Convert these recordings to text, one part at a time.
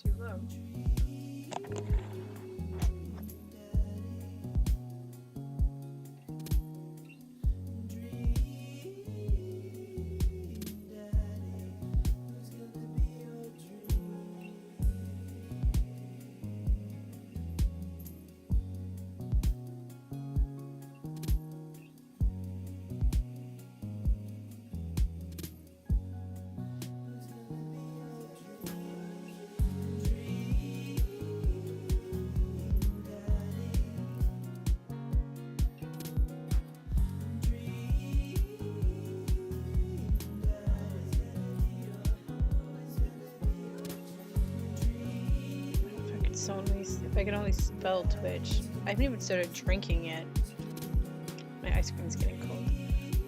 too low. If I could only spell Twitch. I haven't even started drinking yet. My ice cream's getting cold.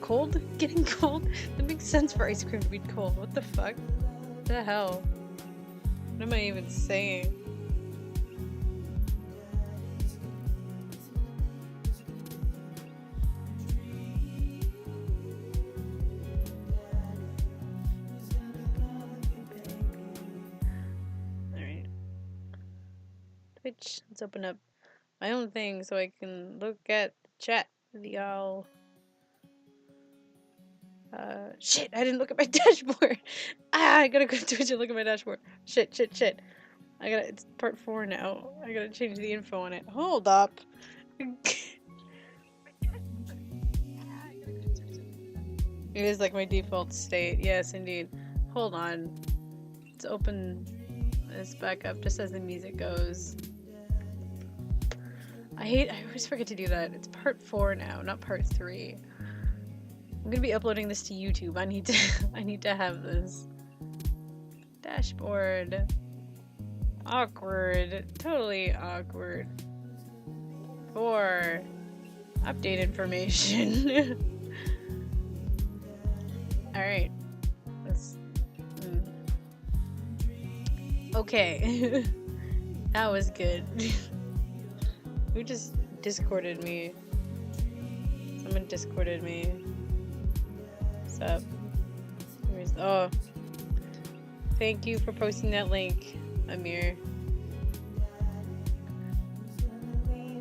Cold? Getting cold? That makes sense for ice cream to be cold. What the fuck? What the hell? What am I even saying? Alright. Twitch. Let's open up my own thing so I can look at the chat with y'all. Shit, I didn't look at my dashboard. I gotta go to Twitch and look at my dashboard. Shit. It's part 4 now. I gotta change the info on it. Hold up. It is like my default state. Yes, indeed. Hold on. Let's open this back up just as the music goes. I always forget to do that. It's part 4 now, not part 3. I'm gonna be uploading this to YouTube. I need to have this. Dashboard. Awkward. Totally awkward. 4. Update information. Alright. Let's... Okay. That was good. Who just discorded me? Someone discorded me. What's up? Oh. Thank you for posting that link, Amir.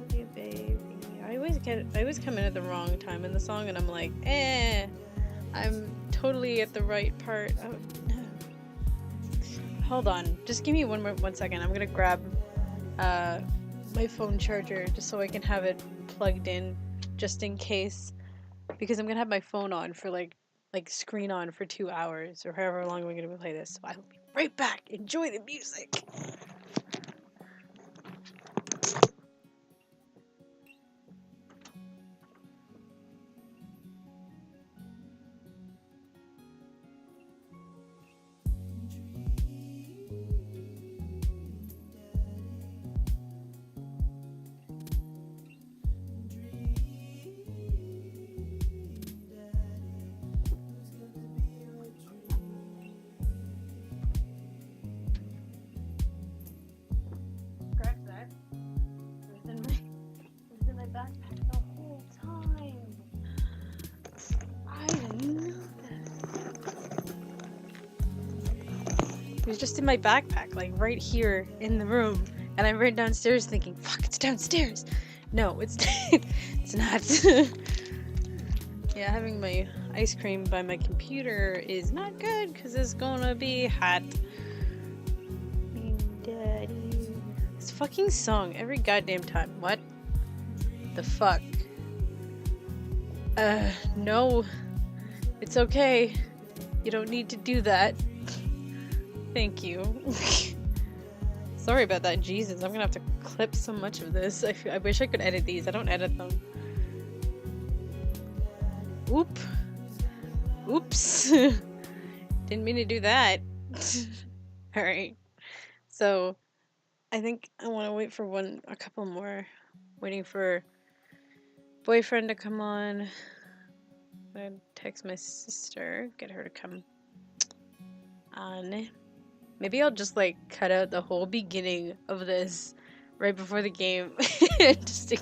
Baby. I always come in at the wrong time in the song and I'm like, I'm totally at the right part. Oh, no. Hold on. Just give me one second. I'm gonna grab my phone charger just so I can have it plugged in just in case, because I'm gonna have my phone on for like screen on for 2 hours or however long we're gonna play this. So I will be right back. Enjoy the music. It was just in my backpack, like right here in the room, and I ran downstairs thinking, fuck, it's downstairs. No, it's it's not. Yeah, having my ice cream by my computer is not good because it's gonna be hot. Daddy. This fucking song every goddamn time. What the fuck? No. It's okay. You don't need to do that. Thank you. Sorry about that, Jesus. I'm gonna have to clip so much of this. I wish I could edit these. I don't edit them. Oops. Didn't mean to do that. Alright. So, I think I want to wait for a couple more. Waiting for boyfriend to come on. I'm gonna text my sister, get her to come on. Maybe I'll just like cut out the whole beginning of this right before the game. Just to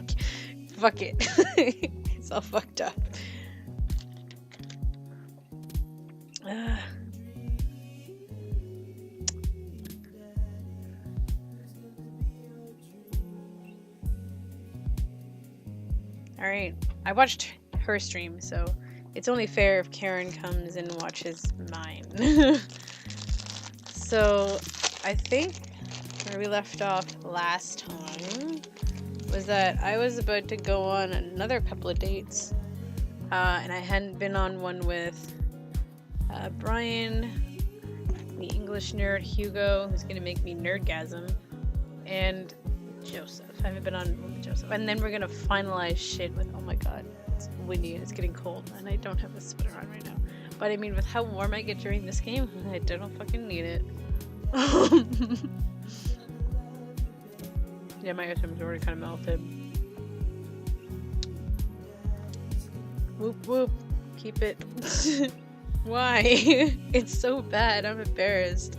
fuck it. It's all fucked up. Alright. I watched her stream, so it's only fair if Karen comes and watches mine. So, I think where we left off last time was that I was about to go on another couple of dates. And I hadn't been on one with Brian, the English nerd Hugo, who's gonna make me nerdgasm, and Joseph. I haven't been on one with Joseph. And then we're gonna finalize shit with, oh my god, it's windy and it's getting cold, and I don't have a sweater on right now. But I mean, with how warm I get during this game, I don't fucking need it. Yeah, my item's already kind of melted. Whoop whoop. Keep it. Why? It's so bad. I'm embarrassed.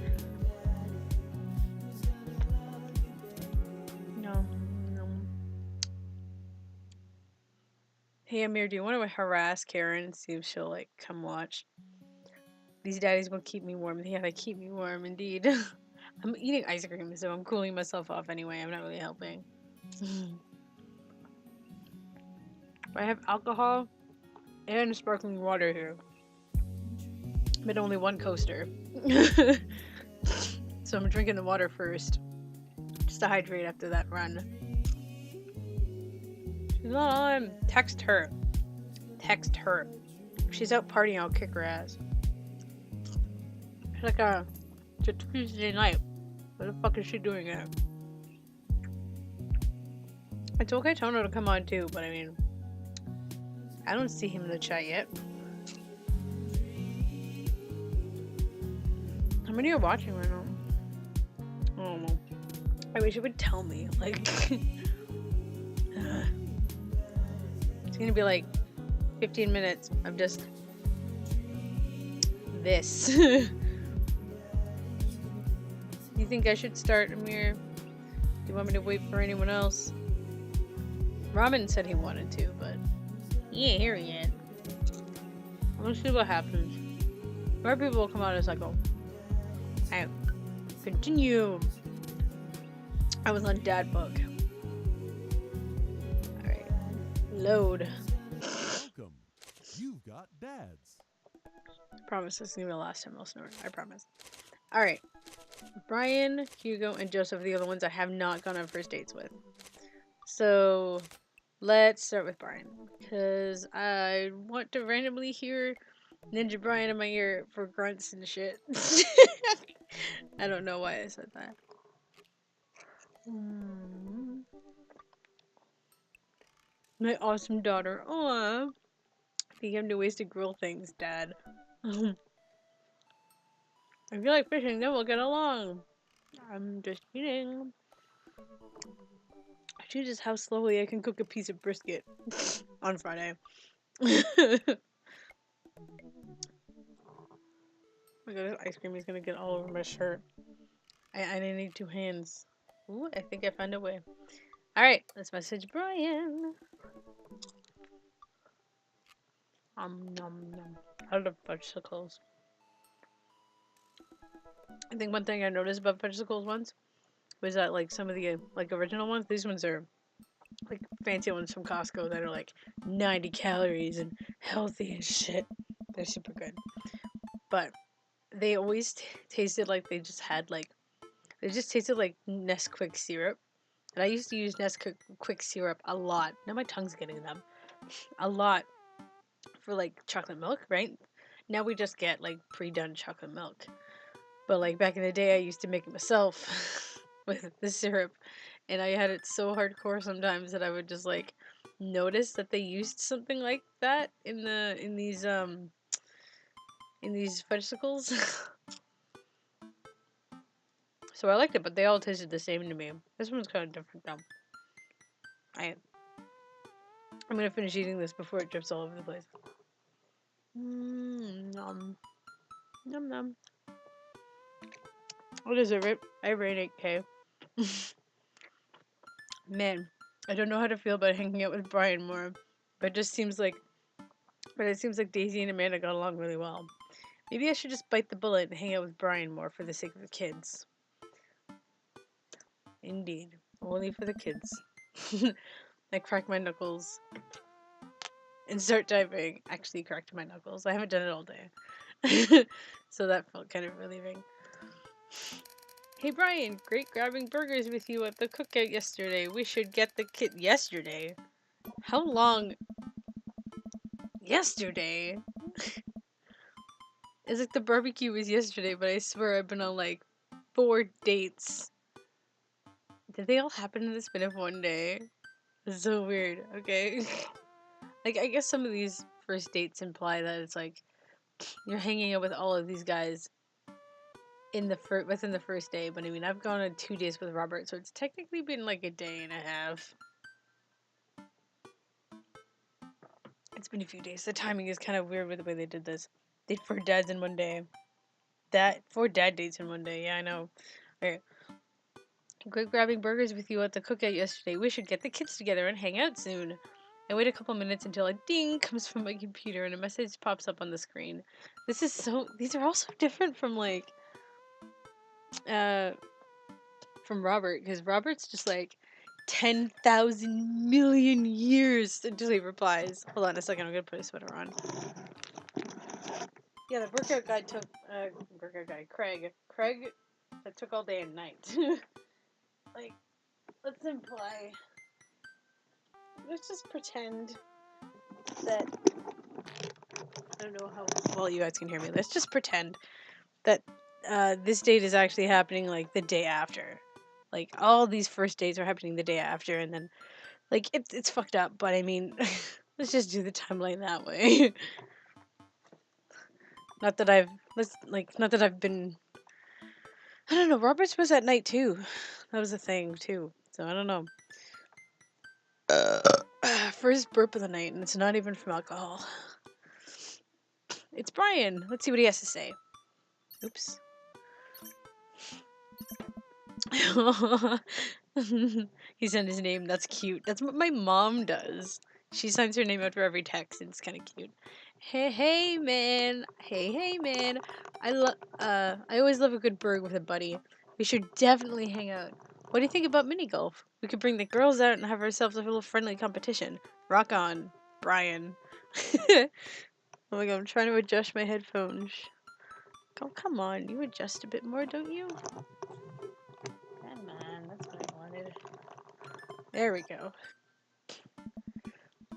No. Hey Amir, do you want to harass Karen and see if she'll like come watch? These daddies will keep me warm. Yeah, they keep me warm indeed. I'm eating ice cream, so I'm cooling myself off anyway. I'm not really helping. I have alcohol and sparkling water here, but only one coaster. So I'm drinking the water first, just to hydrate after that run. She's not on. Text her. Text her. If she's out partying, I'll kick her ass. It's like it's a Tuesday night. What the fuck is she doing here? It's okay Tono to come on too, but I mean, I don't see him in the chat yet. How many are watching right now? I don't know. I wish it would tell me. Like, it's gonna be like 15 minutes of just this. Do you think I should start, Amir? Do you want me to wait for anyone else? Ramen said he wanted to, but he ain't here yet. Let's see what happens. More people will come out as I go. Alright. Continue. I was on dad book. Alright. Load. Welcome. You've got dads. I promise this is gonna be the last time I'll snort. I promise. Alright. Brian, Hugo, and Joseph are the other ones I have not gone on first dates with. So let's start with Brian. Because I want to randomly hear Ninja Brian in my ear for grunts and shit. I don't know why I said that. My awesome daughter. Aww. I think you have new ways to grill things, Dad. I feel like fishing, then we'll get along. I'm just kidding. Actually, just how slowly I can cook a piece of brisket on Friday. Oh my god, this ice cream is gonna get all over my shirt. I need two hands. Ooh, I think I found a way. Alright, let's message Brian. Nom nom. I love fudgesicles. I think one thing I noticed about fudgesicles once was that like some of the like original ones, these ones are like fancy ones from Costco that are like 90 calories and healthy and shit. They're super good. But they always tasted like they just tasted like Nesquik syrup. And I used to use Nesquik syrup a lot. Now my tongue's getting them. A lot for like chocolate milk, right? Now we just get like pre-done chocolate milk. But like back in the day I used to make it myself with the syrup. And I had it so hardcore sometimes that I would just like notice that they used something like that in these fudgesicles. So I liked it, but they all tasted the same to me. This one's kind of different though. I'm gonna finish eating this before it drips all over the place. Nom. Nom nom. What is it? I rate 8K. Man, I don't know how to feel about hanging out with Brian more, but it seems like Daisy and Amanda got along really well. Maybe I should just bite the bullet and hang out with Brian more for the sake of the kids. Indeed, only for the kids. I crack my knuckles and start typing. Actually, corrected my knuckles. I haven't done it all day. So that felt kind of relieving. Hey Brian, great grabbing burgers with you at the cookout yesterday. We should get the kit yesterday. How long? Yesterday? It's like the barbecue was yesterday, but I swear I've been on like 4 dates. Did they all happen in the span of one day? It's so weird, okay? Like, I guess some of these first dates imply that it's like you're hanging out with all of these guys in the within the first day, but I mean, I've gone on 2 days with Robert, so it's technically been like a day and a half. It's been a few days. The timing is kind of weird with the way they did this. Did 4 dads in one day. 4 dad dates in one day. Yeah, I know. Okay. Great grabbing burgers with you at the cookout yesterday. We should get the kids together and hang out soon. I wait a couple minutes until a ding comes from my computer and a message pops up on the screen. These are all so different from like, from Robert, because Robert's just like 10,000 million years until he replies. Hold on a second, I'm gonna put a sweater on. Yeah, the workout guy took, Craig, that took all day and night. Like, let's just pretend that, I don't know how well you guys can hear me, let's just pretend that this date is actually happening like the day after. Like, all these first dates are happening the day after, and then, like, it's fucked up, but I mean, let's just do the timeline that way. Not that I've been, I don't know, Robert's was at night too. That was a thing too, so I don't know. First burp of the night, and it's not even from alcohol. It's Brian. Let's see what he has to say. Oops. He sent his name. That's cute. That's what my mom does. She signs her name after every text, and it's kind of cute. Hey man. Hey man. I always love a good burg with a buddy. We should definitely hang out. What do you think about mini golf? We could bring the girls out and have ourselves a little friendly competition. Rock on, Brian. Oh my god, I'm trying to adjust my headphones. Oh, come on. You adjust a bit more, don't you? Come on, that's what I wanted. There we go.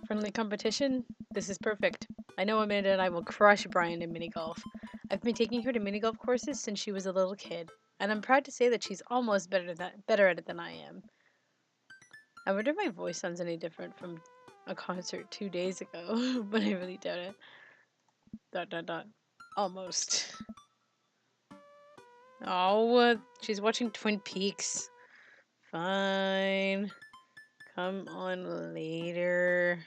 Friendly competition? This is perfect. I know Amanda and I will crush Brian in mini golf. I've been taking her to mini golf courses since she was a little kid, and I'm proud to say that she's almost better at it than I am. I wonder if my voice sounds any different from a concert 2 days ago, but I really doubt it. ... Almost. Oh, she's watching Twin Peaks. Fine. Come on later.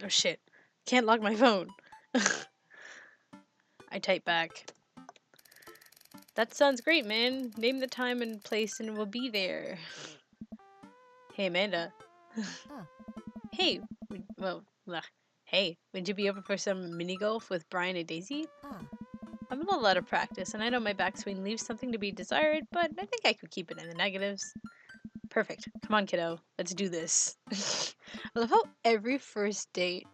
Oh shit. Can't lock my phone. I type back. That sounds great, man. Name the time and place and we'll be there. Hey, Amanda. Hey. Hey, would you be over for some mini golf with Brian and Daisy? I'm a little out of practice, and I know my backswing leaves something to be desired, but I think I could keep it in the negatives. Perfect. Come on, kiddo. Let's do this. I love how every first date,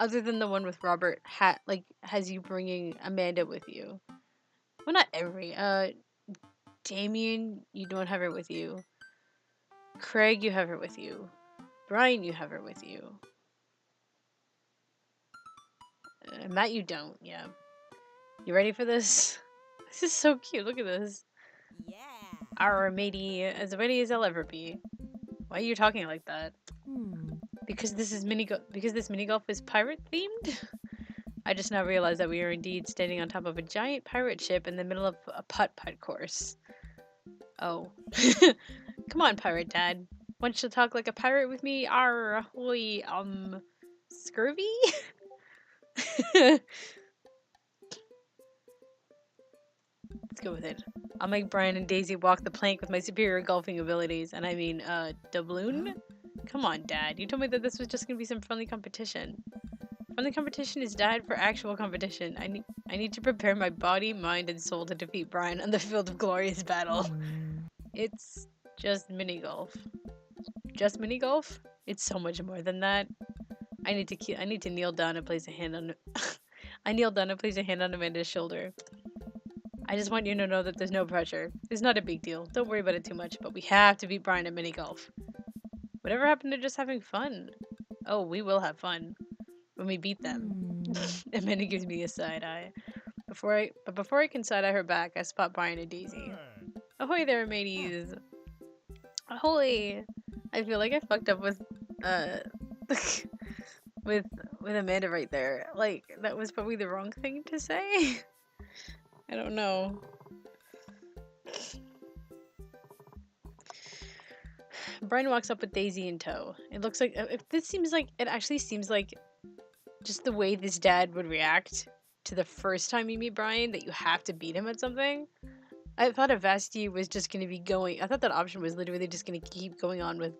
other than the one with Robert, has you bringing Amanda with you. Well, not every. Damien, you don't have her with you. Craig, you have her with you. Brian, you have her with you. Matt, you don't. Yeah. You ready for this? This is so cute. Look at this. Yeah. Our matey, as ready as I'll ever be. Why are you talking like that? Because this mini golf is pirate themed? I just now realized that we are indeed standing on top of a giant pirate ship in the middle of a putt-putt course. Oh. Come on, pirate dad. Want you to talk like a pirate with me? Arr, ahoy, scurvy? Let's go with it. I'll make Brian and Daisy walk the plank with my superior golfing abilities. And I mean, doubloon? Come on, Dad. You told me that this was just gonna be some friendly competition. Friendly competition is died for actual competition. I need to prepare my body, mind, and soul to defeat Brian on the field of glorious battle. It's just mini golf. Just mini golf? It's so much more than that. I need to kneel down and place a hand on I kneel down and place a hand on Amanda's shoulder. I just want you to know that there's no pressure. It's not a big deal. Don't worry about it too much, but we have to beat Brian at mini golf. Whatever happened to just having fun? Oh, we will have fun when we beat them. Amanda gives me a side eye. Before I can side eye her back, I spot Brian and Daisy. Ahoy there, mateys! Ahoy! I feel like I fucked up with with Amanda right there. Like, that was probably the wrong thing to say. I don't know. Brian walks up with Daisy in tow. It looks like it actually seems like just the way this dad would react to the first time you meet Brian, that you have to beat him at something. I thought Avasti was just going to be going. I thought that option was literally just going to keep going on with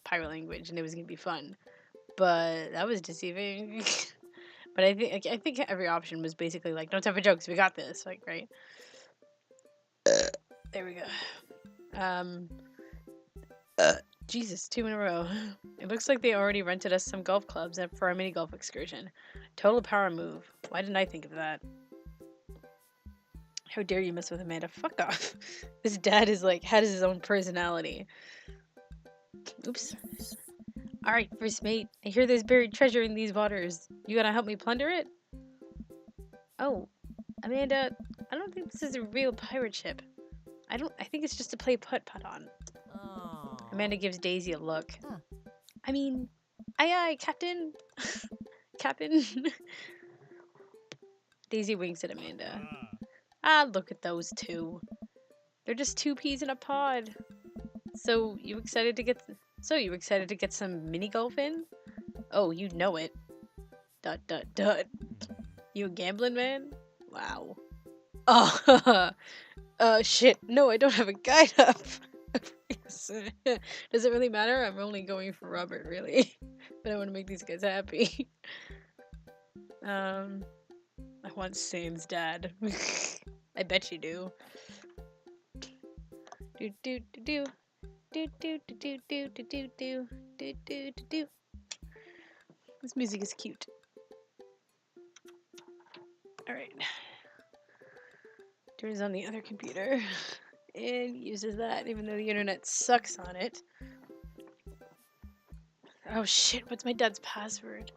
pirate language, and it was going to be fun. But that was deceiving. But I think every option was basically like, no time for jokes. We got this. Like, right? There we go. Jesus, 2 in a row. It looks like they already rented us some golf clubs for our mini golf excursion. Total power move. Why didn't I think of that? How dare you mess with Amanda? Fuck off. This dad is like, has his own personality. Oops. Alright, first mate. I hear there's buried treasure in these waters. You gonna help me plunder it? Oh, Amanda, I don't think this is a real pirate ship. I think it's just to play putt-putt on. Amanda gives Daisy a look. I mean, aye, Captain. Captain. Daisy winks at Amanda. Ah, look at those two. They're just 2 peas in a pod. So you excited to get some mini golf in? Oh, you know it. ... You a gambling man? Wow. Oh, shit. No, I don't have a guide up. Does it really matter? I'm only going for Robert, really. But I want to make these guys happy. I want Sam's dad. I bet you do. Do do do do. Do do do do do do do do do do do. This music is cute. Alright. Turns on the other computer and uses that, even though the internet sucks on it. Oh shit, what's my dad's password?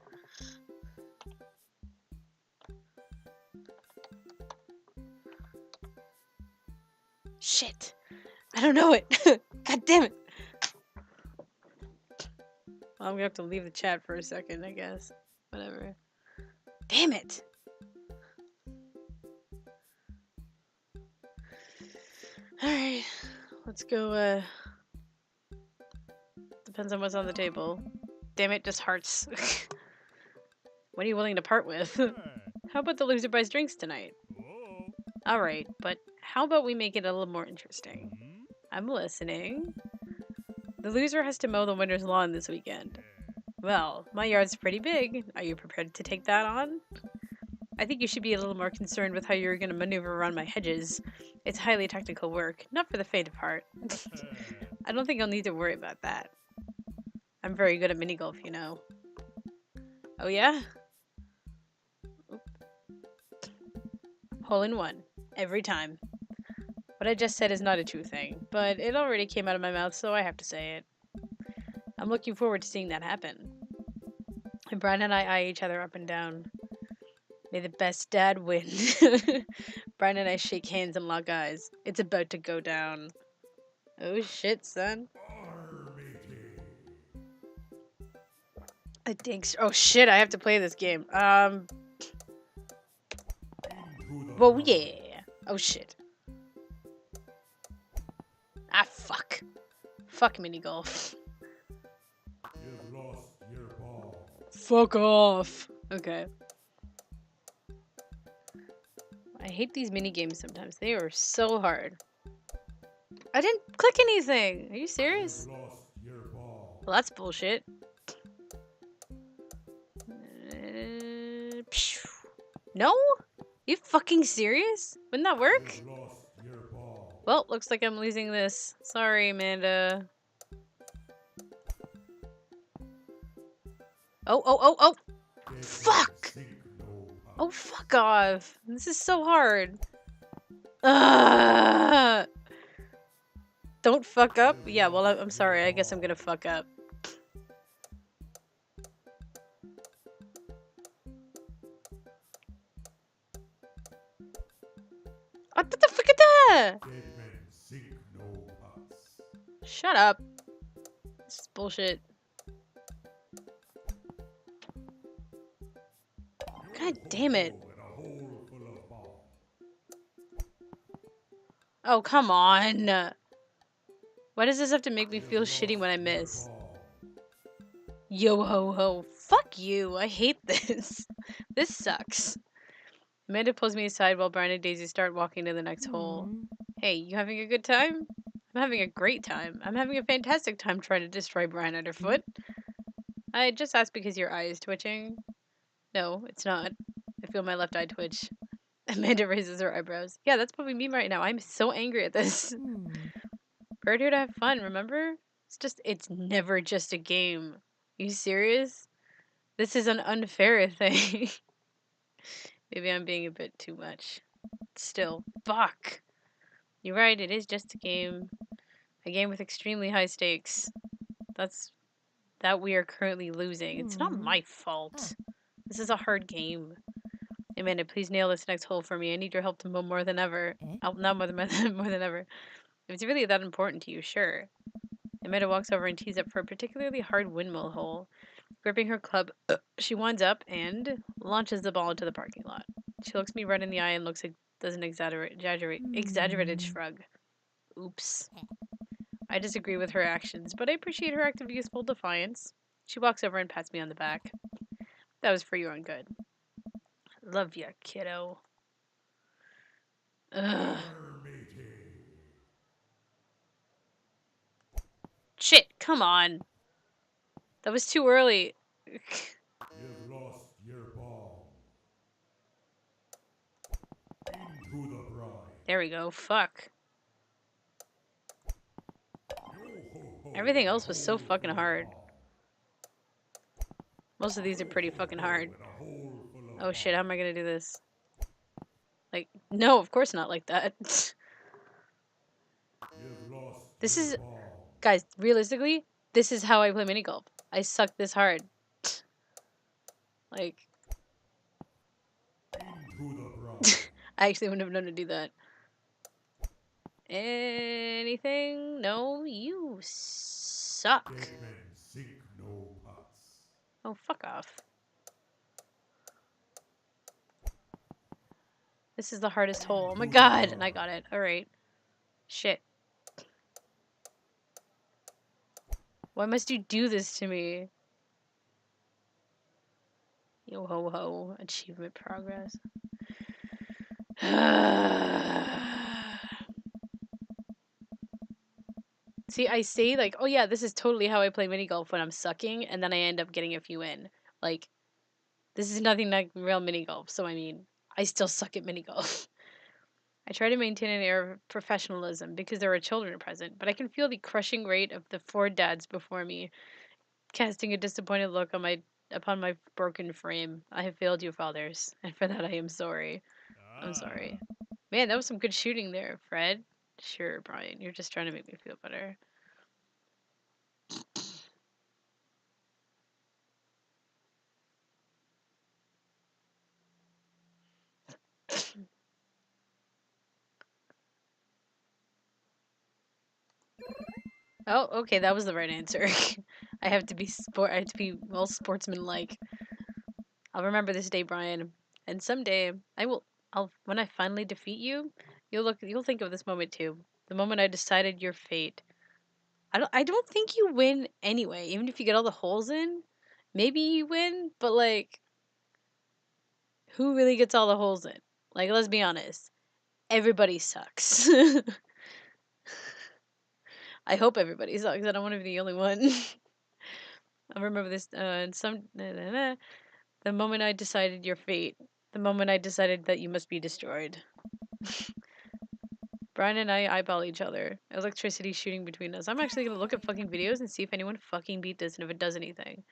Shit. I don't know it. God damn it. Well, I'm gonna have to leave the chat for a second, I guess. Whatever. Damn it. Alright. Let's go, depends on what's on the table. Damn it, just hearts. What are you willing to part with? How about the loser buys drinks tonight? Alright, but how about we make it a little more interesting? I'm listening. The loser has to mow the winner's lawn this weekend. Well, my yard's pretty big. Are you prepared to take that on? I think you should be a little more concerned with how you're going to maneuver around my hedges. It's highly technical work, not for the faint of heart. I don't think I'll need to worry about that. I'm very good at mini golf, you know. Oh yeah? Oop. Hole in one. Every time. What I just said is not a true thing, but it already came out of my mouth, so I have to say it. I'm looking forward to seeing that happen. And Brian and I eye each other up and down. May the best dad win. Brian and I shake hands and lock eyes. It's about to go down. Oh shit, son. I think so. Oh shit, I have to play this game. Whoa, yeah. Oh shit. Ah, fuck. Fuck mini golf. You've lost your ball. Fuck off. Okay. I hate these mini games sometimes. They are so hard. I didn't click anything. Are you serious? You've lost your ball. Well, that's bullshit. No? You fucking serious? Wouldn't that work? You've lost your ball. Well, looks like I'm losing this. Sorry, Amanda. Oh, oh, oh, oh! Dead men Fuck! sink no Oh, huts. fuck off! This is so hard. Ugh! Don't fuck up? You've Yeah, well, lost I'm your sorry. I guess I'm ball. gonna fuck up. What the fuck is that? Dead men sink no huts. Shut up. This is bullshit. God damn it. Yo-ho-ho and a hole full of bomb. Oh, come on. Why does this have to make me You've feel lost shitty when I your miss? ball. Yo ho ho. Fuck you. I hate this. This sucks. Amanda pulls me aside while Brian and Daisy start walking to the next hole. Hey, you having a good time? I'm having a great time. I'm having a fantastic time trying to destroy Brian underfoot. I just asked because your eye is twitching. No, it's not. I feel my left eye twitch. Amanda raises her eyebrows. Yeah, that's probably me right now. I'm so angry at this. We're here to have fun, remember? It's never just a game. You serious? This is an unfair thing. Maybe I'm being a bit too much. Still, fuck. You're right, it is just a game. A game with extremely high stakes. That's that we are currently losing. It's not my fault. This is a hard game. Amanda, please nail this next hole for me. I need your help to mow more than ever. Not more than more than ever. If it's really that important to you, sure. Amanda walks over and tees up for a particularly hard windmill hole. Gripping her club, she winds up and launches the ball into the parking lot. She looks me right in the eye and does an exaggerated shrug. Oops. I disagree with her actions, but I appreciate her act of useful defiance. She walks over and pats me on the back. That was for your own good. Love ya, kiddo. Ugh. Shit, come on. That was too early. You've lost your ball. Into the brine. There we go. Fuck. Yo-ho-ho Everything and a else was so hole fucking full of hard. bomb. Most of these are pretty fucking hard. Yo-ho-ho and a hole full of Oh shit, how bomb. am I gonna do this? Like, no, of course not like that. You've lost This your is, ball. guys, realistically, this is how I play mini golf. I suck this hard. Like, Into the brine. I actually wouldn't have known to do that. Anything? No, you suck. Dead men sink no huts. Oh, fuck off. This is the hardest hole. Oh my god, and I got it. Alright. Shit. Why must you do this to me? Yo ho ho. Achievement progress. See, I say like, oh yeah, this is totally how I play mini golf when I'm sucking, and then I end up getting a few in. Like, this is nothing like real mini golf, so I mean, I still suck at mini golf. I try to maintain an air of professionalism because there are children present, but I can feel the crushing weight of the four dads before me, casting a disappointed look on upon my broken frame. I have failed you, fathers, and for that I am sorry. I'm sorry. Man, that was some good shooting there, Fred. Sure, Brian, you're just trying to make me feel better. Oh, okay, that was the right answer. I have to be well sportsmanlike. I'll remember this day, Brian, and someday I'll when I finally defeat you, you'll think of this moment too. The moment I decided your fate. I don't think you win anyway, even if you get all the holes in. Maybe you win, but like who really gets all the holes in? Like, let's be honest. Everybody sucks. I hope everybody sucks. I don't want to be the only one. I remember this in some the moment I decided your fate. The moment I decided that you must be destroyed. Brian and I eyeball each other. Electricity shooting between us. I'm actually gonna look at fucking videos and see if anyone fucking beat this and if it does anything.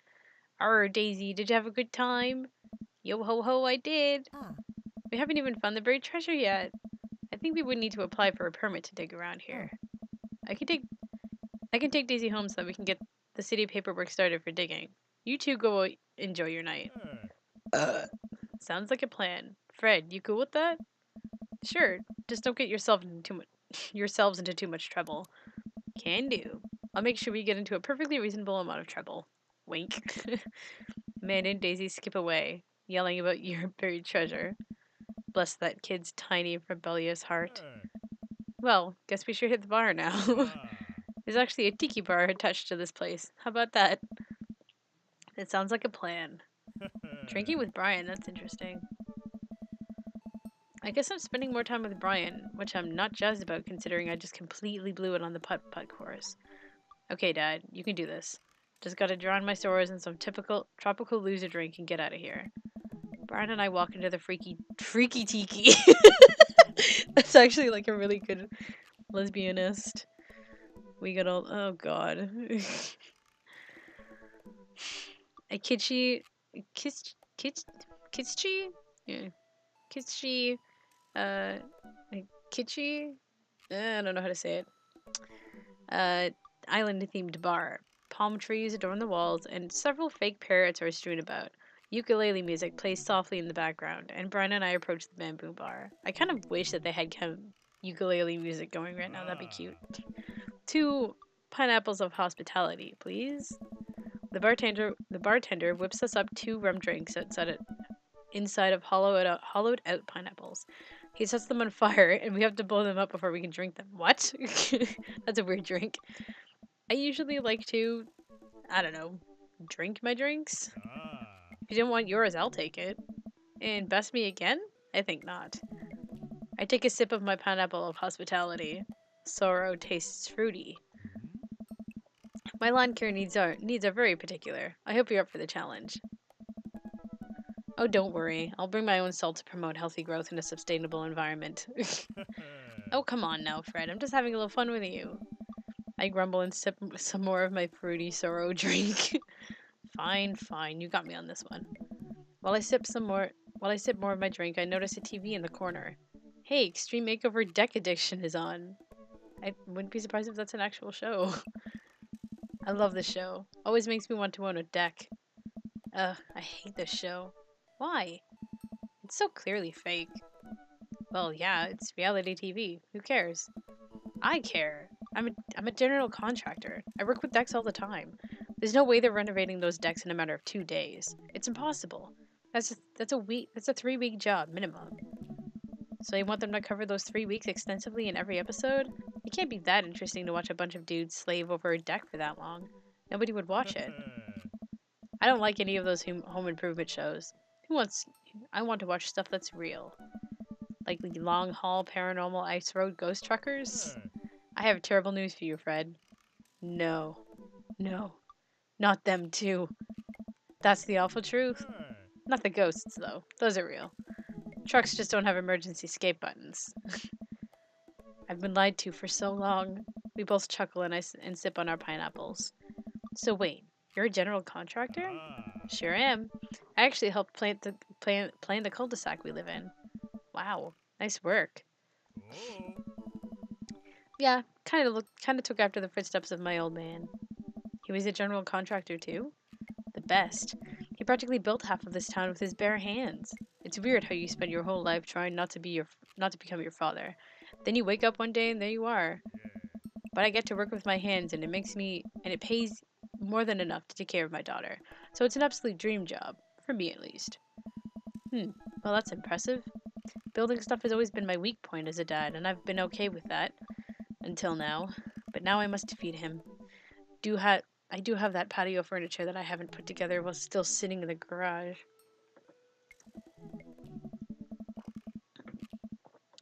Arr, Daisy, did you have a good time? Yo ho ho, I did. We haven't even found the buried treasure yet. I think we would need to apply for a permit to dig around here. I can take Daisy home so that we can get the city paperwork started for digging. You two go enjoy your night. Sounds like a plan. Fred, you cool with that? Sure. Just don't get yourselves into too much trouble. Can do. I'll make sure we get into a perfectly reasonable amount of trouble. Wink. Man and Daisy skip away, yelling about your buried treasure. Bless that kid's tiny, rebellious heart. Well, guess we should hit the bar now. There's actually a tiki bar attached to this place. How about that? It sounds like a plan. Drinking with Brian, that's interesting. I guess I'm spending more time with Brian, which I'm not jazzed about considering I just completely blew it on the putt-putt course. Okay, Dad, you can do this. Just gotta drown my sorrows in some typical tropical loser drink and get out of here. Brian and I walk into the freaky tiki. That's actually like a really good lesbianist. We got all, oh god. A kitschy, kitschy? Yeah. Kitschy, uh, kitschy? I don't know how to say it. Island-themed bar. Palm trees adorn the walls, and several fake parrots are strewn about. Ukulele music plays softly in the background, and Brian and I approach the bamboo bar. I kind of wish that they had ukulele music going right now. That'd be cute. 2 pineapples of hospitality, please. The bartender whips us up 2 rum drinks inside of hollowed out pineapples. He sets them on fire, and we have to blow them up before we can drink them. What? That's a weird drink. I usually like to, I don't know, drink my drinks. If you don't want yours, I'll take it. And best me again? I think not. I take a sip of my pineapple of hospitality. Sorrow tastes fruity. My lawn care needs are very particular. I hope you're up for the challenge. Oh, don't worry. I'll bring my own salt to promote healthy growth in a sustainable environment. Oh, come on now, Fred. I'm just having a little fun with you. I grumble and sip some more of my fruity sorrow drink. Fine, fine. You got me on this one. While I sip more of my drink, I notice a TV in the corner. Hey, Extreme Makeover Deck Addiction is on. I wouldn't be surprised if that's an actual show. I love this show. Always makes me want to own a deck. I hate this show. Why? It's so clearly fake. Well, yeah, it's reality TV. Who cares? I care. I'm a general contractor. I work with decks all the time. There's no way they're renovating those decks in a matter of 2 days. It's impossible. That's a 3-week job minimum. So you want them to cover those 3 weeks extensively in every episode? It can't be that interesting to watch a bunch of dudes slave over a deck for that long. Nobody would watch it. I don't like any of those home improvement shows. I want to watch stuff that's real. Like the long haul paranormal ice road ghost truckers. I have terrible news for you, Fred. No. Not them too. That's the awful truth. Not the ghosts, though. Those are real. Trucks just don't have emergency escape buttons. I've been lied to for so long. We both chuckle and sip on our pineapples. So wait, you're a general contractor? Sure am. I actually helped plan the cul-de-sac we live in. Wow, nice work. Yeah, kind of took after the footsteps of my old man. He was a general contractor too? The best. He practically built half of this town with his bare hands. It's weird how you spend your whole life trying not to become your father. Then you wake up one day and there you are. But I get to work with my hands and it pays more than enough to take care of my daughter. So it's an absolute dream job. For me at least. Well, that's impressive. Building stuff has always been my weak point as a dad, and I've been okay with that. Until now. But now I must feed him. I do have that patio furniture that I haven't put together while still sitting in the garage.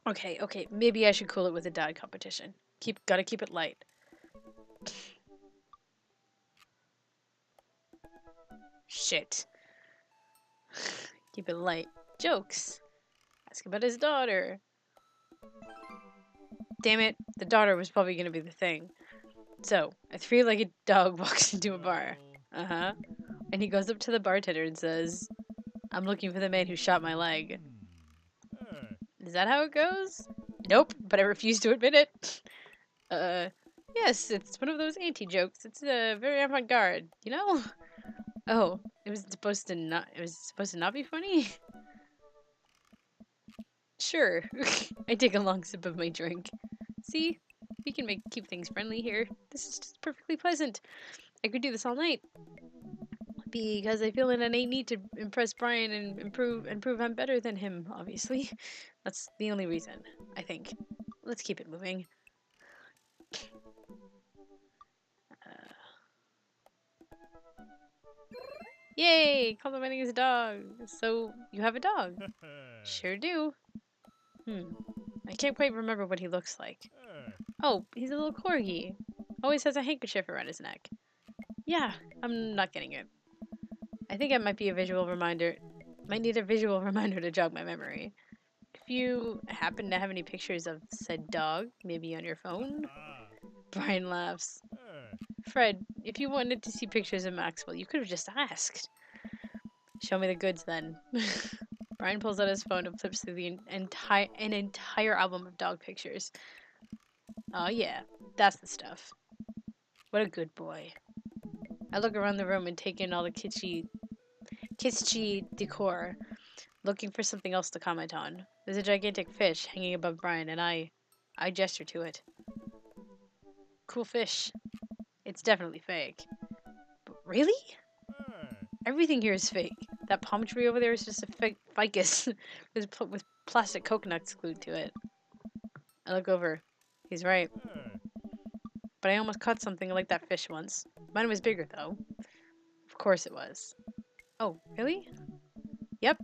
Okay, maybe I should cool it with a dad competition. Gotta keep it light. Shit. Keep it light. Jokes. Ask about his daughter. Damn it, the daughter was probably gonna be the thing. So, a 3-legged dog walks into a bar. Uh-huh. And he goes up to the bartender and says, I'm looking for the man who shot my leg. Is that how it goes? Nope, but I refuse to admit it. Yes, it's one of those anti-jokes. It's very avant-garde, you know? Oh, it was supposed to not be funny? Sure. I take a long sip of my drink. See? We can keep things friendly here. This is just perfectly pleasant. I could do this all night. Because I feel an innate need to impress Brian and prove I'm better than him, obviously. That's the only reason, I think. Let's keep it moving. Yay! Complimenting his dog. So, you have a dog? Sure do. I can't quite remember what he looks like. Oh, he's a little corgi. Always has a handkerchief around his neck. Yeah, I'm not getting it. I think it might be a visual reminder. Might need a visual reminder to jog my memory. If you happen to have any pictures of said dog, maybe on your phone? Brian laughs. Fred, if you wanted to see pictures of Maxwell, you could have just asked. Show me the goods then. Brian pulls out his phone and flips through an entire album of dog pictures. Oh yeah, that's the stuff. What a good boy. I look around the room and take in all the kitschy decor, looking for something else to comment on. There's a gigantic fish hanging above Brian, and I gesture to it. Cool fish. It's definitely fake. But really? Everything here is fake. That palm tree over there is just a fake ficus with plastic coconuts glued to it. I look over. He's right. But I almost caught something like that fish once. Mine was bigger, though. Of course it was. Oh, really? Yep.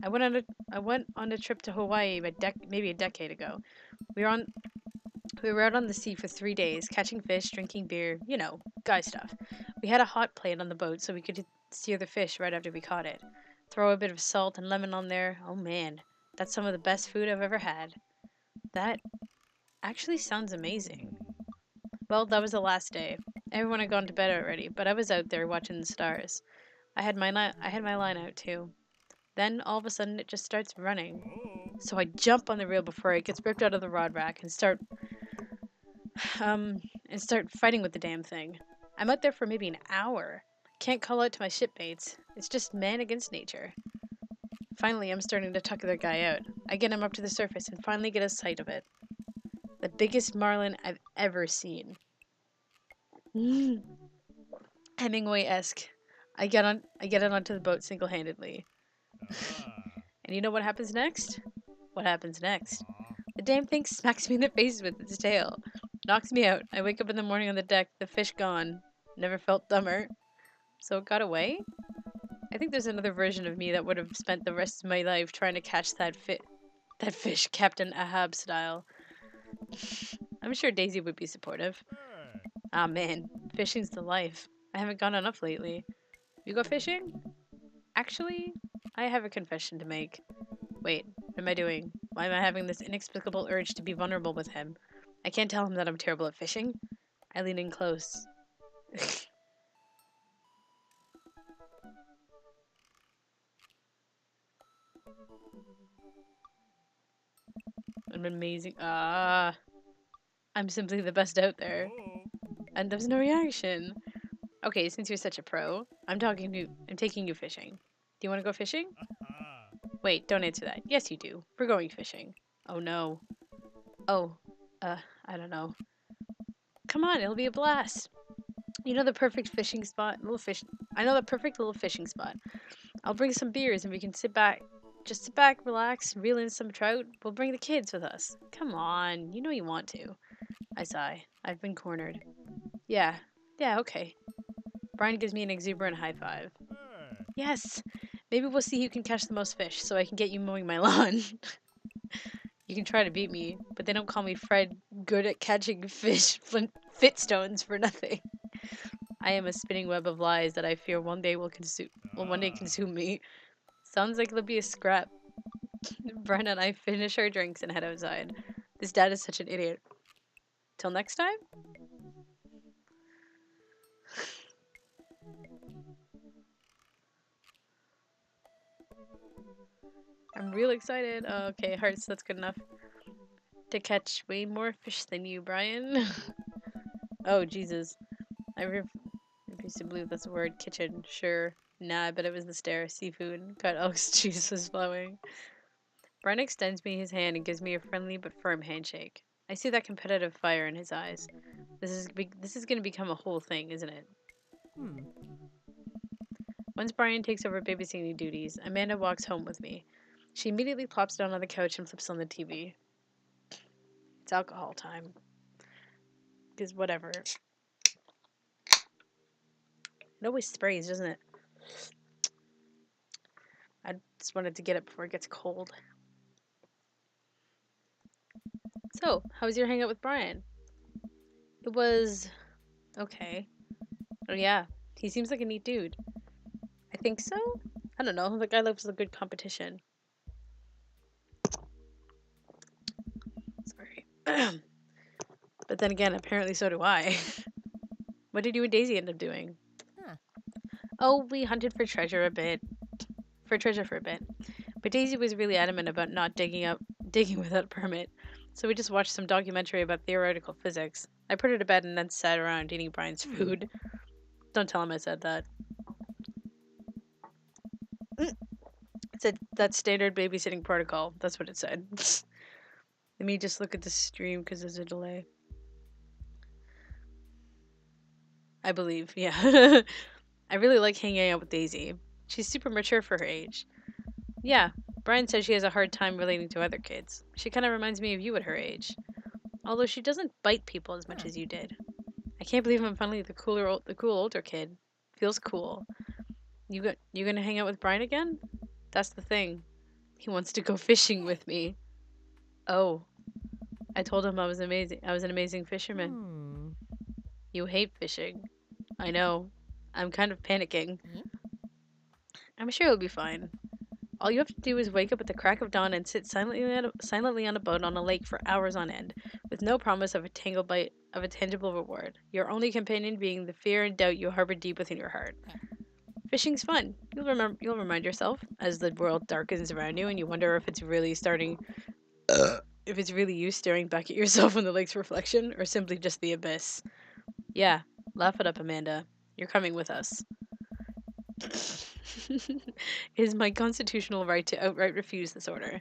I went on a trip to Hawaii maybe a decade ago. We were out on the sea for 3 days, catching fish, drinking beer, you know, guy stuff. We had a hot plate on the boat so we could sear the fish right after we caught it. Throw a bit of salt and lemon on there. Oh man, that's some of the best food I've ever had. That actually sounds amazing. Well, that was the last day. Everyone had gone to bed already, but I was out there watching the stars. I had my line out too. Then all of a sudden it just starts running. So I jump on the reel before it gets ripped out of the rod rack and start fighting with the damn thing. I'm out there for maybe an hour. Can't call out to my shipmates. It's just man against nature. Finally, I'm starting to tuck the guy out. I get him up to the surface and finally get a sight of it. The biggest marlin I've ever seen. Hemingway-esque. I get it onto the boat single-handedly. And you know what happens next? What happens next? The damn thing smacks me in the face with its tail. Knocks me out. I wake up in the morning on the deck, the fish gone. Never felt dumber. So it got away? I think there's another version of me that would have spent the rest of my life trying to catch that fish, Captain Ahab style. I'm sure Daisy would be supportive. Ah man, fishing's the life. I haven't gone enough lately. You go fishing? Actually, I have a confession to make. Wait, what am I doing? Why am I having this inexplicable urge to be vulnerable with him? I can't tell him that I'm terrible at fishing. I lean in close. I'm amazing. I'm simply the best out there. And there's no reaction. Okay, since you're such a pro, I'm taking you fishing. Do you want to go fishing? Wait, don't answer that. Yes, you do. We're going fishing. Oh no. Oh, I don't know. Come on, it'll be a blast. You know the perfect fishing spot? I know the perfect little fishing spot. I'll bring some beers and we can sit back, relax, reel in some trout. We'll bring the kids with us. Come on, you know you want to. I sigh. I've been cornered. Yeah, okay. Brian gives me an exuberant high five. Yes, maybe we'll see who can catch the most fish so I can get you mowing my lawn. You can try to beat me, but they don't call me Fred good at catching fish fitstones for nothing. I am a spinning web of lies that I fear one day will consume me. Sounds like it'll be a scrap. Brian and I finish our drinks and head outside. This dad is such an idiot. Till next time? I'm real excited. Oh, okay, hearts, that's good enough. To catch way more fish than you, Brian. Oh, Jesus. I refuse to believe that's a word. Kitchen, sure. Nah, I bet it was the stair. Seafood. God, Alex, cheese was flowing. Brian extends me his hand and gives me a friendly but firm handshake. I see that competitive fire in his eyes. This is going to become a whole thing, isn't it? Once Brian takes over babysitting duties, Amanda walks home with me. She immediately plops down on the couch and flips on the TV. It's alcohol time. Because whatever. It always sprays, doesn't it? I just wanted to get it before it gets cold. So, how was your hangout with Brian? It was okay. Oh yeah, he seems like a neat dude. I think so. I don't know. The guy loves a good competition. Sorry. But then again, apparently so do I. What did you and Daisy end up doing? Huh. Oh, we hunted for treasure a bit. For treasure for a bit. But Daisy was really adamant about not digging without a permit. So we just watched some documentary about theoretical physics. I put her to bed and then sat around eating Brian's food. Don't tell him I said that. It said that's standard babysitting protocol. That's what it said. Let me just look at the stream because there's a delay. I believe, yeah. I really like hanging out with Daisy. She's super mature for her age. Yeah, Brian says she has a hard time relating to other kids. She kind of reminds me of you at her age. Although she doesn't bite people as much as you did. I can't believe I'm finally the cool older kid. Feels cool. You gonna hang out with Brian again? That's the thing. He wants to go fishing with me. Oh, I told him I was amazing. I was an amazing fisherman. You hate fishing. I know. I'm kind of panicking. I'm sure it'll be fine. All you have to do is wake up at the crack of dawn and sit silently on a boat on a lake for hours on end, with no promise of a tangible reward. Your only companion being the fear and doubt you harbor deep within your heart. Fishing's fun. You'll remind yourself as the world darkens around you and you wonder if it's really if it's really you staring back at yourself in the lake's reflection or simply just the abyss. Yeah, laugh it up, Amanda. You're coming with us. It is my constitutional right to outright refuse this order.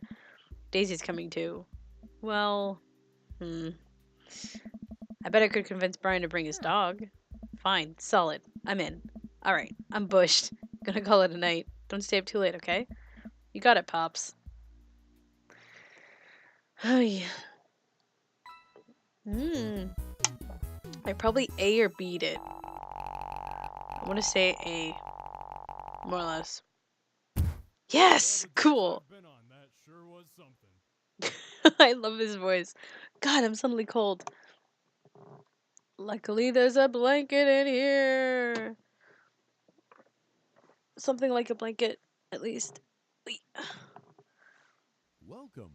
Daisy's coming too. Well, I bet I could convince Brian to bring his dog. Fine, solid. I'm in. Alright, I'm bushed. Gonna call it a night. Don't stay up too late, okay? You got it, Pops. Oh, yeah. I probably A or B'd it. I want to say A. More or less. Yes! Cool! That sure was something. I love his voice. God, I'm suddenly cold. Luckily, there's a blanket in here. Something like a blanket, at least. Wait. Welcome.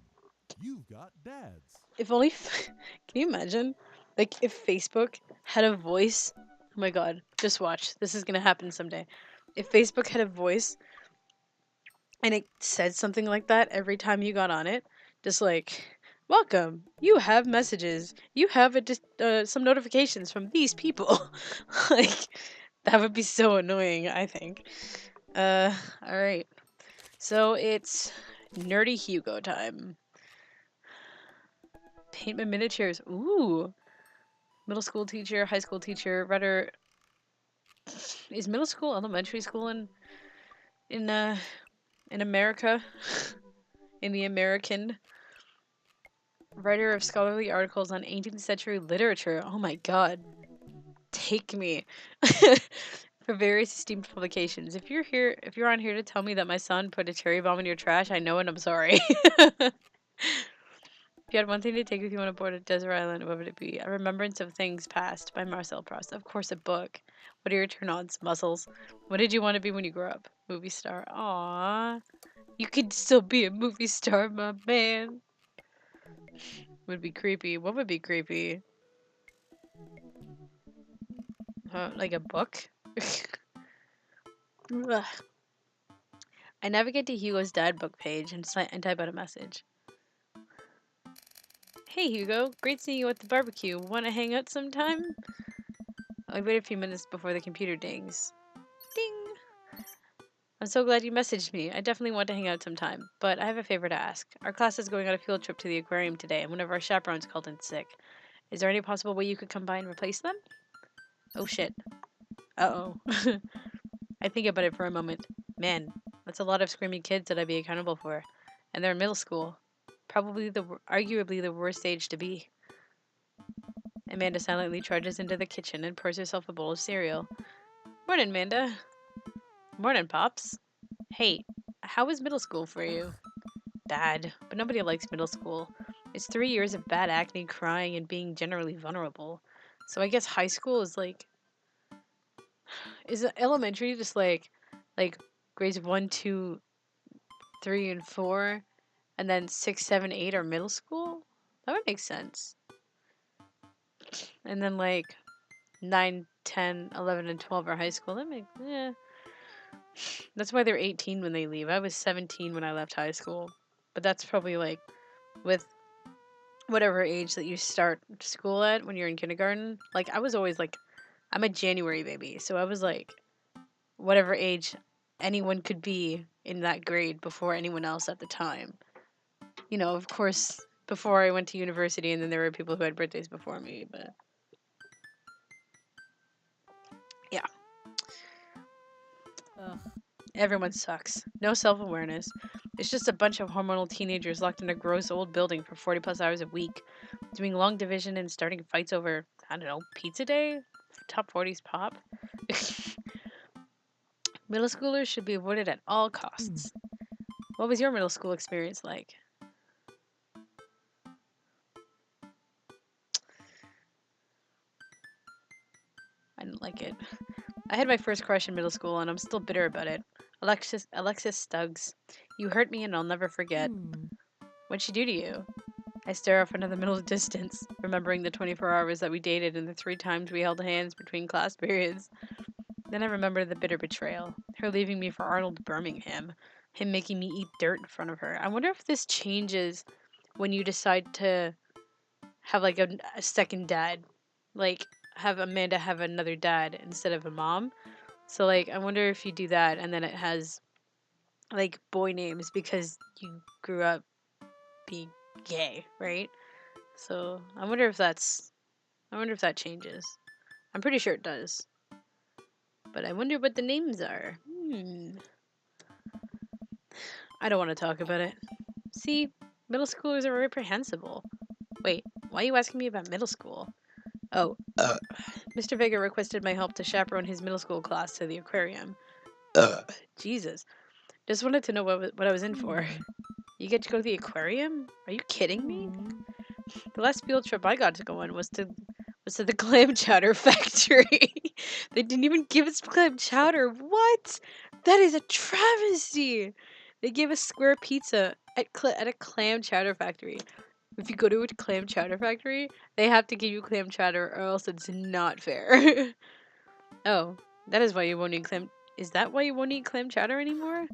You've got dads. If only. Can you imagine? Like, if Facebook had a voice. Oh my god. Just watch. This is gonna happen someday. If Facebook had a voice and it said something like that every time you got on it, just like, welcome, you have messages, you have some notifications from these people. Like, that would be so annoying, I think. Alright. So it's Nerdy Hugo time. Paint my miniatures. Ooh. Middle school teacher, high school teacher, writer. Is middle school, elementary school in America? In the American? Writer of scholarly articles on 18th century literature. Oh my god. Take me. For various esteemed publications. If you're on here to tell me that my son put a cherry bomb in your trash, I know and I'm sorry. If you had one thing to take with you on a board at Desert Island, what would it be? A Remembrance of Things Past by Marcel Proust. Of course, a book. What are your turn-ons? Muscles. What did you want to be when you grew up? Movie star. Aww. You could still be a movie star, my man. Would be creepy. What would be creepy? Like a book? Ugh. I navigate to Hugo's dad book page and type out a message. Hey Hugo, great seeing you at the barbecue. Want to hang out sometime? I wait a few minutes before the computer dings. Ding! I'm so glad you messaged me. I definitely want to hang out sometime, but I have a favor to ask. Our class is going on a field trip to the aquarium today, and one of our chaperones called in sick. Is there any possible way you could come by and replace them? Oh shit. Uh-oh. I think about it for a moment. Man, that's a lot of screaming kids that I'd be accountable for. And they're in middle school. Arguably the worst age to be. Amanda silently trudges into the kitchen and pours herself a bowl of cereal. Morning, Amanda. Morning, Pops. Hey, how was middle school for you? Bad, but nobody likes middle school. It's 3 years of bad acne, crying, and being generally vulnerable. So I guess high school is like, is elementary just like grades 1, 2, 3, and 4, and then 6, 7, 8 are middle school? That would make sense. And then like 9, 10, 11, and 12 are high school. That makes, yeah. That's why they're 18 when they leave. I was 17 when I left high school. But that's probably like with whatever age that you start school at when you're in kindergarten. Like I was always like, I'm a January baby. So I was like whatever age anyone could be in that grade before anyone else at the time. You know, of course, before I went to university, and then there were people who had birthdays before me, but yeah. Ugh. Everyone sucks. No self awareness. It's just a bunch of hormonal teenagers locked in a gross old building for 40 plus hours a week, doing long division and starting fights over, I don't know, pizza day? Top 40s pop? Middle schoolers should be avoided at all costs. What was your middle school experience like? I didn't like it. I had my first crush in middle school, and I'm still bitter about it. Alexis Stuggs. You hurt me, and I'll never forget. What'd she do to you? I stare off into the middle distance, remembering the 24 hours that we dated and the 3 times we held hands between class periods. Then I remember the bitter betrayal. Her leaving me for Arnold Birmingham. Him making me eat dirt in front of her. I wonder if this changes when you decide to have like a second dad. Like, have Amanda have another dad instead of a mom. So, like, I wonder if you do that and then it has like boy names because you grew up being gay, right? So I wonder if that changes. I'm pretty sure it does. But I wonder what the names are. I don't want to talk about it. See, middle schoolers are reprehensible. Wait, why are you asking me about middle school? Oh, Mr. Vega requested my help to chaperone his middle school class to the aquarium. Jesus. Just wanted to know what I was in for. You get to go to the aquarium? Are you kidding me? The last field trip I got to go on was to the clam chowder factory. They didn't even give us clam chowder. What? That is a travesty. They gave us square pizza at a clam chowder factory. If you go to a clam chowder factory, they have to give you clam chowder or else it's not fair. Oh, that is why you won't eat clam. Is that why you won't eat clam chowder anymore?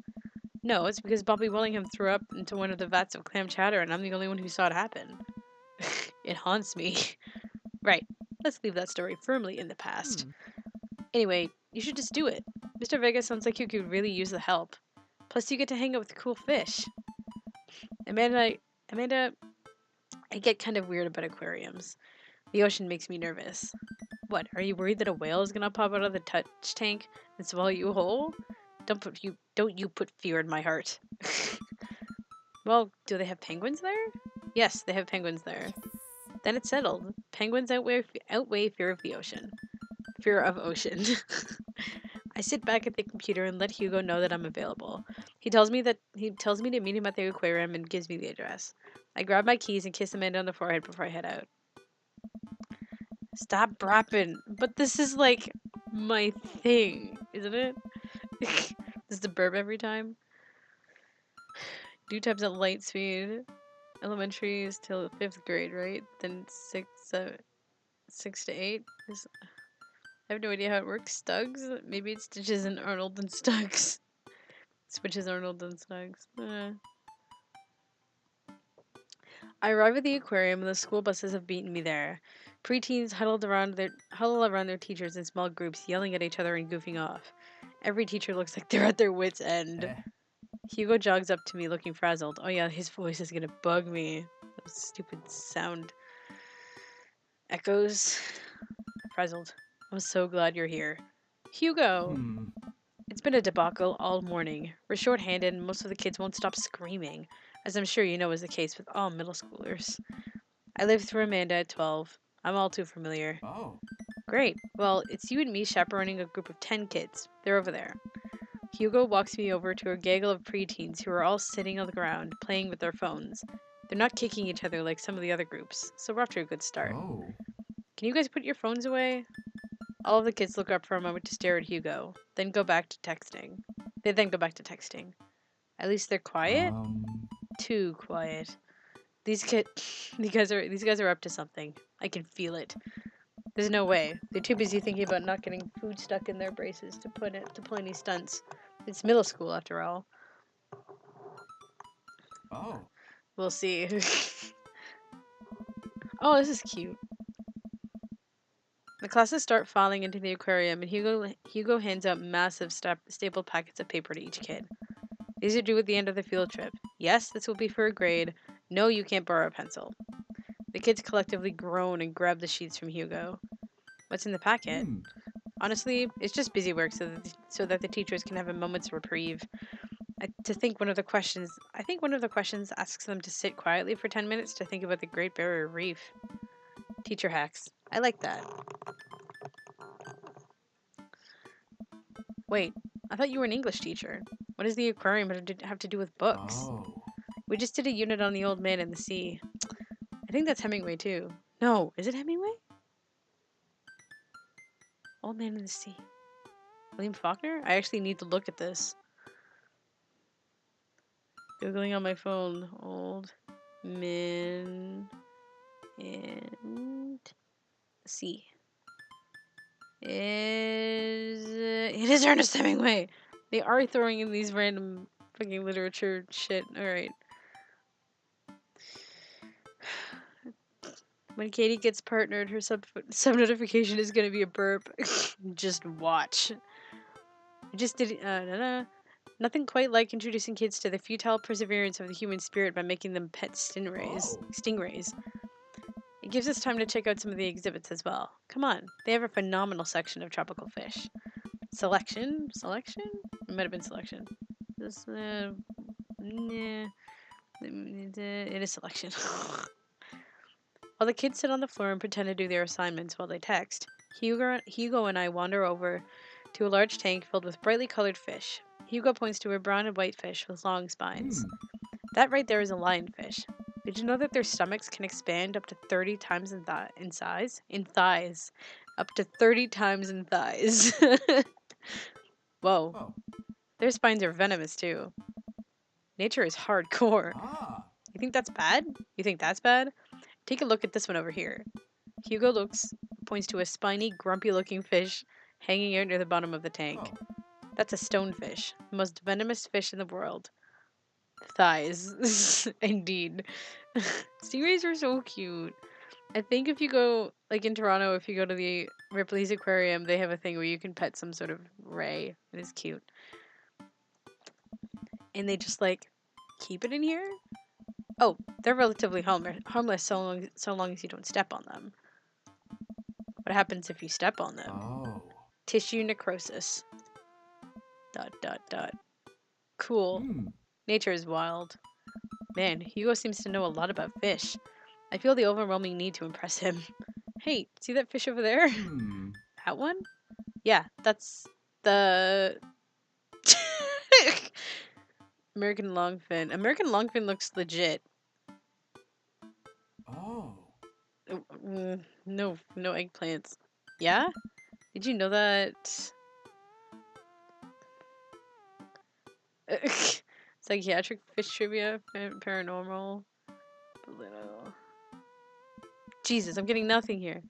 No, it's because Bobby Willingham threw up into one of the vats of clam chowder and I'm the only one who saw it happen. It haunts me. Right. Let's leave that story firmly in the past. Anyway, you should just do it. Mr. Vega sounds like you could really use the help. Plus, you get to hang out with cool fish. Amanda, I get kind of weird about aquariums. The ocean makes me nervous. What, are you worried that a whale is gonna pop out of the touch tank and swallow you whole? Don't you put fear in my heart. Well, do they have penguins there? Yes, they have penguins there. Then it's settled. Penguins outweigh fear of the ocean. Fear of ocean. I sit back at the computer and let Hugo know that I'm available. He tells me to meet him at the aquarium and gives me the address. I grab my keys and kiss Amanda on the forehead before I head out. Stop brapping. But this is like my thing, isn't it? Does the burp every time? Do times at light speed. Elementary is till 5th grade, right? Then 6 to 8 is. I have no idea how it works. Stuggs? Maybe it's Stitches and Arnold and Stuggs. It's which is Arnold and Suggs. I arrive at the aquarium and the school buses have beaten me there. Preteens huddle around their teachers in small groups, yelling at each other and goofing off. Every teacher looks like they're at their wits' end. Eh. Hugo jogs up to me looking frazzled. Oh yeah, his voice is gonna bug me. Those stupid sound echoes. Frazzled. I'm so glad you're here. Hugo! Hmm. It's been a debacle all morning. We're short-handed and most of the kids won't stop screaming, as I'm sure you know is the case with all middle schoolers. I lived through Amanda at 12. I'm all too familiar. Oh. Great. Well, it's you and me chaperoning a group of 10 kids. They're over there. Hugo walks me over to a gaggle of preteens who are all sitting on the ground, playing with their phones. They're not kicking each other like some of the other groups, so we're off to a good start. Oh. Can you guys put your phones away? All of the kids look up for a moment to stare at Hugo, then go back to texting. They then go back to texting. At least they're quiet? Too quiet. These guys are up to something. I can feel it. There's no way. They're too busy thinking about not getting food stuck in their braces to pull any stunts. It's middle school after all. Oh. We'll see. Oh, this is cute. The classes start filing into the aquarium, and Hugo hands out massive stapled packets of paper to each kid. These are due at the end of the field trip. Yes, this will be for a grade. No, you can't borrow a pencil. The kids collectively groan and grab the sheets from Hugo. What's in the packet? Hmm. Honestly, it's just busy work so that the teachers can have a moment's reprieve. I think one of the questions asks them to sit quietly for 10 minutes to think about the Great Barrier Reef. Teacher hacks. I like that. Wait, I thought you were an English teacher. What does the aquarium have to do with books? Oh. We just did a unit on the Old Man in the Sea. I think that's Hemingway too. No, is it Hemingway? Old Man in the Sea. William Faulkner? I actually need to look at this. Googling on my phone. Old Man and Sea. It is Ernest Hemingway. They are throwing in these random fucking literature shit. Alright. When Katie gets partnered, her sub notification is gonna be a burp. Just watch. I just did nothing quite like introducing kids to the futile perseverance of the human spirit by making them pet stingrays. It gives us time to check out some of the exhibits as well. Come on, they have a phenomenal section of tropical fish. Selection? It might have been selection. This, nah. It is selection. While the kids sit on the floor and pretend to do their assignments while they text, Hugo and I wander over to a large tank filled with brightly colored fish. Hugo points to a brown and white fish with long spines. That right there is a lionfish. Did you know that their stomachs can expand up to 30 times in size? In thighs. Up to 30 times in thighs. Whoa. Oh. Their spines are venomous too. Nature is hardcore. Ah. You think that's bad? You think that's bad? Take a look at this one over here. Hugo points to a spiny, grumpy-looking fish hanging out near the bottom of the tank. Oh. That's a stonefish, the most venomous fish in the world. Thighs. Indeed. Stingrays are so cute. I think if you go, like in Toronto, if you go to the Ripley's Aquarium, they have a thing where you can pet some sort of ray. It is cute. And they just, like, keep it in here? Oh, they're relatively harmless so long as you don't step on them. What happens if you step on them? Oh. Tissue necrosis. ... Cool. Nature is wild. Man, Hugo seems to know a lot about fish. I feel the overwhelming need to impress him. Hey, see that fish over there? That one? Yeah, that's the American longfin. American longfin looks legit. Oh. No eggplants. Yeah? Did you know that? Psychiatric fish trivia, paranormal. Jesus, I'm getting nothing here.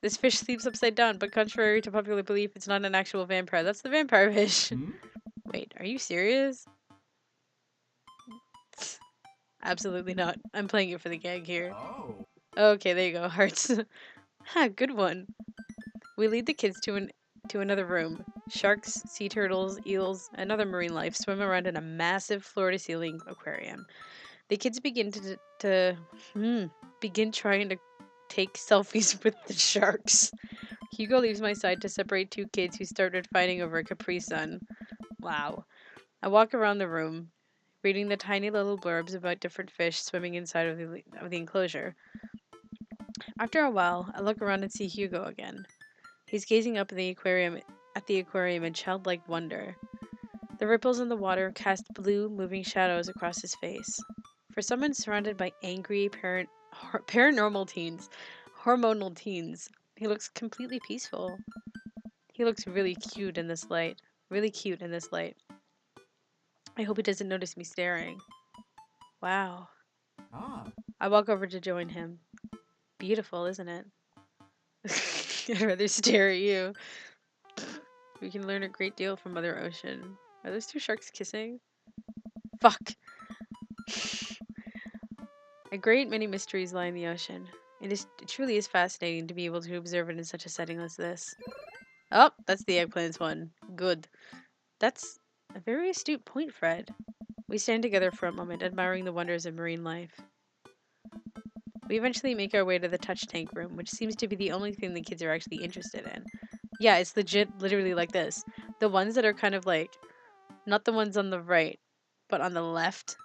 This fish sleeps upside down, but contrary to popular belief, it's not an actual vampire. That's the vampire fish. Wait, are you serious? Absolutely not. I'm playing it for the gag here. Oh. Okay, there you go, hearts. Ha, good one. We lead the kids to another room. Sharks, sea turtles, eels, and other marine life swim around in a massive floor-to-ceiling aquarium. The kids begin trying to take selfies with the sharks. Hugo leaves my side to separate two kids who started fighting over a Capri Sun. Wow. I walk around the room, reading the tiny little blurbs about different fish swimming inside of the enclosure. After a while, I look around and see Hugo again. He's gazing up at the aquarium in childlike wonder. The ripples in the water cast blue, moving shadows across his face. For someone surrounded by angry paranormal teens, hormonal teens, he looks completely peaceful. He looks really cute in this light. Really cute in this light. I hope he doesn't notice me staring. Wow. Ah. I walk over to join him. Beautiful, isn't it? I'd rather stare at you. We can learn a great deal from Mother Ocean. Are those two sharks kissing? Fuck. A great many mysteries lie in the ocean. It truly is fascinating to be able to observe it in such a setting as this. Oh, that's the eggplants one. Good. That's a very astute point, Fred. We stand together for a moment, admiring the wonders of marine life. We eventually make our way to the touch tank room, which seems to be the only thing the kids are actually interested in. Yeah, it's literally like this. The ones that are kind of like, not the ones on the right, but on the left,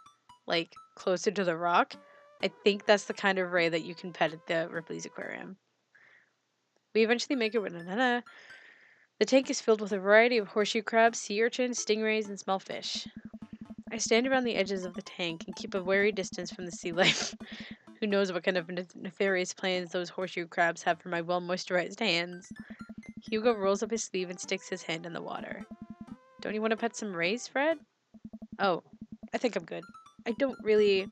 like closer to the rock. I think that's the kind of ray that you can pet at the Ripley's Aquarium. We eventually make it with the tank is filled with a variety of horseshoe crabs, sea urchins, stingrays, and small fish. I stand around the edges of the tank and keep a wary distance from the sea life. Who knows what kind of nefarious plans those horseshoe crabs have for my well moisturized hands. Hugo rolls up his sleeve and sticks his hand in the water. Don't you want to pet some rays, Fred? Oh, I think I'm good. I don't really.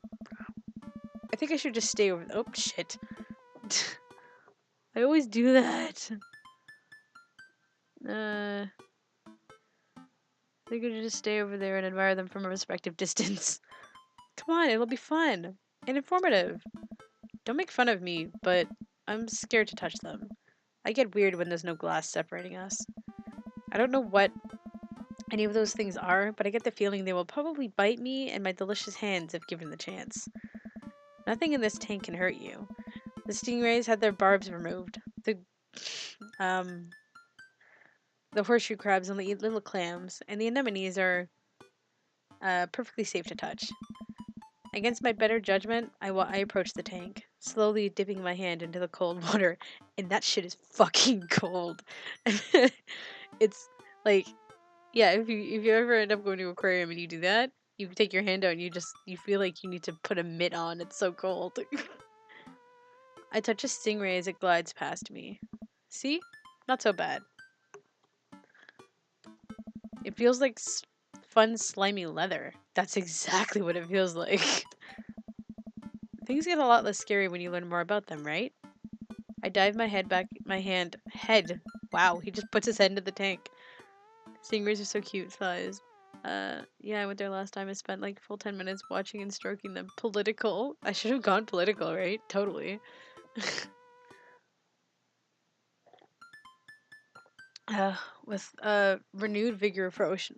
I think I should just stay over. Oh, shit. I always do that. I think I should just stay over there and admire them from a respective distance. Come on, it'll be fun and informative. Don't make fun of me, but I'm scared to touch them. I get weird when there's no glass separating us. I don't know what any of those things are, but I get the feeling they will probably bite me and my delicious hands if given the chance. Nothing in this tank can hurt you. The stingrays had their barbs removed. Um, the horseshoe crabs only eat little clams, and the anemones are perfectly safe to touch. Against my better judgment, I approach the tank, slowly dipping my hand into the cold water, and that shit is fucking cold. It's like, yeah, if you ever end up going to an aquarium and you do that, you take your hand out and you feel like you need to put a mitt on. It's so cold. I touch a stingray as it glides past me. See? Not so bad. It feels like fun, slimy leather. That's exactly what it feels like. Things get a lot less scary when you learn more about them, right? I dive head. Wow, he just puts his head into the tank. Stingrays are so cute, size. Yeah, I went there last time. I spent like full 10 minutes watching and stroking them. Political. I should have gone political, right? Totally. uh, with renewed vigor for ocean.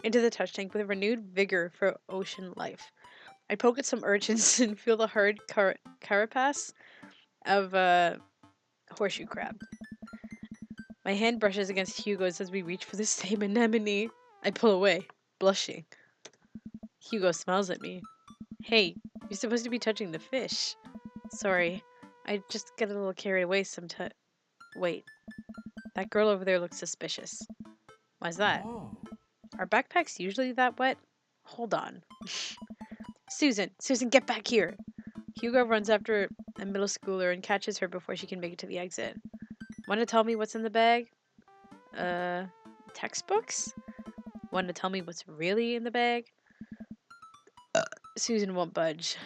Into the touch tank with a renewed vigor for ocean life. I poke at some urchins and feel the hard carapace of a horseshoe crab. My hand brushes against Hugo's as we reach for the same anemone. I pull away, blushing. Hugo smiles at me. Hey, you're supposed to be touching the fish. Sorry, I just get a little carried away sometimes. Wait, that girl over there looks suspicious. Why's that? Oh. Are backpacks usually that wet? Hold on. Susan, get back here! Hugo runs after a middle schooler and catches her before she can make it to the exit. Want to tell me what's in the bag? Textbooks? Want to tell me what's really in the bag? Susan won't budge.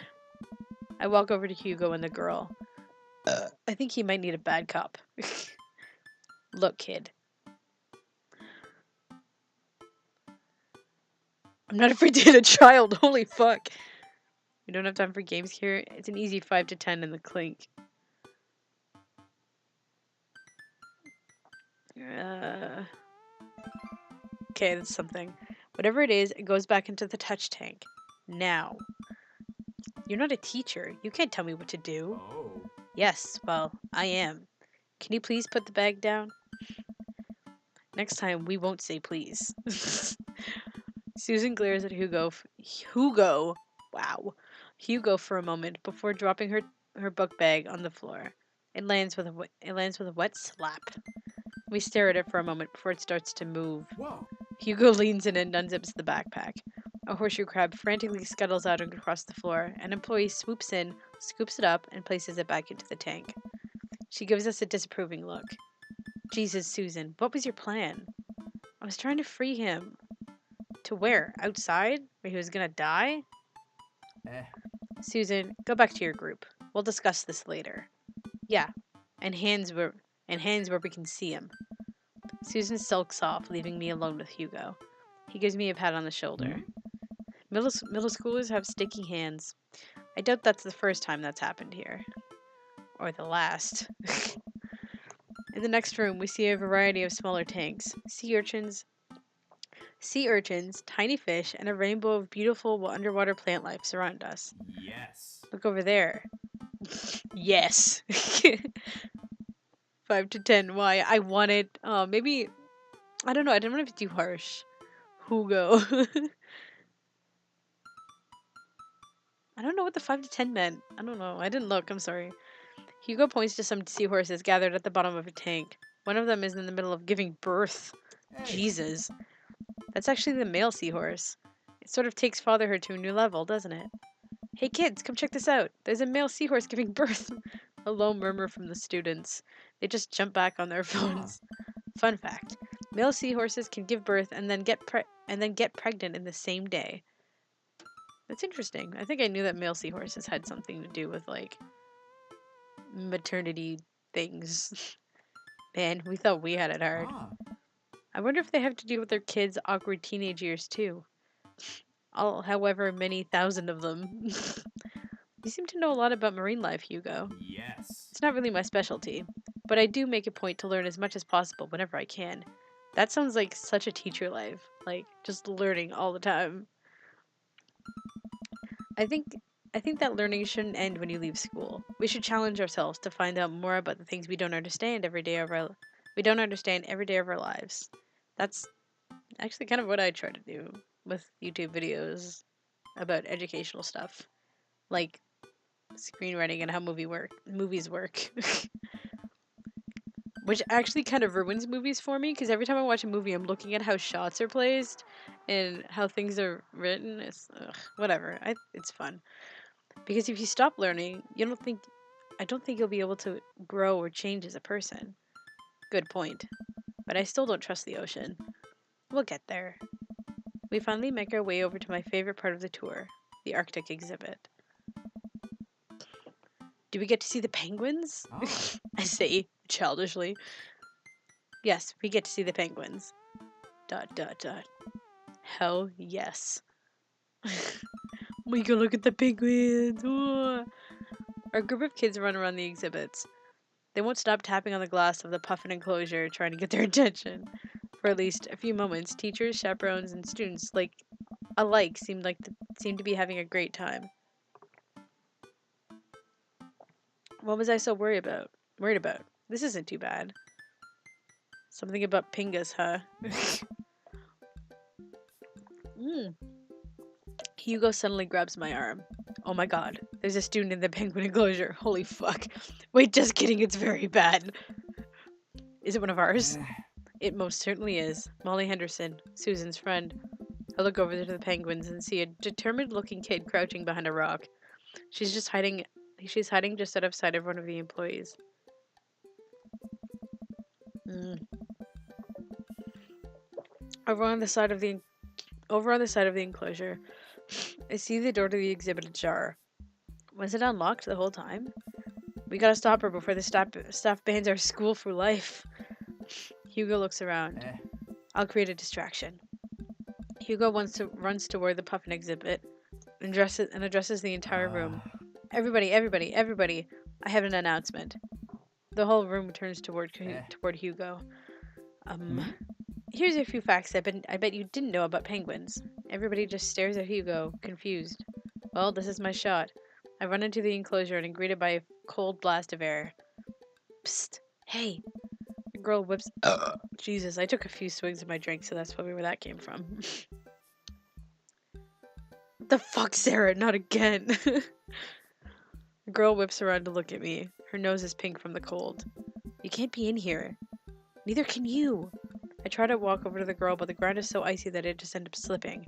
I walk over to Hugo and the girl. I think he might need a bad cop. Look, kid. I'm not afraid to hit a child. Holy fuck. We don't have time for games here. It's an easy 5 to 10 in the clink. Okay, that's something. Whatever it is, it goes back into the touch tank. Now. You're not a teacher. You can't tell me what to do. Oh. Yes, well, I am. Can you please put the bag down? Next time, we won't say please. Susan glares at Hugo. Wow. Hugo for a moment before dropping her book bag on the floor. It lands with a wet slap. We stare at it for a moment before it starts to move. Whoa. Hugo leans in and unzips the backpack. A horseshoe crab frantically scuttles out and across the floor. An employee swoops in, scoops it up, and places it back into the tank. She gives us a disapproving look. Jesus, Susan, what was your plan? I was trying to free him. To where? Outside? Where he was gonna die? Eh. Susan, go back to your group. We'll discuss this later. Yeah, and hands where we can see him. Susan sulks off, leaving me alone with Hugo. He gives me a pat on the shoulder. Middle schoolers have sticky hands. I doubt that's the first time that's happened here. Or the last. In the next room, we see a variety of smaller tanks. Sea urchins, tiny fish, and a rainbow of beautiful underwater plant life surround us. Yes. Look over there. Yes. 5 to 10. Why? I wanted, maybe, I don't know. I didn't want to be too harsh. Hugo. I don't know what the 5 to 10 meant. I don't know. I didn't look. I'm sorry. Hugo points to some seahorses gathered at the bottom of a tank. One of them is in the middle of giving birth. Hey. Jesus. That's actually the male seahorse. It sort of takes fatherhood to a new level, doesn't it? Hey kids, come check this out. There's a male seahorse giving birth. A low murmur from the students. They just jump back on their phones. Fun fact. Male seahorses can give birth and then get pregnant in the same day. That's interesting. I think I knew that male seahorses had something to do with, like, maternity things. Man, we thought we had it hard. I wonder if they have to deal with their kids' awkward teenage years, too. However many thousand of them. You seem to know a lot about marine life, Hugo. Yes. It's not really my specialty, but I do make a point to learn as much as possible whenever I can. That sounds like such a teacher life. Like, just learning all the time. I think that learning shouldn't end when you leave school. We should challenge ourselves to find out more about the things we don't understand every day of our lives. That's actually kind of what I try to do with YouTube videos about educational stuff, like screenwriting and how movies work. Which actually kind of ruins movies for me, because every time I watch a movie, I'm looking at how shots are placed and how things are written. It's whatever. It's fun. Because if you stop learning, I don't think you'll be able to grow or change as a person. Good point. But I still don't trust the ocean. We'll get there. We finally make our way over to my favorite part of the tour, the Arctic exhibit. Do we get to see the penguins? I say, childishly. Yes, we get to see the penguins. ... Hell yes. We can look at the penguins. Ooh. Our group of kids run around the exhibits. They won't stop tapping on the glass of the puffin enclosure, trying to get their attention. For at least a few moments, teachers, chaperones, and students alike seemed to be having a great time. What was I so worried about? This isn't too bad. Something about Pingus, huh? Hugo suddenly grabs my arm. Oh my god, there's a student in the penguin enclosure. Holy fuck. Wait, just kidding, it's very bad. Is it one of ours? It most certainly is. Molly Henderson, Susan's friend. I look over to the penguins and see a determined-looking kid crouching behind a rock. She's hiding just out of sight of one of the employees. Over on the side of the enclosure, I see the door to the exhibit ajar. Was it unlocked the whole time? We gotta stop her before the staff bans our school for life. Hugo looks around. I'll create a distraction. Hugo runs toward the puffin exhibit and addresses the entire room. Everybody, everybody, everybody! I have an announcement. The whole room turns toward Hugo. Here's a few facts I bet you didn't know about penguins. Everybody just stares at Hugo, confused. Well, this is my shot. I run into the enclosure and am greeted by a cold blast of air. Psst! Hey! The girl whips. Jesus, I took a few swigs of my drink, so that's probably where that came from. What the fuck, Sarah? Not again! The girl whips around to look at me. Her nose is pink from the cold. You can't be in here. Neither can you. I try to walk over to the girl, but the ground is so icy that I just end up slipping.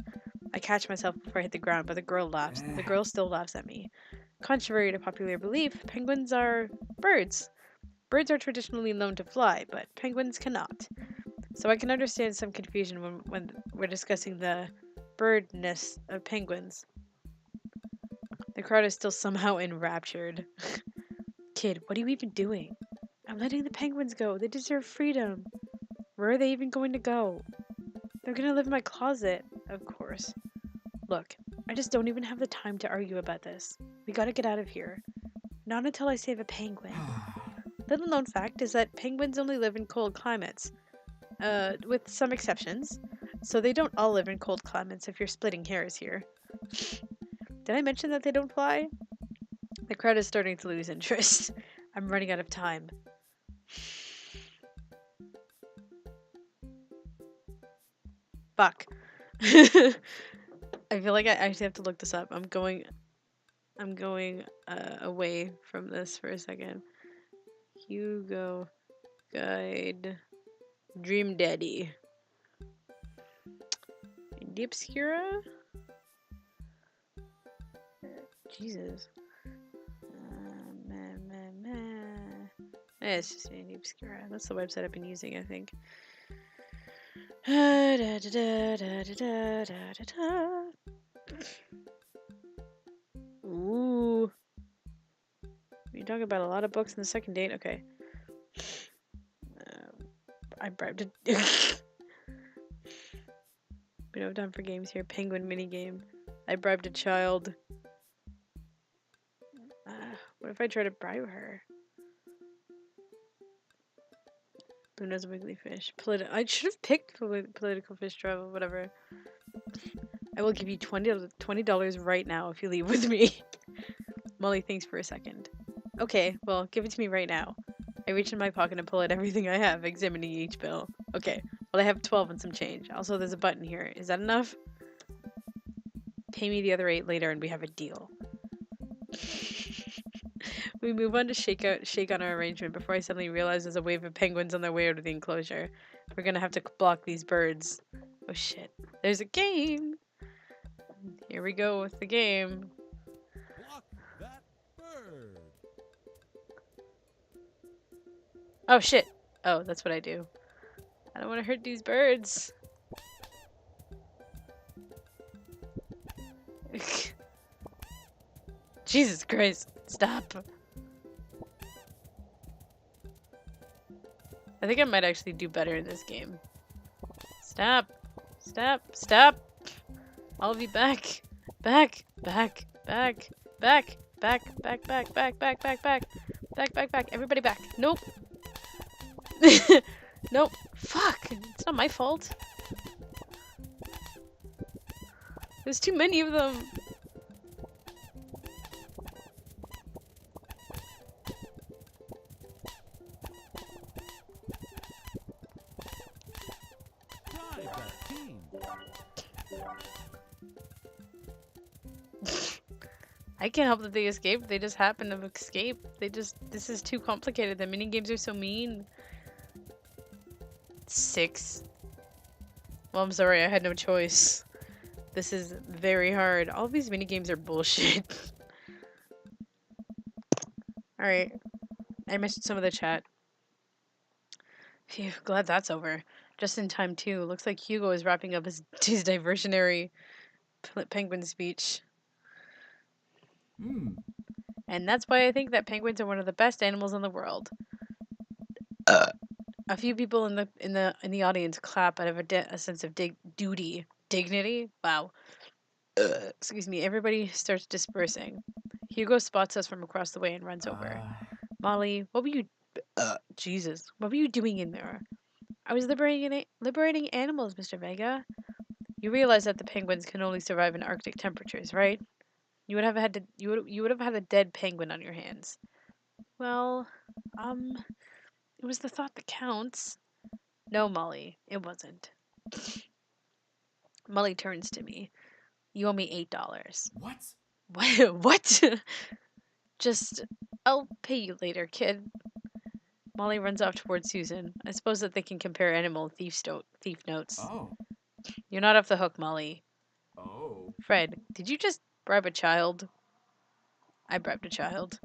I catch myself before I hit the ground, but the girl laughs. The girl still laughs at me. Contrary to popular belief, penguins are birds. Birds are traditionally known to fly, but penguins cannot. So I can understand some confusion when we're discussing the birdness of penguins. The crowd is still somehow enraptured. Kid, what are you even doing? I'm letting the penguins go. They deserve freedom. Where are they even going to go? They're gonna live in my closet, of course. Look, I just don't even have the time to argue about this. We gotta get out of here. Not until I save a penguin. Little known fact is that penguins only live in cold climates. With some exceptions. So they don't all live in cold climates if you're splitting hairs here. Did I mention that they don't fly? The crowd is starting to lose interest. I'm running out of time. Fuck. I feel like I actually have to look this up. I'm going away from this for a second. Hugo Guide Dream Daddy. Indie Obscura? Jesus. It's just Indie Obscura. That's the website I've been using, I think. Ooh. You're talking about a lot of books in the second date? Okay. I bribed a... We don't have time for games here. Penguin minigame. I bribed a child. What if I try to bribe her? Luna's a wiggly fish. I should have picked political fish travel, whatever. I will give you $20 right now if you leave with me. Molly thinks for a second. Okay, well, give it to me right now. I reach in my pocket and pull out everything I have, examining each bill. Okay, well, I have 12 and some change. Also, there's a button here. Is that enough? Pay me the other 8 later and we have a deal. We move on to shake on our arrangement before I suddenly realize there's a wave of penguins on their way out of the enclosure. We're gonna have to block these birds. Oh shit. There's a game! Here we go with the game. Block that bird. Oh shit. Oh, that's what I do. I don't want to hurt these birds. Jesus Christ. Stop. I think I might actually do better in this game. Stop. Stop. Stop. All of you back. Back. Back. Back. Back. Back. Back. Back. Back. Back. Back. Back. Back. Back. Back. Everybody back. Nope. Nope. Fuck. It's not my fault. There's too many of them. Drive that team. I can't help that they escaped. They just happen to escape. This is too complicated. The minigames are so mean. 6. Well, I'm sorry, I had no choice. This is very hard. All these minigames are bullshit. Alright. I missed some of the chat. Phew, glad that's over. Just in time, too. Looks like Hugo is wrapping up his diversionary penguin speech. And that's why I think that penguins are one of the best animals in the world. A few people in the audience clap out of a sense of duty. dignity? Wow. Excuse me. Everybody starts dispersing. Hugo spots us from across the way and runs over. Molly, what were you... Jesus. What were you doing in there? I was liberating animals, Mr. Vega. You realize that the penguins can only survive in Arctic temperatures, right? You would have had a dead penguin on your hands. Well, um, it was the thought that counts. No, Molly, it wasn't. Molly turns to me. You owe me $8. What? What? What? Just, I'll pay you later, kid. Molly runs off towards Susan. I suppose that they can compare animal thief notes. Oh. You're not off the hook, Molly. Oh. Fred, did you just bribe a child? I bribed a child.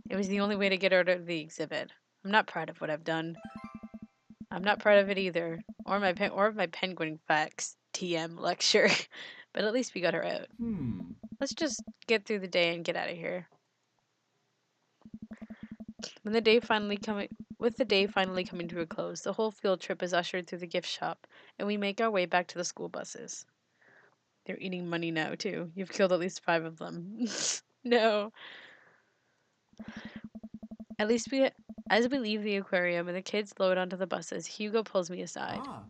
It was the only way to get her out of the exhibit. I'm not proud of what I've done. I'm not proud of it either, or of my penguin facts TM lecture. But at least we got her out. Let's just get through the day and get out of here. With the day finally coming to a close, the whole field trip is ushered through the gift shop, and we make our way back to the school buses. They're eating money now too. You've killed at least 5 of them. No. At least as we leave the aquarium and the kids load onto the buses, Hugo pulls me aside. Ah.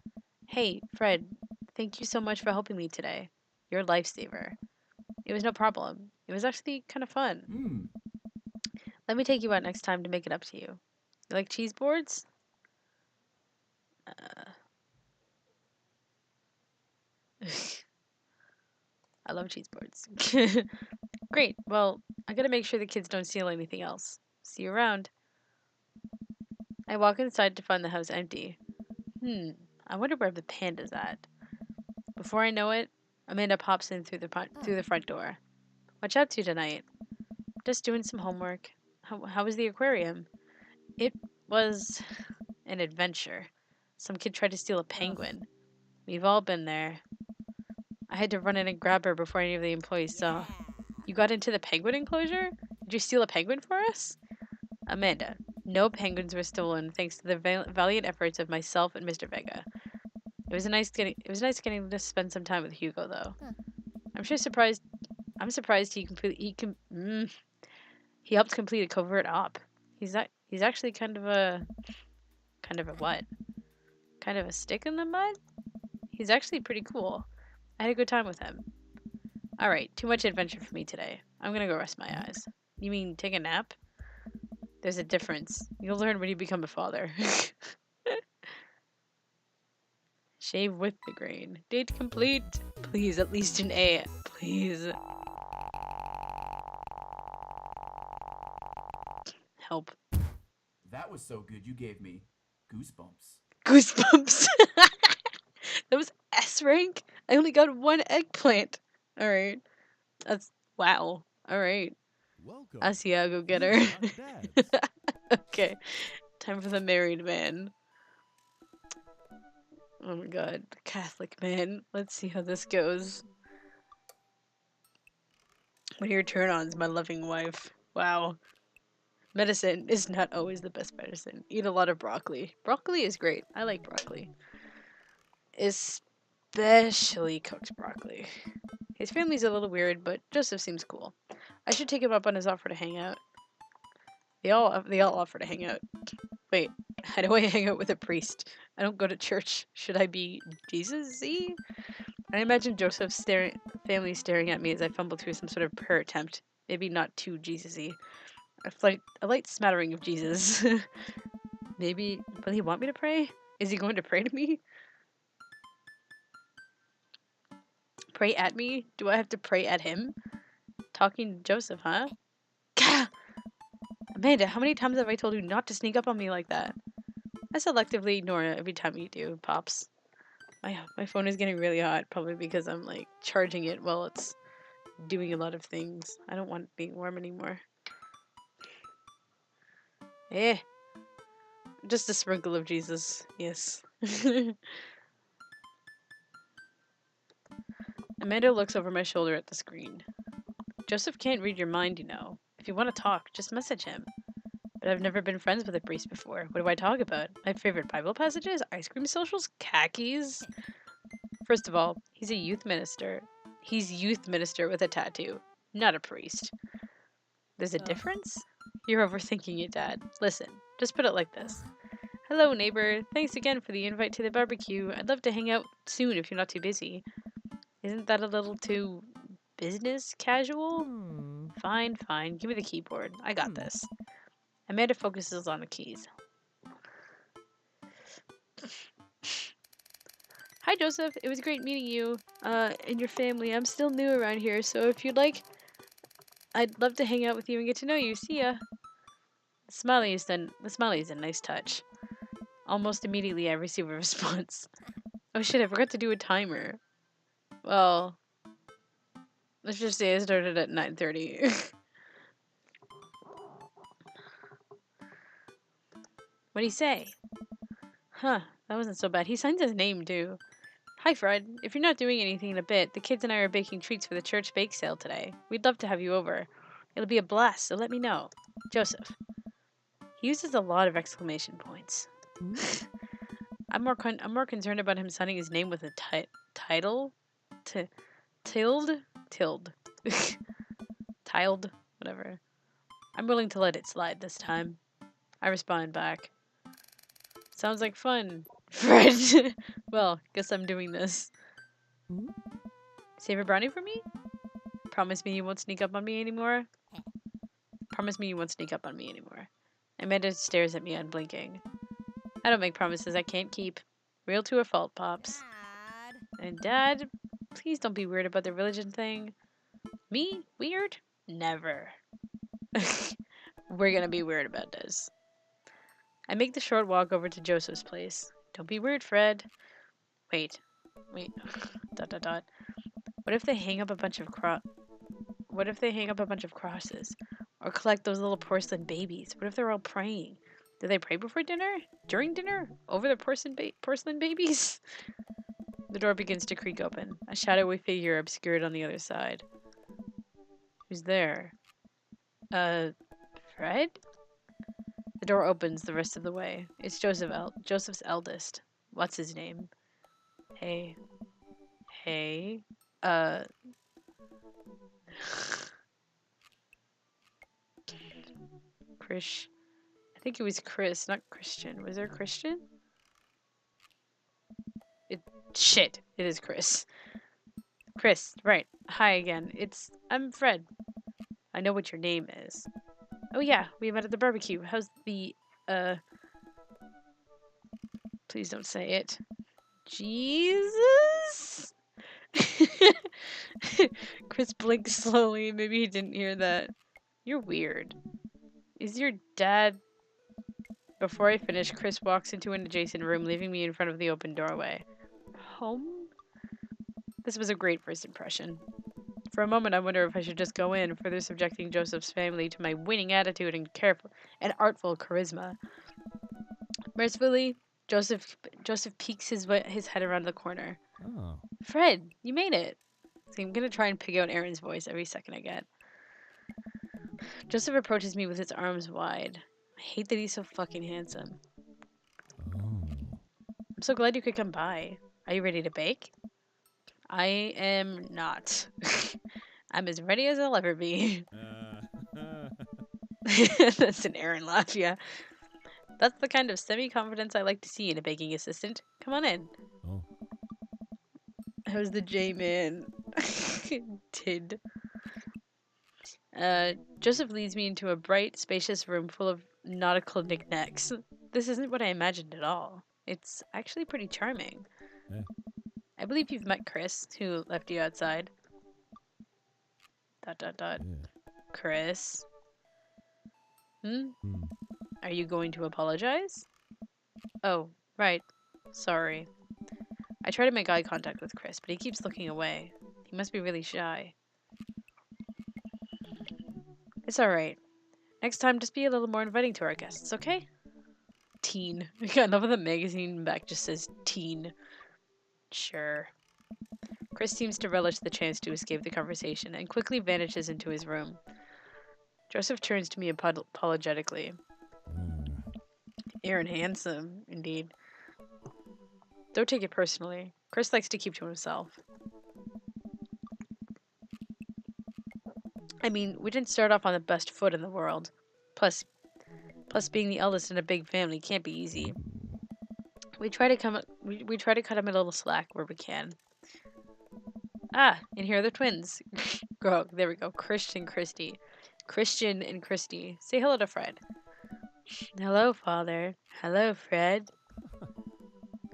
Hey, Fred, thank you so much for helping me today. You're a lifesaver. It was no problem. It was actually kind of fun. Let me take you out next time to make it up to you. You like cheese boards? I love cheese boards. Great. Well, I gotta make sure the kids don't steal anything else. See you around. I walk inside to find the house empty. I wonder where the panda's at. Before I know it, Amanda pops in through the front door. What you up to tonight? Just doing some homework. How was the aquarium? It was an adventure. Some kid tried to steal a penguin. We've all been there. I had to run in and grab her before any of the employees saw. You got into the penguin enclosure? Did you steal a penguin for us? Amanda, no penguins were stolen thanks to the valiant efforts of myself and Mr. Vega. It was nice getting to spend some time with Hugo though. I'm surprised he helped complete a covert op. He's actually kind of a what? Kind of a stick in the mud? He's actually pretty cool. I had a good time with him. Alright, too much adventure for me today. I'm gonna go rest my eyes. You mean take a nap? There's a difference. You'll learn when you become a father. Shave with the grain. Date complete. Please, at least an A. Please. Help. That was so good you gave me goosebumps. Goosebumps. That was S rank? I only got 1 eggplant. Alright. That's... wow. Alright. Welcome. Asiago getter. These are dads. Okay. Time for the married man. Oh my god. Catholic man. Let's see how this goes. What are your turn-ons, my loving wife? Wow. Medicine is not always the best medicine. Eat a lot of broccoli. Broccoli is great. I like broccoli. Especially cooked broccoli. His family's a little weird, but Joseph seems cool. I should take him up on his offer to hang out. They all offer to hang out. Wait, how do I hang out with a priest? I don't go to church. Should I be Jesus-y? I imagine Joseph's family staring at me as I fumble through some sort of prayer attempt. Maybe not too Jesus-y. A light smattering of Jesus. Maybe... will he want me to pray? Is he going to pray to me? Pray at me? Do I have to pray at him? Talking to Joseph, huh? Gah! Amanda, how many times have I told you not to sneak up on me like that? I selectively ignore it every time you do, Pops. My phone is getting really hot, probably because I'm, like, charging it while it's doing a lot of things. I don't want it being warm anymore. Just a sprinkle of Jesus. Yes. Amanda looks over my shoulder at the screen. Joseph can't read your mind, you know. If you want to talk, just message him. But I've never been friends with a priest before. What do I talk about? My favorite Bible passages? Ice cream socials? Khakis? First of all, he's a youth minister. He's youth minister with a tattoo, not a priest. There's a difference? You're overthinking it, Dad. Listen, just put it like this. Hello, neighbor. Thanks again for the invite to the barbecue. I'd love to hang out soon if you're not too busy. Isn't that a little too business casual? Fine, fine. Give me the keyboard. I got this. Amanda focuses on the keys. Hi, Joseph. It was great meeting you and your family. I'm still new around here, so if you'd like, I'd love to hang out with you and get to know you. See ya. The smiley is a nice touch. Almost immediately, I receive a response. Oh shit! I forgot to do a timer. Well, let's just say I started at 9:30. What'd he say? Huh, that wasn't so bad. He signs his name, too. Hi, Fred. If you're not doing anything in a bit, the kids and I are baking treats for the church bake sale today. We'd love to have you over. It'll be a blast, so let me know. Joseph. He uses a lot of exclamation points. I'm more concerned about him signing his name with a title? Tilde? Tilde. Tiled? Whatever. I'm willing to let it slide this time. I respond back. Sounds like fun, Fred. Well, guess I'm doing this. Save a brownie for me? Promise me you won't sneak up on me anymore? Promise me you won't sneak up on me anymore. Amanda stares at me unblinking. I don't make promises I can't keep. Real to a fault, Pops. And Dad, please don't be weird about the religion thing. Me? Weird? Never. We're gonna be weird about this. I make the short walk over to Joseph's place. Don't be weird, Fred. Wait. Dot dot dot. What if they hang up a bunch of crosses? Or collect those little porcelain babies? What if they're all praying? Do they pray before dinner? During dinner? Over the porcelain babies? The door begins to creak open. A shadowy figure obscured on the other side. Who's there? Fred? The door opens the rest of the way. It's Joseph's eldest. What's his name? Hey. Chris. I think it was Chris, not Christian. Was there Christian? Shit. It is Chris. Chris, right. Hi again. I'm Fred. I know what your name is. Oh yeah, we met at the barbecue. How's the, please don't say it. Jesus? Chris blinks slowly. Maybe he didn't hear that. You're weird. Is your dad... Before I finish, Chris walks into an adjacent room, leaving me in front of the open doorway. Home? This was a great first impression. For a moment, I wonder if I should just go in, further subjecting Joseph's family to my winning attitude and careful and artful charisma. Mercifully, Joseph peeks his head around the corner. Oh. Fred, you made it. See, I'm gonna try and pick out Aaron's voice every second I get. Joseph approaches me with his arms wide. I hate that he's so fucking handsome. Oh. I'm so glad you could come by. Are you ready to bake? I am not. I'm as ready as I'll ever be. That's an Aaron laugh, yeah. That's the kind of semi-confidence I like to see in a baking assistant. Come on in. Oh. How's the J-man? Tid. Joseph leads me into a bright, spacious room full of nautical knickknacks. This isn't what I imagined at all. It's actually pretty charming. Yeah. I believe you've met Chris, who left you outside. ... Yeah. Chris? Hmm? Hmm. Are you going to apologize? Oh, right. Sorry. I try to make eye contact with Chris, but he keeps looking away. He must be really shy. It's alright. Next time, just be a little more inviting to our guests, okay? Teen. I love how the magazine back just says teen. Sure. Chris seems to relish the chance to escape the conversation and quickly vanishes into his room. Joseph turns to me apologetically. Mm. Aaron handsome, indeed. Don't take it personally. Chris likes to keep to himself. I mean, we didn't start off on the best foot in the world. Plus, being the eldest in a big family can't be easy. We try to we try to cut him a little slack where we can. Ah, and here are the twins. Go, there we go. Christian and Christy. Say hello to Fred. Hello, Father. Hello, Fred.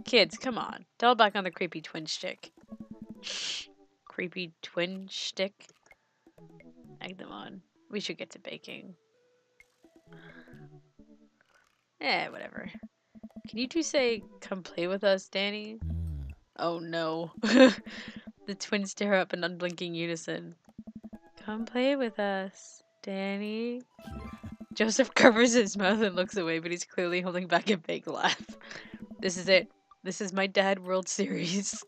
Kids, come on. Dial back on the creepy twin shtick. Creepy twin shtick? Egg them on. We should get to baking. Whatever. Can you two say, come play with us, Danny? Oh no. The twins stare up in unblinking unison. Come play with us, Danny. Joseph covers his mouth and looks away, but he's clearly holding back a big laugh. This is it. This is my Dad World Series.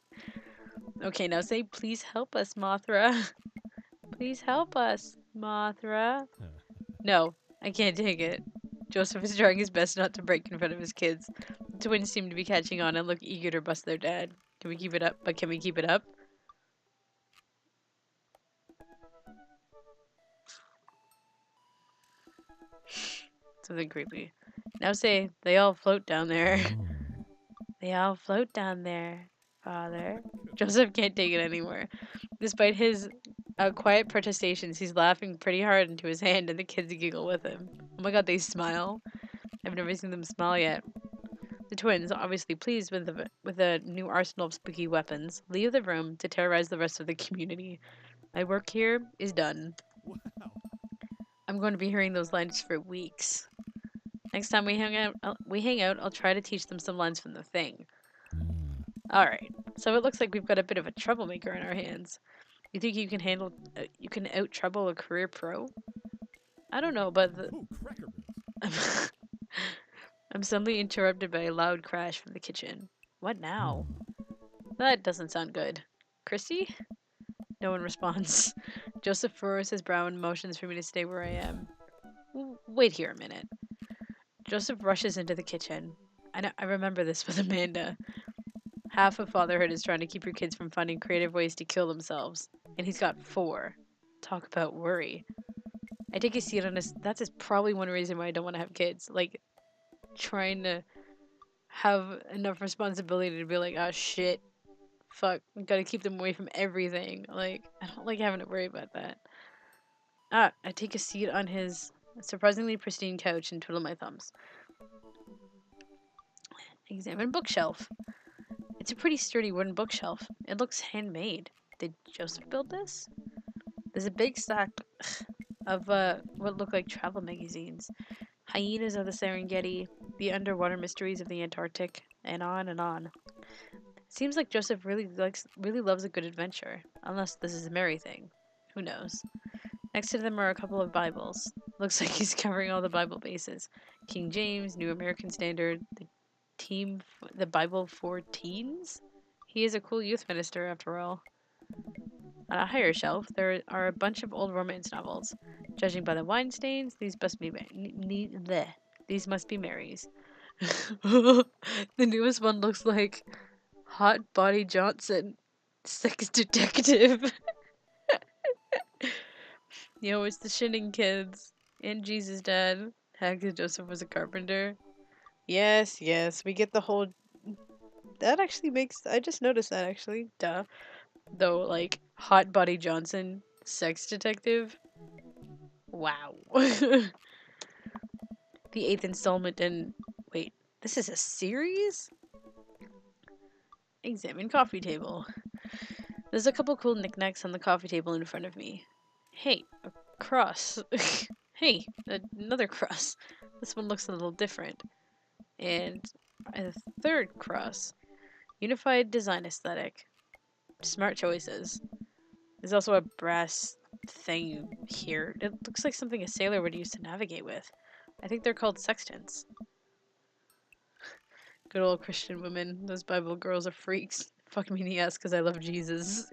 Okay, now say, please help us, Mothra. Please help us, Mothra. No, I can't take it. Joseph is trying his best not to break in front of his kids. The twins seem to be catching on and look eager to bust their dad. Can we keep it up? But can we keep it up? Something creepy. Now say, they all float down there. They all float down there, Father. Joseph can't take it anymore. Despite his quiet protestations, he's laughing pretty hard into his hand, and the kids giggle with him. Oh my god, they smile. I've never seen them smile yet. The twins, obviously pleased with the new arsenal of spooky weapons, leave the room to terrorize the rest of the community. My work here is done. Wow. I'm going to be hearing those lines for weeks. Next time we hang out, I'll try to teach them some lines from The Thing. Alright, so it looks like we've got a bit of a troublemaker in our hands. You think you can out-trouble a career pro? I don't know, but Ooh, Cracker Barrels. I'm suddenly interrupted by a loud crash from the kitchen. What now? That doesn't sound good. Christy? No one responds. Joseph furrows his brow and motions for me to stay where I am. Wait here a minute. Joseph rushes into the kitchen. I remember this with Amanda. Half of fatherhood is trying to keep your kids from finding creative ways to kill themselves. And he's got 4. Talk about worry. I take a seat on his... That's probably one reason why I don't want to have kids. Like, trying to have enough responsibility to be like, oh shit, fuck, gotta keep them away from everything. Like, I don't like having to worry about that. I take a seat on his surprisingly pristine couch and twiddle my thumbs. Examine bookshelf. It's a pretty sturdy wooden bookshelf. It looks handmade. Did Joseph build this? There's a big stack of what look like travel magazines. Hyenas of the Serengeti, the underwater mysteries of the Antarctic, and on and on. Seems like Joseph really loves a good adventure, unless this is a Mary thing. Who knows? Next to them are a couple of Bibles. Looks like he's covering all the Bible bases. King James, New American Standard, the Bible for teens? He is a cool youth minister after all. On a higher shelf, there are a bunch of old romance novels. Judging by the wine stains, these must be Mary's. The newest one looks like Hot Body Johnson, Sex Detective. Yo, it's the Shinning Kids. And Jesus' dad. Heck, Joseph was a carpenter. Yes, we get the whole... That actually makes... I just noticed that, actually. Duh. Though, like, Hot Body Johnson, Sex Detective. Wow. The 8th installment in... Wait, this is a series? Examine coffee table. There's a couple cool knickknacks on the coffee table in front of me. Hey, a cross. Hey, another cross. This one looks a little different. And a 3rd cross. Unified design aesthetic. Smart choices. There's also a brass thing here. It looks like something a sailor would use to navigate with. I think they're called sextants. Good old Christian women. Those Bible girls are freaks. Fuck me in the ass because I love Jesus.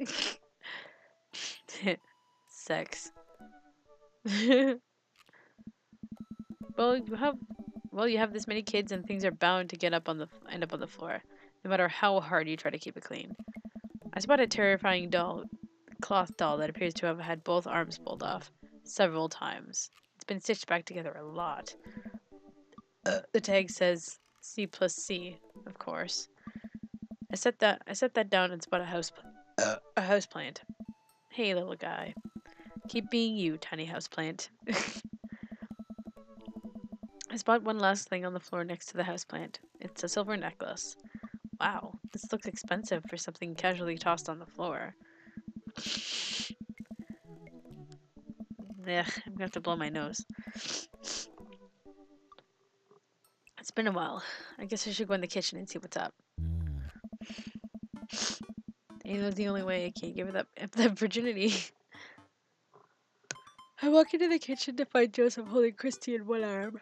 Sex. Well, you have this many kids and things are bound to end up on the floor. no matter how hard you try to keep it clean. I spot a terrifying cloth doll that appears to have had both arms pulled off several times. It's been stitched back together a lot. The tag says C plus C, of course. I set that down and spot a house plant. Hey, little guy. Keep being you, tiny house plant. I spot one last thing on the floor next to the houseplant. It's a silver necklace. Wow, this looks expensive for something casually tossed on the floor. Ugh, I'm gonna have to blow my nose. It's been a while. I guess I should go in the kitchen and see what's up. You know, the only way I can't give up that virginity. I walk into the kitchen to find Joseph holding Christy in one arm.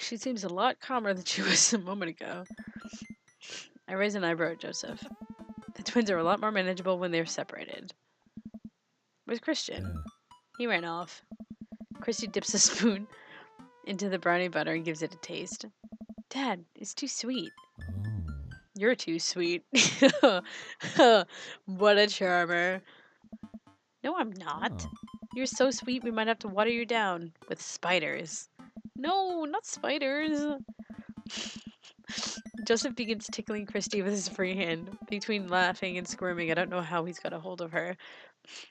She seems a lot calmer than she was a moment ago. I raise an eyebrow at Joseph. The twins are a lot more manageable when they're separated. Where's Christian? He ran off. Christy dips a spoon into the brownie butter and gives it a taste. Dad, it's too sweet. You're too sweet. What a charmer. No, I'm not. You're so sweet we might have to water you down with spiders. No, not spiders. Joseph begins tickling Christy with his free hand. Between laughing and squirming, I don't know how he's got a hold of her.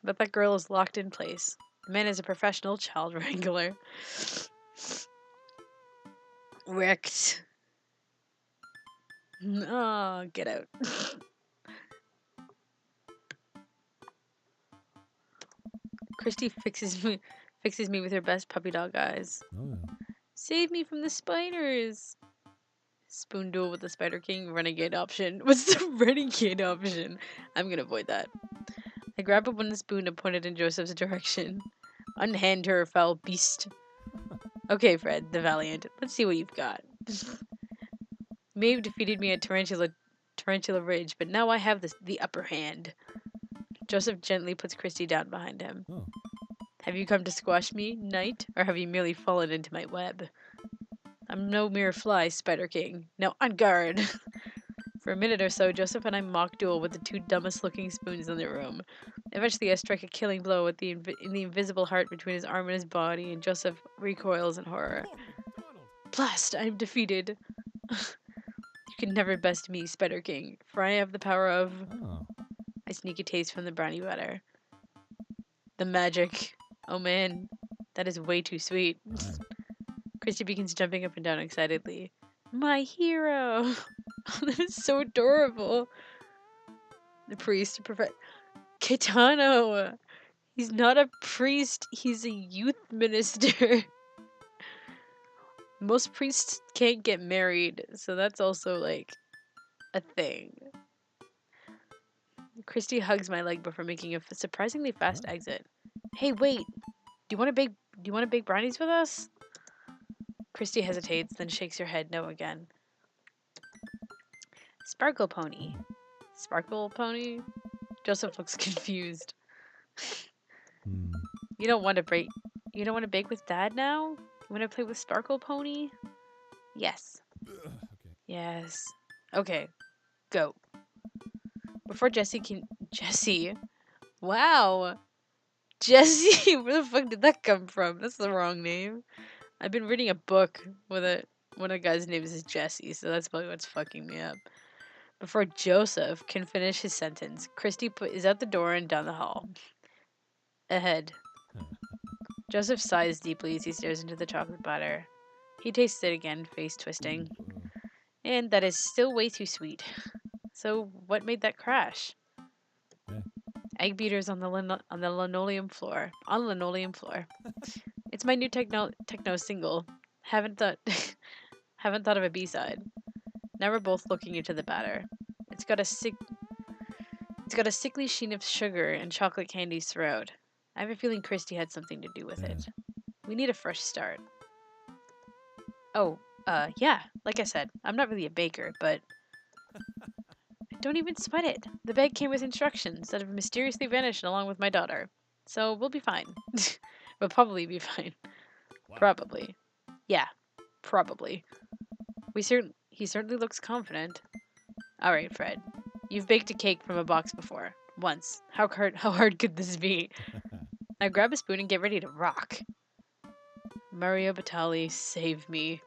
But that girl is locked in place. The man is a professional child wrangler. Wrecked. Oh, get out. Christy fixes me with her best puppy dog eyes. Save me from the spiders. Spoon duel with the Spider King, renegade option. What's the renegade option? I'm gonna avoid that. I grab up one spoon and point it in Joseph's direction. Unhand her, foul beast. Okay, Fred, the Valiant. Let's see what you've got. You may have defeated me at Tarantula Ridge, but now I have the upper hand. Joseph gently puts Christy down behind him. Have you come to squash me, knight, or have you merely fallen into my web? I'm no mere fly, Spider King. Now on guard! For a minute or so, Joseph and I mock duel with the two dumbest looking spoons in the room. Eventually, I strike a killing blow in the invisible heart between his arm and his body, and Joseph recoils in horror. Blast! I'm defeated. You can never best me, Spider King, for I have the power of... I sneak a taste from the brownie butter. The magic. Oh man, that is way too sweet. Christy begins jumping up and down excitedly. My hero! Oh, that is so adorable. The priest, Caetano! He's not a priest, he's a youth minister. Most priests can't get married, so that's also like a thing. Christy hugs my leg before making a surprisingly fast exit. Hey, wait! Do you want to bake brownies with us? Christy hesitates, then shakes her head no again. Sparkle Pony. Sparkle Pony? Joseph looks confused. You don't want to bake with Dad now? You want to play with Sparkle Pony? Yes. Okay. Yes. Okay. Go. Before Jesse. Wow. Jesse. Where the fuck did that come from? That's the wrong name. I've been reading a book with one of the guy's names is Jesse, so that's probably what's fucking me up. Before Joseph can finish his sentence, Christy is out the door and down the hall. Ahead. Joseph sighs deeply as he stares into the chocolate batter. He tastes it again, face twisting. And that is still way too sweet. So, what made that crash? Egg beaters on the linoleum floor. On linoleum floor. It's my new techno single. Haven't thought of a B-side. Now we're both looking into the batter. It's got a sickly sheen of sugar and chocolate candies throughout. I have a feeling Christy had something to do with it. We need a fresh start. Oh, yeah, like I said, I'm not really a baker, but don't even sweat it. The bag came with instructions that have mysteriously vanished along with my daughter. So we'll be fine. We'll probably be fine. Wow. Probably. Yeah, probably. He certainly looks confident. Alright, Fred. You've baked a cake from a box before. Once. How hard could this be? Now grab a spoon and get ready to rock. Mario Batali, save me.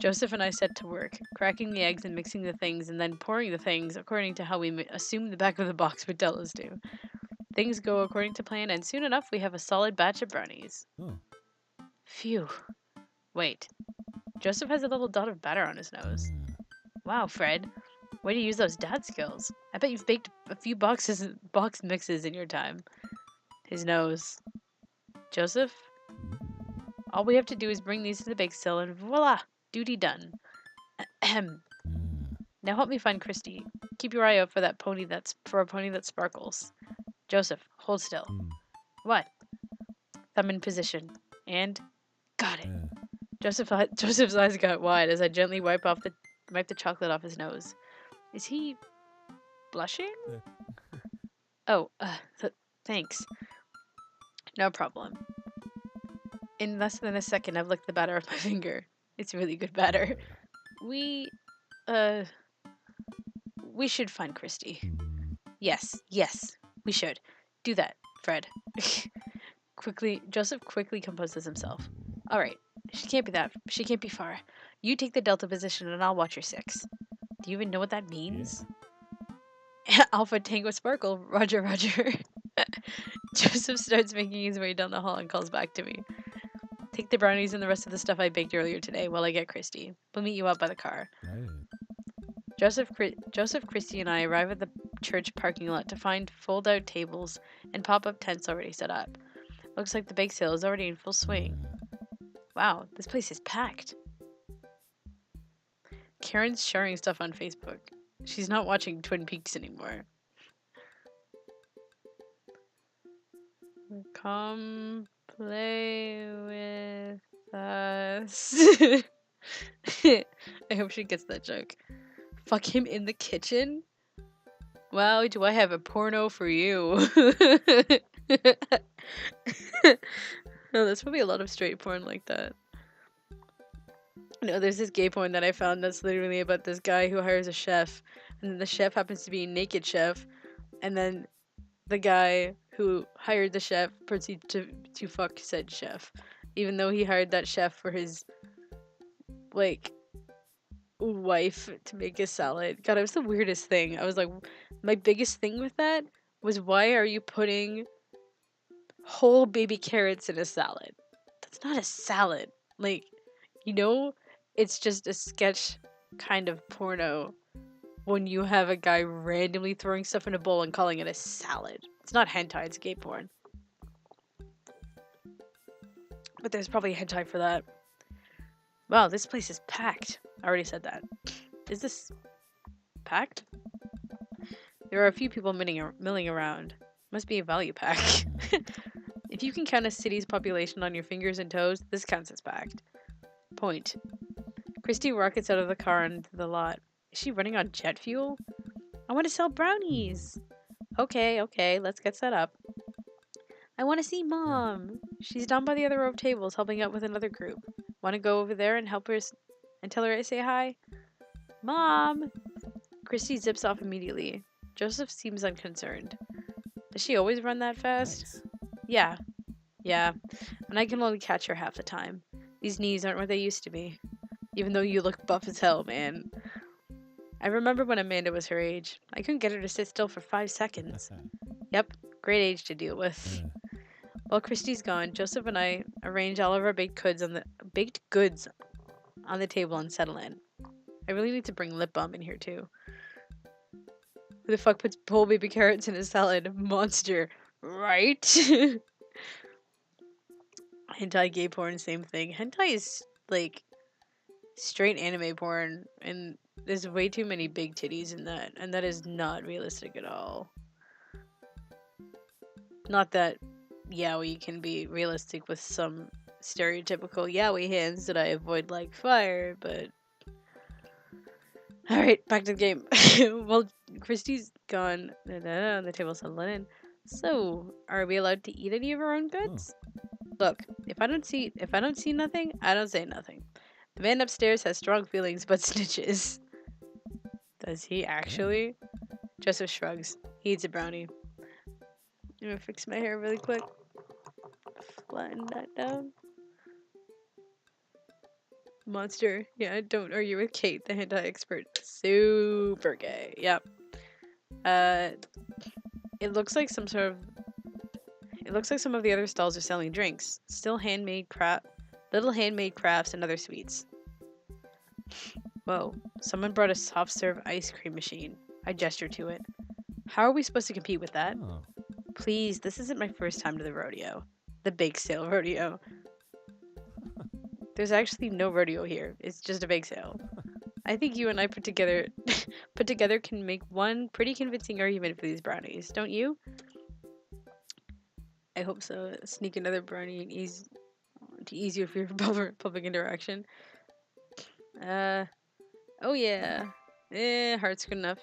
Joseph and I set to work, cracking the eggs and mixing the things, and then pouring the things according to how we assumed the back of the box would tell us to. Things go according to plan, and soon enough we have a solid batch of brownies. Oh. Phew. Wait. Joseph has a little dot of batter on his nose. Wow, Fred. Way to use those dad skills. I bet you've baked a few box mixes in your time. His nose. Joseph? All we have to do is bring these to the bake sale and voila! Duty done. Ahem. Now help me find Christy. Keep your eye out for a pony that sparkles. Joseph, hold still. What? Thumb in position. And got it. Joseph's eyes got wide as I gently wipe the chocolate off his nose. Is he blushing? Oh, thanks. No problem. In less than a second, I've licked the batter off my finger. It's really good batter. We should find Christy. Yes, we should. Do that, Fred. Joseph quickly composes himself. All right, she can't be far. You take the delta position and I'll watch your 6. Do you even know what that means? Yeah. Alpha Tango Sparkle, Roger. Joseph starts making his way down the hall and calls back to me. Take the brownies and the rest of the stuff I baked earlier today while I get Christy. We'll meet you out by the car. Right. Joseph, Christy, and I arrive at the church parking lot to find fold-out tables and pop-up tents already set up. Looks like the bake sale is already in full swing. Wow, this place is packed. Karen's sharing stuff on Facebook. She's not watching Twin Peaks anymore. Come play with us. I hope she gets that joke. Fuck him in the kitchen? Wow, do I have a porno for you? No, there's probably a lot of straight porn like that. No, there's this gay porn that I found that's literally about this guy who hires a chef, and then the chef happens to be a naked chef, and then the guy who hired the chef proceeds to fuck said chef, even though he hired that chef for his, like, wife to make a salad. God, it was the weirdest thing. I was like, my biggest thing with that was, why are you putting whole baby carrots in a salad? That's not a salad. Like, it's just a sketch kind of porno when you have a guy randomly throwing stuff in a bowl and calling it a salad. It's not hentai, it's gay porn. But there's probably hentai for that. Wow, this place is packed. I already said that. Is this packed? There are a few people milling around. Must be a value pack. If you can count a city's population on your fingers and toes, this counts as packed. Point. Christy rockets out of the car into the lot. Is she running on jet fuel? I want to sell brownies. Okay, let's get set up. I want to see Mom. She's down by the other row of tables helping out with another group. Want to go over there and help her and tell her I say hi? Mom! Christy zips off immediately. Joseph seems unconcerned. Does she always run that fast? Nice. Yeah. And I can only catch her half the time. These knees aren't what they used to be. Even though you look buff as hell, man. I remember when Amanda was her age. I couldn't get her to sit still for 5 seconds. Yep, great age to deal with. While Christy's gone, Joseph and I arrange all of our baked goods on the table and settle in. I really need to bring lip balm in here too. Who the fuck puts whole baby carrots in a salad? Monster, right? Hentai gay porn, same thing. Hentai is like straight anime porn, and there's way too many big titties in that, and that is not realistic at all. Not that yaoi can be realistic with some stereotypical yaoi hands that I avoid like fire, but... Alright, back to the game. Well, Christy's gone, on the table's on linen. So, are we allowed to eat any of our own goods? Look, if I don't see nothing, I don't say nothing. The man upstairs has strong feelings but snitches. Does he actually? Joseph shrugs. He eats a brownie. I'm gonna fix my hair really quick. Flatten that down. Monster. Yeah, don't argue with Kate, the hentai expert. Super gay. Yep. It looks like some sort of. It looks like some of the other stalls are selling drinks. Still little handmade crafts and other sweets. Whoa, someone brought a soft serve ice cream machine. I gesture to it. How are we supposed to compete with that? Oh. Please, this isn't my first time to the rodeo. The bake sale rodeo. There's actually no rodeo here. It's just a bake sale. I think you and I put together can make one pretty convincing argument for these brownies, don't you? I hope so. Sneak another brownie and to ease your fear of public interaction. Oh yeah. Heart's good enough.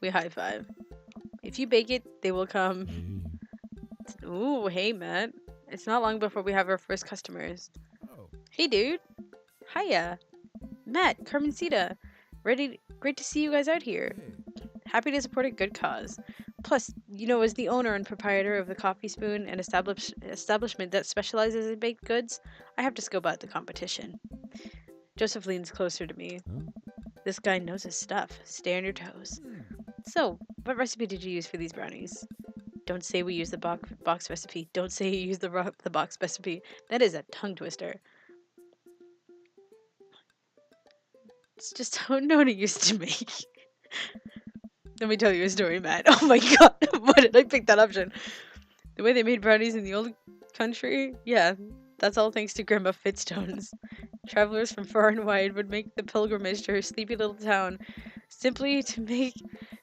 We high five. If you bake it, they will come. Hey. Ooh, hey Matt. It's not long before we have our first customers. Oh. Hey dude. Hiya. Matt, Carmencita. Great to see you guys out here. Hey. Happy to support a good cause. Plus, as the owner and proprietor of the Coffee Spoon, an establishment that specializes in baked goods, I have to scope out the competition. Joseph leans closer to me. Huh? This guy knows his stuff. Stay on your toes. So, what recipe did you use for these brownies? Don't say we use the box recipe. Don't say you use the box recipe. That is a tongue twister. It's just how Nona used to make. Let me tell you a story, Matt. Oh my god, why did I pick that option? The way they made brownies in the old country? Yeah, that's all thanks to Grandma Fitstones. Travelers from far and wide would make the pilgrimage to her sleepy little town simply to be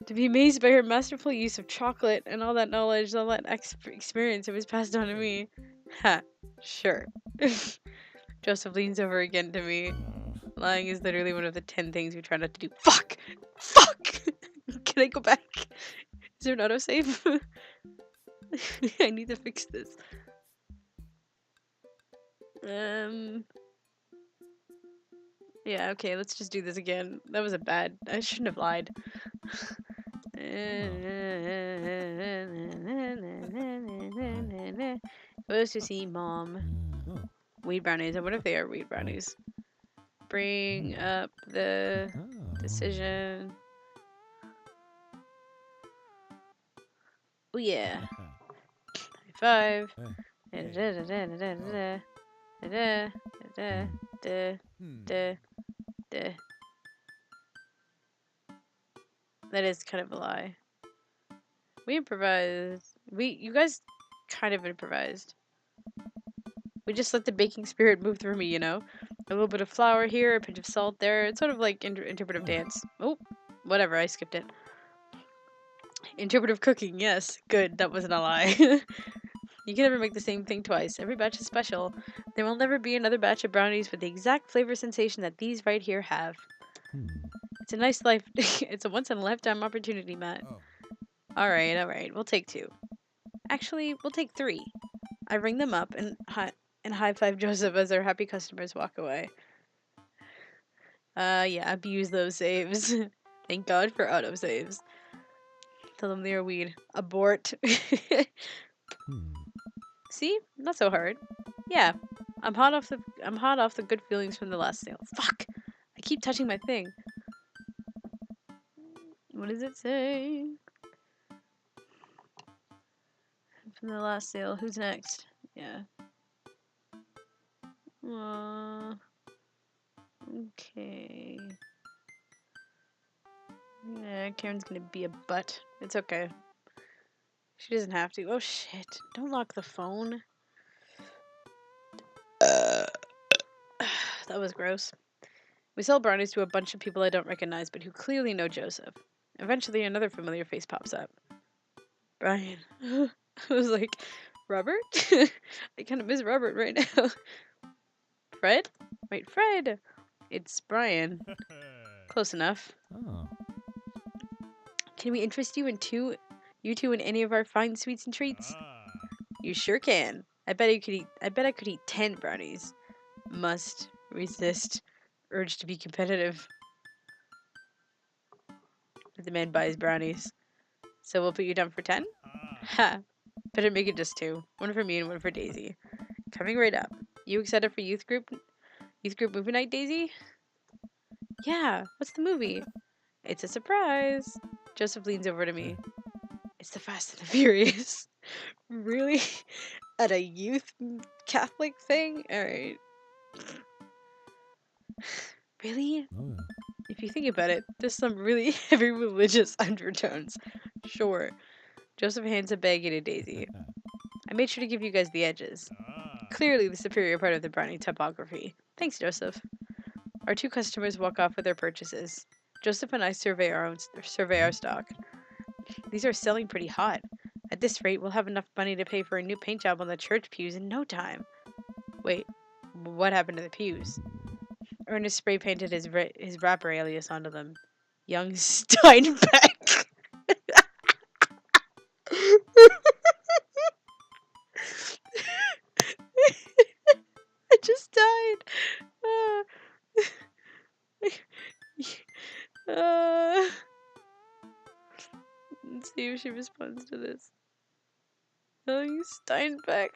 amazed by her masterful use of chocolate and all that knowledge, all that experience that was passed on to me. Ha, sure. Joseph leans over again to me. Lying is literally one of the 10 things we try not to do. Fuck! Fuck! Can I go back? Is there an autosave? I need to fix this. Yeah, okay, let's just do this again. That was I shouldn't have lied. Supposed to see mom. Oh. Weed brownies. I wonder if they are weed brownies. Bring up the Oh. decision. Oh yeah. High five. That is kind of a lie. We improvised. You guys kind of improvised. We just let the baking spirit move through me, A little bit of flour here, a pinch of salt there. It's sort of like interpretive dance. Oh, whatever, I skipped it. Interpretive cooking, yes. Good, that wasn't a lie. You can never make the same thing twice. Every batch is special. There will never be another batch of brownies with the exact flavor sensation that these right here have. It's a nice life. It's a once-in-a-lifetime opportunity, Matt. Oh. Alright. We'll take 2. Actually, we'll take 3. I ring them up and high-five Joseph as our happy customers walk away. Yeah, abuse those saves. Thank God for autosaves. Tell them they are weed. Abort. See? Not so hard. Yeah. I'm hot off the good feelings from the last sale. Fuck! I keep touching my thing. What does it say? From the last sale. Who's next? Yeah. Okay. Yeah, Karen's gonna be a butt. It's okay. She doesn't have to. Oh shit. Don't lock the phone. That was gross. We sell brownies to a bunch of people I don't recognize, but who clearly know Joseph. Eventually, another familiar face pops up. Brian. I was like, Robert? I kind of miss Robert right now. Fred? Wait, Fred! It's Brian. Close enough. Oh. Can we interest you two in any of our fine sweets and treats? You sure can. I bet I could eat 10 brownies. Must resist urge to be competitive. The man buys brownies. So we'll put you down for 10? Ha! Better make it just 2. One for me and one for Daisy. Coming right up. You excited for youth group movie night, Daisy? Yeah, what's the movie? It's a surprise. Joseph leans over to me. It's the Fast and the Furious. Really? At a youth Catholic thing? Alright. Really? Oh, If you think about it, there's some really heavy religious undertones. Sure. Joseph hands a baggie to Daisy. I made sure to give you guys the edges. Clearly the superior part of the brownie topography. Thanks, Joseph. Our 2 customers walk off with their purchases. Joseph and I survey our stock. These are selling pretty hot. At this rate, we'll have enough money to pay for a new paint job on the church pews in no time. Wait, what happened to the pews? Ernest spray painted his rapper alias onto them. Young Steinbeck. I just died. Uh, let's see if she responds to this. Young Steinbeck.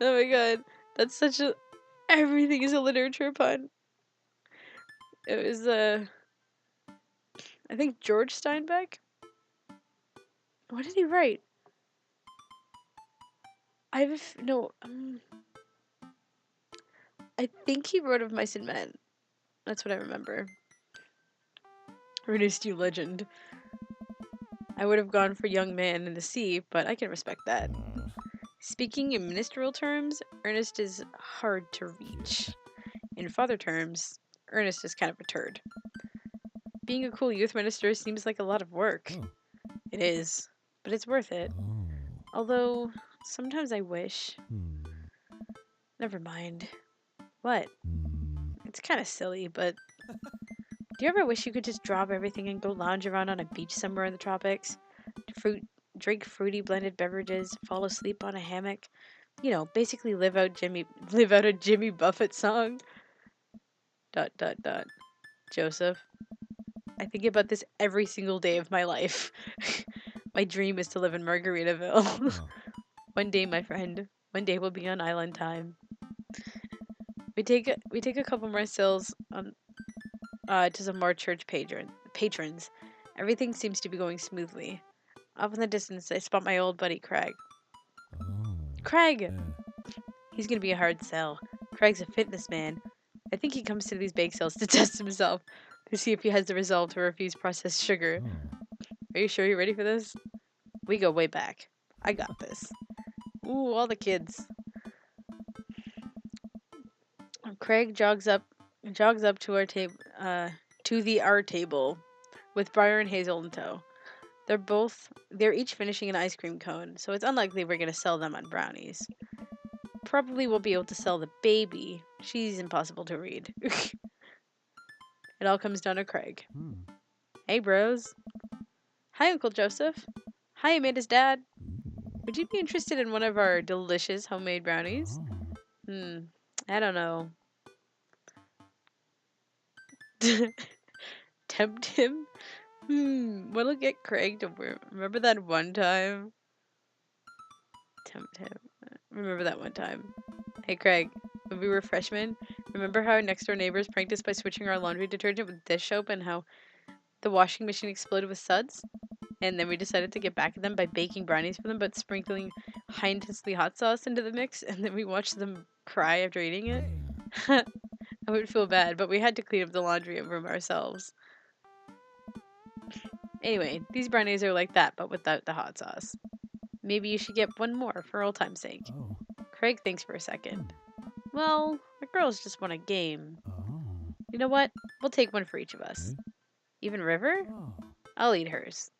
Oh my god. That's such a... Everything is a literature pun. It was, I think George Steinbeck? What did he write? I have no, I think he wrote Of Mice and Men. That's what I remember. Ernest, you legend. I would have gone for Young Man in the Sea, but I can respect that. Speaking in ministerial terms, Ernest is hard to reach. In father terms, Ernest is kind of a turd. Being a cool youth minister seems like a lot of work. Oh. It is, but it's worth it. Oh. Although, sometimes I wish... Hmm. Never mind. What? Hmm. It's kind of silly, but... Do you ever wish you could just drop everything and go lounge around on a beach somewhere in the tropics? Drink fruity blended beverages, fall asleep on a hammock? You know, basically live out a Jimmy Buffett song? ... Joseph, I think about this every single day of my life. My dream is to live in Margaritaville. Oh. One day, my friend. One day we'll be on island time. We take a couple more sills on to some more church patrons. Everything seems to be going smoothly. Off in the distance, I spot my old buddy Craig. Oh. Craig! Yeah. He's gonna be a hard sell. Craig's a fitness man. I think he comes to these bake sales to test himself, to see if he has the resolve to refuse processed sugar. Oh. Are you sure you're ready for this? We go way back. I got this. Ooh, all the kids. Craig jogs up to our table, to the art table, with Briar and Hazel in tow. They're each finishing an ice cream cone, so it's unlikely we're gonna sell them on brownies. Probably won't be able to sell the baby. She's impossible to read. It all comes down to Craig. Hmm. Hey, bros. Hi, Uncle Joseph. Hi, Amanda's dad. Ooh. Would you be interested in one of our delicious homemade brownies? Oh. I don't know. Tempt him? What'll get Craig to remember that one time? Tempt him. Remember that one time. Hey, Craig. When we were freshmen, remember how our next door neighbors pranked us by switching our laundry detergent with dish soap and how the washing machine exploded with suds? And then we decided to get back at them by baking brownies for them, but sprinkling high intensity hot sauce into the mix, and then we watched them cry after eating it. Yeah. I would feel bad, but we had to clean up the laundry room ourselves. Anyway, these brownies are like that, but without the hot sauce. Maybe you should get one more for old time's sake. Oh. Craig thinks for a second. Well, the girls just want a game. Oh. You know what? We'll take one for each of us. Okay. Even River? Oh. I'll eat hers.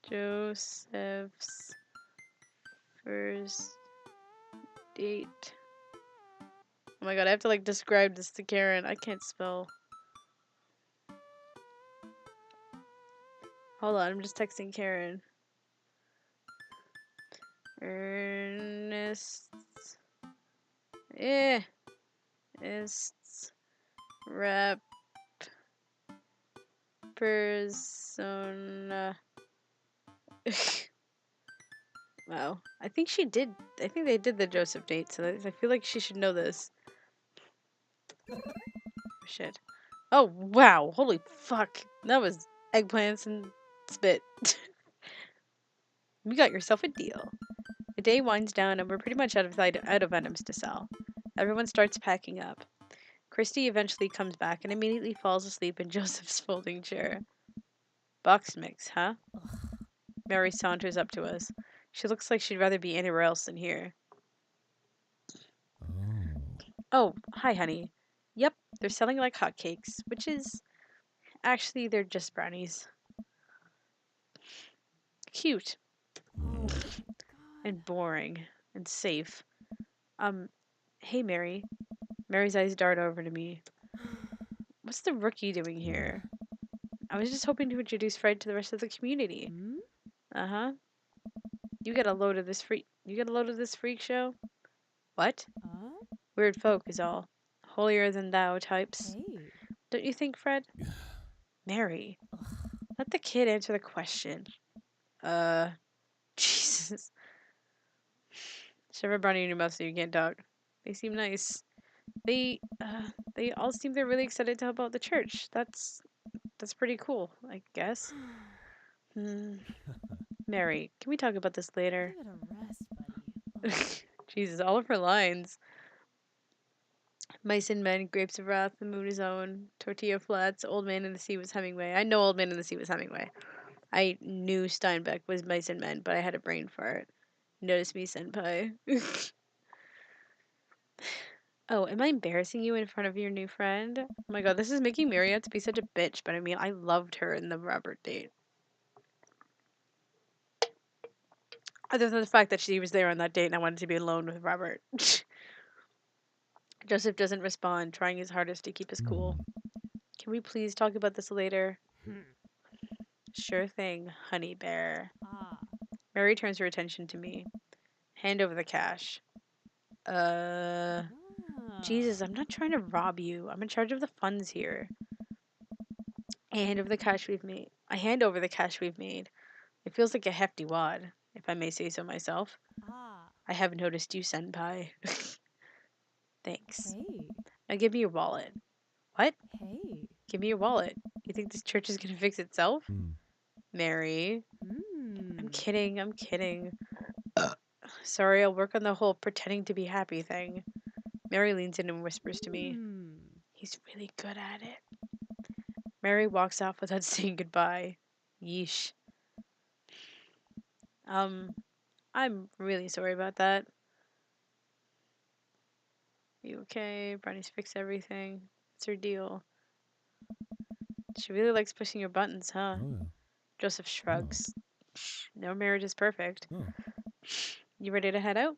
Joseph's first date. Oh my god, I have to like describe this to Karen. I can't spell. Hold on, I'm just texting Karen. Ernest. Eh. Is. Rep. Persona. Wow. I think she did. I think they did the Joseph date, so I feel like she should know this. Shit. Oh, wow. Holy fuck. That was eggplants and spit. You got yourself a deal. The day winds down and we're pretty much out of items to sell. Everyone starts packing up. Christy eventually comes back and immediately falls asleep in Joseph's folding chair. Box mix, huh? Mary saunters up to us. She looks like she'd rather be anywhere else than here. Oh. Oh, hi, honey. Yep, they're selling like hotcakes, which is actually they're just brownies. Cute Yeah. and boring and safe. Hey, Mary. Mary's eyes dart over to me. What's the rookie doing here? I was just hoping to introduce Fred to the rest of the community. Uh huh. You get a load of this freak. You get a load of this freak show. What? Weird folk is all. Holier than thou types. Hey. Don't you think, Fred? Mary, let the kid answer the question. Jesus. Shove a brownie in your mouth so you can't talk. They seem nice. They all seem they're really excited to help out the church. That's pretty cool, I guess. Mary, can we talk about this later? Give it a rest, buddy. Ugh. Jesus, all of her lines. Mice and Men, Grapes of Wrath, The Moon is Own, Tortilla Flats, Old Man in the Sea was Hemingway. I know Old Man in the Sea was Hemingway. I knew Steinbeck was Mice and Men, but I had a brain fart. Notice me, senpai. Oh, am I embarrassing you in front of your new friend? Oh my god, this is making Mary out to be such a bitch, but I mean, I loved her in the Robert date. Other than the fact that she was there on that date and I wanted to be alone with Robert. Joseph doesn't respond, trying his hardest to keep his cool. Can we please talk about this later? Sure thing, honey bear. Ah. Mary turns her attention to me. Hand over the cash. Jesus, I'm not trying to rob you. I'm in charge of the funds here. I hand over the cash we've made. It feels like a hefty wad, if I may say so myself. Ah. I have noticed you, senpai. Thanks. Hey. Now give me your wallet. What? Hey. Give me your wallet. You think this church is gonna fix itself? Mary. I'm kidding. Sorry, I'll work on the whole pretending to be happy thing. Mary leans in and whispers to me. He's really good at it. Mary walks off without saying goodbye. Yeesh. I'm really sorry about that. You okay? Brownie's fix everything. What's her deal? She really likes pushing your buttons, huh? Oh, yeah. Joseph shrugs. No marriage is perfect. Oh. You ready to head out?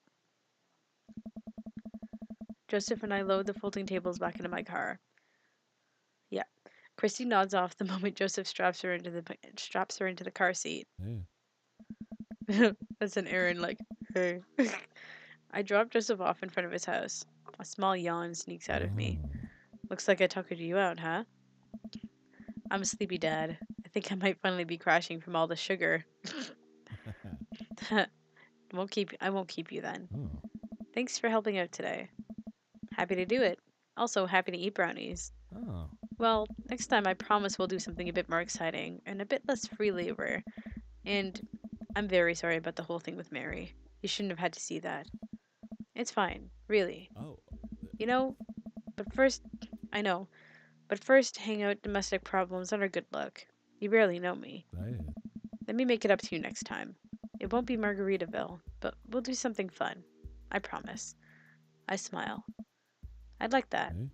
Joseph and I load the folding tables back into my car. Yeah. Christy nods off the moment Joseph straps her into the car seat. Hey. That's an Aaron like, hey. I drop Joseph off in front of his house. A small yawn sneaks out of me. Looks like I tuckered you out, huh? I'm a sleepy dad. I think I might finally be crashing from all the sugar. I won't keep you then. Oh. Thanks for helping out today. Happy to do it. Also happy to eat brownies. Oh. Well, next time I promise we'll do something a bit more exciting and a bit less free labor. And I'm very sorry about the whole thing with Mary. You shouldn't have had to see that. It's fine, really. Oh. You know, but first, I know, but first hang out domestic problems aren't a good look. You barely know me. Hey. Let me make it up to you next time. It won't be Margaritaville, but we'll do something fun. I promise. I smile. I'd like that. Hey.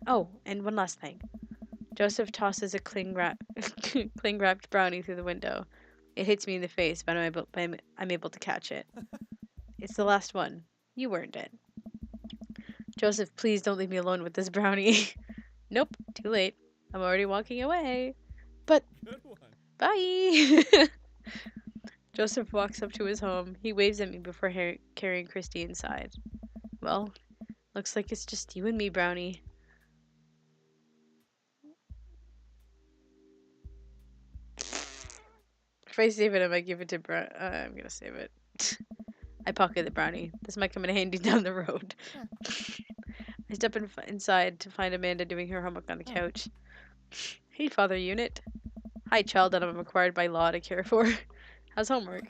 Oh, and one last thing. Joseph tosses a cling wrapped brownie through the window. It hits me in the face, but I'm able to catch it. It's the last one. You earned it. Joseph, please don't leave me alone with this brownie. Nope, too late. I'm already walking away. But Good one. bye. Joseph walks up to his home. He waves at me before carrying Christy inside. Well, looks like it's just you and me, Brownie. If I save it, I might give it to I'm gonna save it. I pocket the brownie. This might come in handy down the road. I step inside to find Amanda doing her homework on the couch. Hey, Father Unit. Hi, child that I'm required by law to care for. How's homework?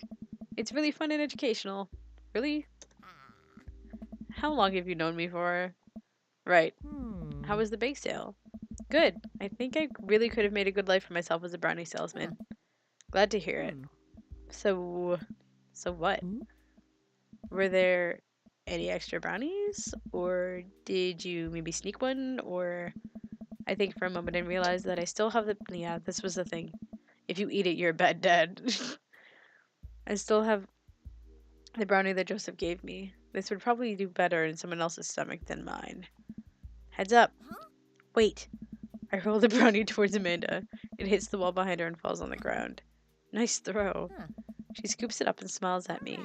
It's really fun and educational. Really? How long have you known me for? Right. How was the bake sale? Good. I think I really could have made a good life for myself as a brownie salesman. Glad to hear it. So what? Were there any extra brownies? Or did you maybe sneak one? Or I think for a moment I realized that I still have the. Yeah, this was the thing. If you eat it, you're a bad dad. I still have the brownie that Joseph gave me. This would probably do better in someone else's stomach than mine. Heads up. Wait. I roll the brownie towards Amanda. It hits the wall behind her and falls on the ground. Nice throw. She scoops it up and smiles at me.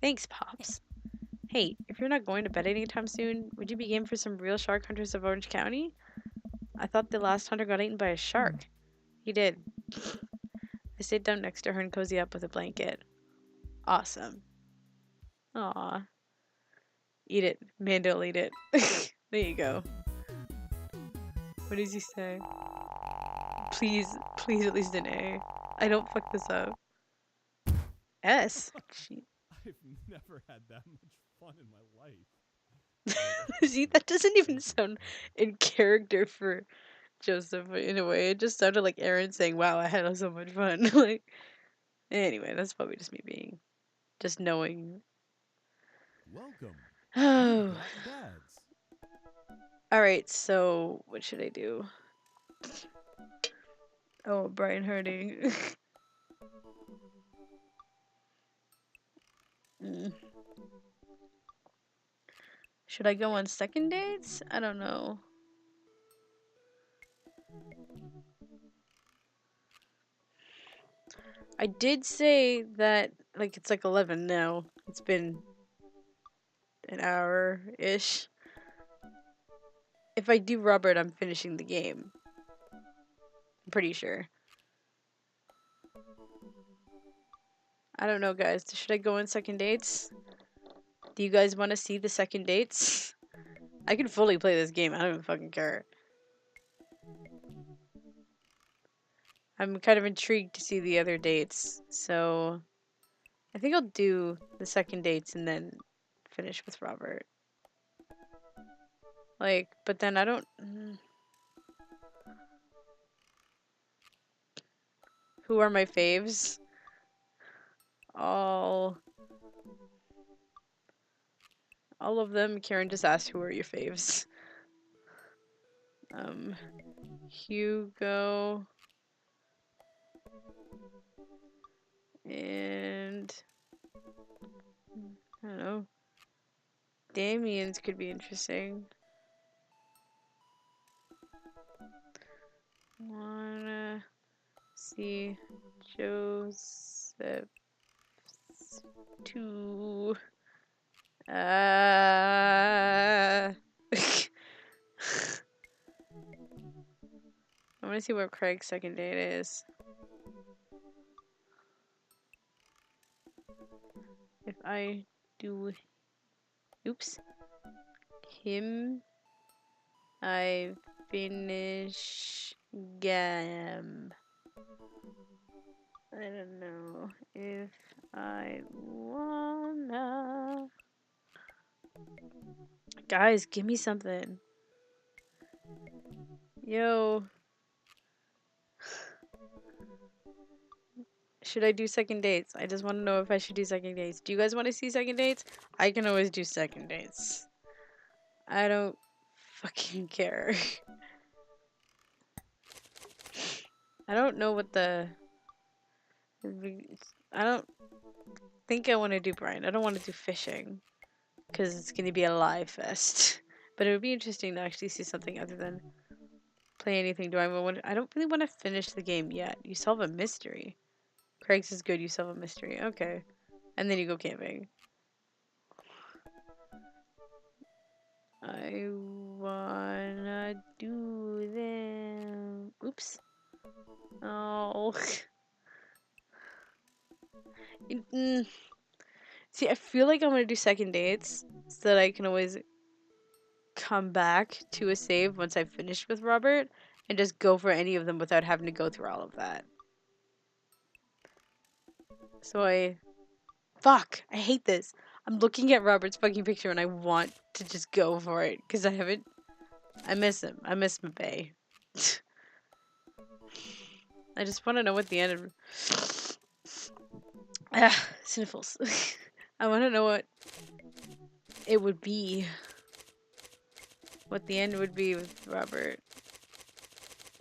Thanks, Pops. Hey, if you're not going to bed anytime soon, would you be game for some real shark hunters of Orange County? I thought the last hunter got eaten by a shark. He did. I sit down next to her and cozy up with a blanket. Awesome. Aw. Eat it. Amanda will eat it. There you go. What does he say? Please at least an A. I don't fuck this up. S. Gee. I've never had that much fun in my life. See, that doesn't even sound in character for Joseph in a way. It just sounded like Aaron saying, "Wow, I had so much fun." Like, anyway, that's probably just me being, just knowing. Welcome. Oh. Got dads. All right. So, what should I do? Oh, Brian Harding. Should I go on second dates? I don't know. I did say that, like, it's like 11 now. It's been an hour-ish. If I do Robert, I'm finishing the game. I'm pretty sure. I don't know, guys. Should I go on second dates? Do you guys want to see the second dates? I can fully play this game. I don't even fucking care. I'm kind of intrigued to see the other dates. So I think I'll do the second dates and then finish with Robert. Like, but then I don't... Who are my faves? All of them. Karen just asked, who are your faves? Hugo. And... I don't know. Damien's could be interesting. Wanna see Joseph to I want to see what Craig's second date is. If I do him, I finish game. I don't know if I wanna. Guys, give me something. Yo. Should I do second dates? I just want to know if I should do second dates. Do you guys want to see second dates? I can always do second dates. I don't fucking care. I don't know what the... I don't think I want to do Brian. I don't want to do fishing. Because it's going to be a live fest. But it would be interesting to actually see something other than play anything. I don't really want to finish the game yet. You solve a mystery. Craig's is good. You solve a mystery. Okay. And then you go camping. I wanna do them. Oops. Oh. See, I feel like I'm gonna do second dates so that I can always come back to a save once I've finished with Robert and just go for any of them without having to go through all of that. So fuck, I hate this. I'm looking at Robert's fucking picture and I want to just go for it because I miss him. I miss my bae. I just want to know what the end of. Sniffles. I want to know what it would be. What the end would be with Robert.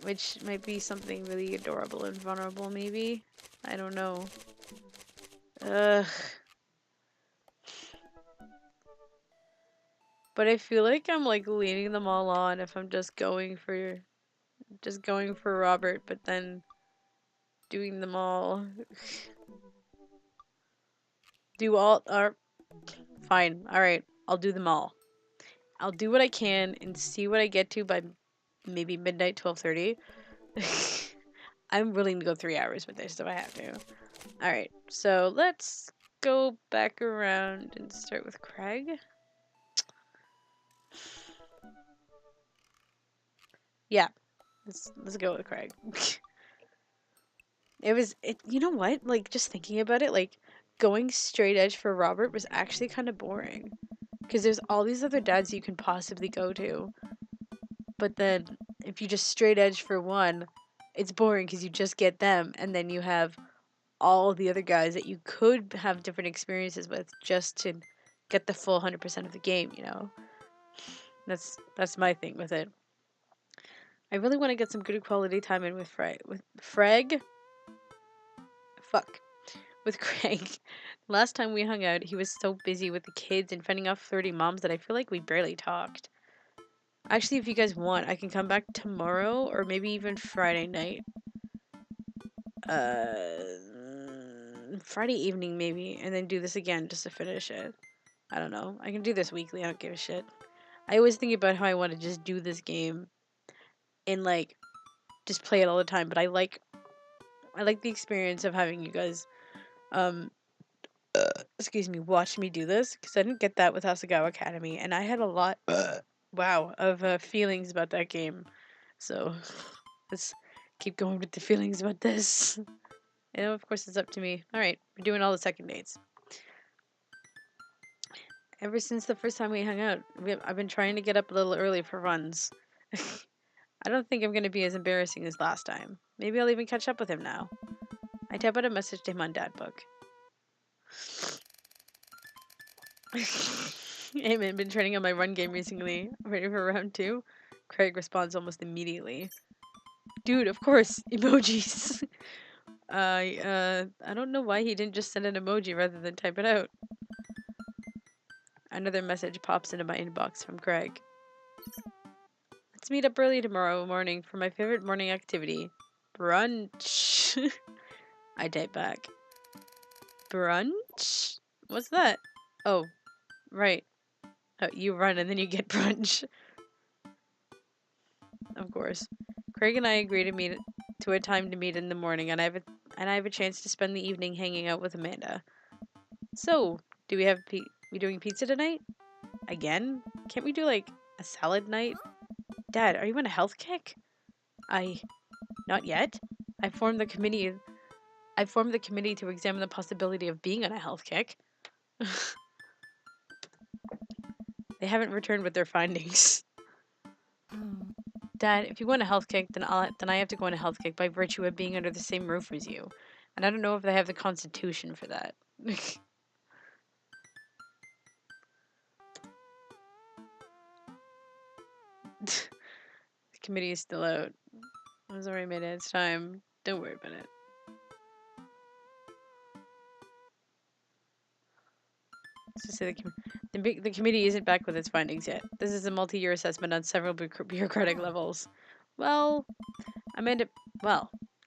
Which might be something really adorable and vulnerable, maybe. I don't know. Ugh. But I feel like I'm like leading them all on if I'm just going for Robert, but then doing them all. Do all are fine. Alright, I'll do them all. I'll do what I can and see what I get to by maybe midnight, 12:30. I'm willing to go 3 hours with this if I have to. Alright, so let's go back around and start with Craig. Yeah, let's go with Craig. You know what? Like, just thinking about it, like, going straight edge for Robert was actually kind of boring. Because there's all these other dads you can possibly go to. But then, if you just straight edge for one, it's boring because you just get them, and then you have all the other guys that you could have different experiences with just to get the full 100% of the game, you know? That's my thing with it. I really want to get some good quality time in with Freg. Fuck. With Craig. Last time we hung out, he was so busy with the kids and fending off 30 moms that I feel like we barely talked. Actually, if you guys want, I can come back tomorrow or maybe even Friday night. Friday evening maybe, and then do this again just to finish it. I don't know. I can do this weekly. I don't give a shit. I always think about how I want to just do this game and like just play it all the time, but I like the experience of having you guys excuse me, watch me do this because I didn't get that with Asagawa Academy, and I had a lot of feelings about that game. So let's keep going with the feelings about this. And of course, it's up to me. All right, we're doing all the second dates. Ever since the first time we hung out, I've been trying to get up a little early for runs. I don't think I'm going to be as embarrassing as last time. Maybe I'll even catch up with him now. I type out a message to him on Dadbook. I haven't been training on my run game recently. Ready for round 2? Craig responds almost immediately. Dude, of course, emojis. I don't know why he didn't just send an emoji rather than type it out. Another message pops into my inbox from Craig. Let's meet up early tomorrow morning for my favorite morning activity. Brunch. I type back. Brunch? What's that? Oh, right. Oh, you run and then you get brunch. Of course. Craig and I agree to meet to a time to meet in the morning, and I have a chance to spend the evening hanging out with Amanda. So, do we have we doing pizza tonight? Again? Can't we do like a salad night? Dad, are you on a health kick? Not yet. I formed the committee to examine the possibility of being on a health kick. They haven't returned with their findings. Dad, if you want a health kick, then I have to go on a health kick by virtue of being under the same roof as you. And I don't know if they have the constitution for that. The committee is still out. I was already made it. It's time. Don't worry about it. Let's just say the committee isn't back with its findings yet. This is a multi-year assessment on several bureaucratic levels. Well,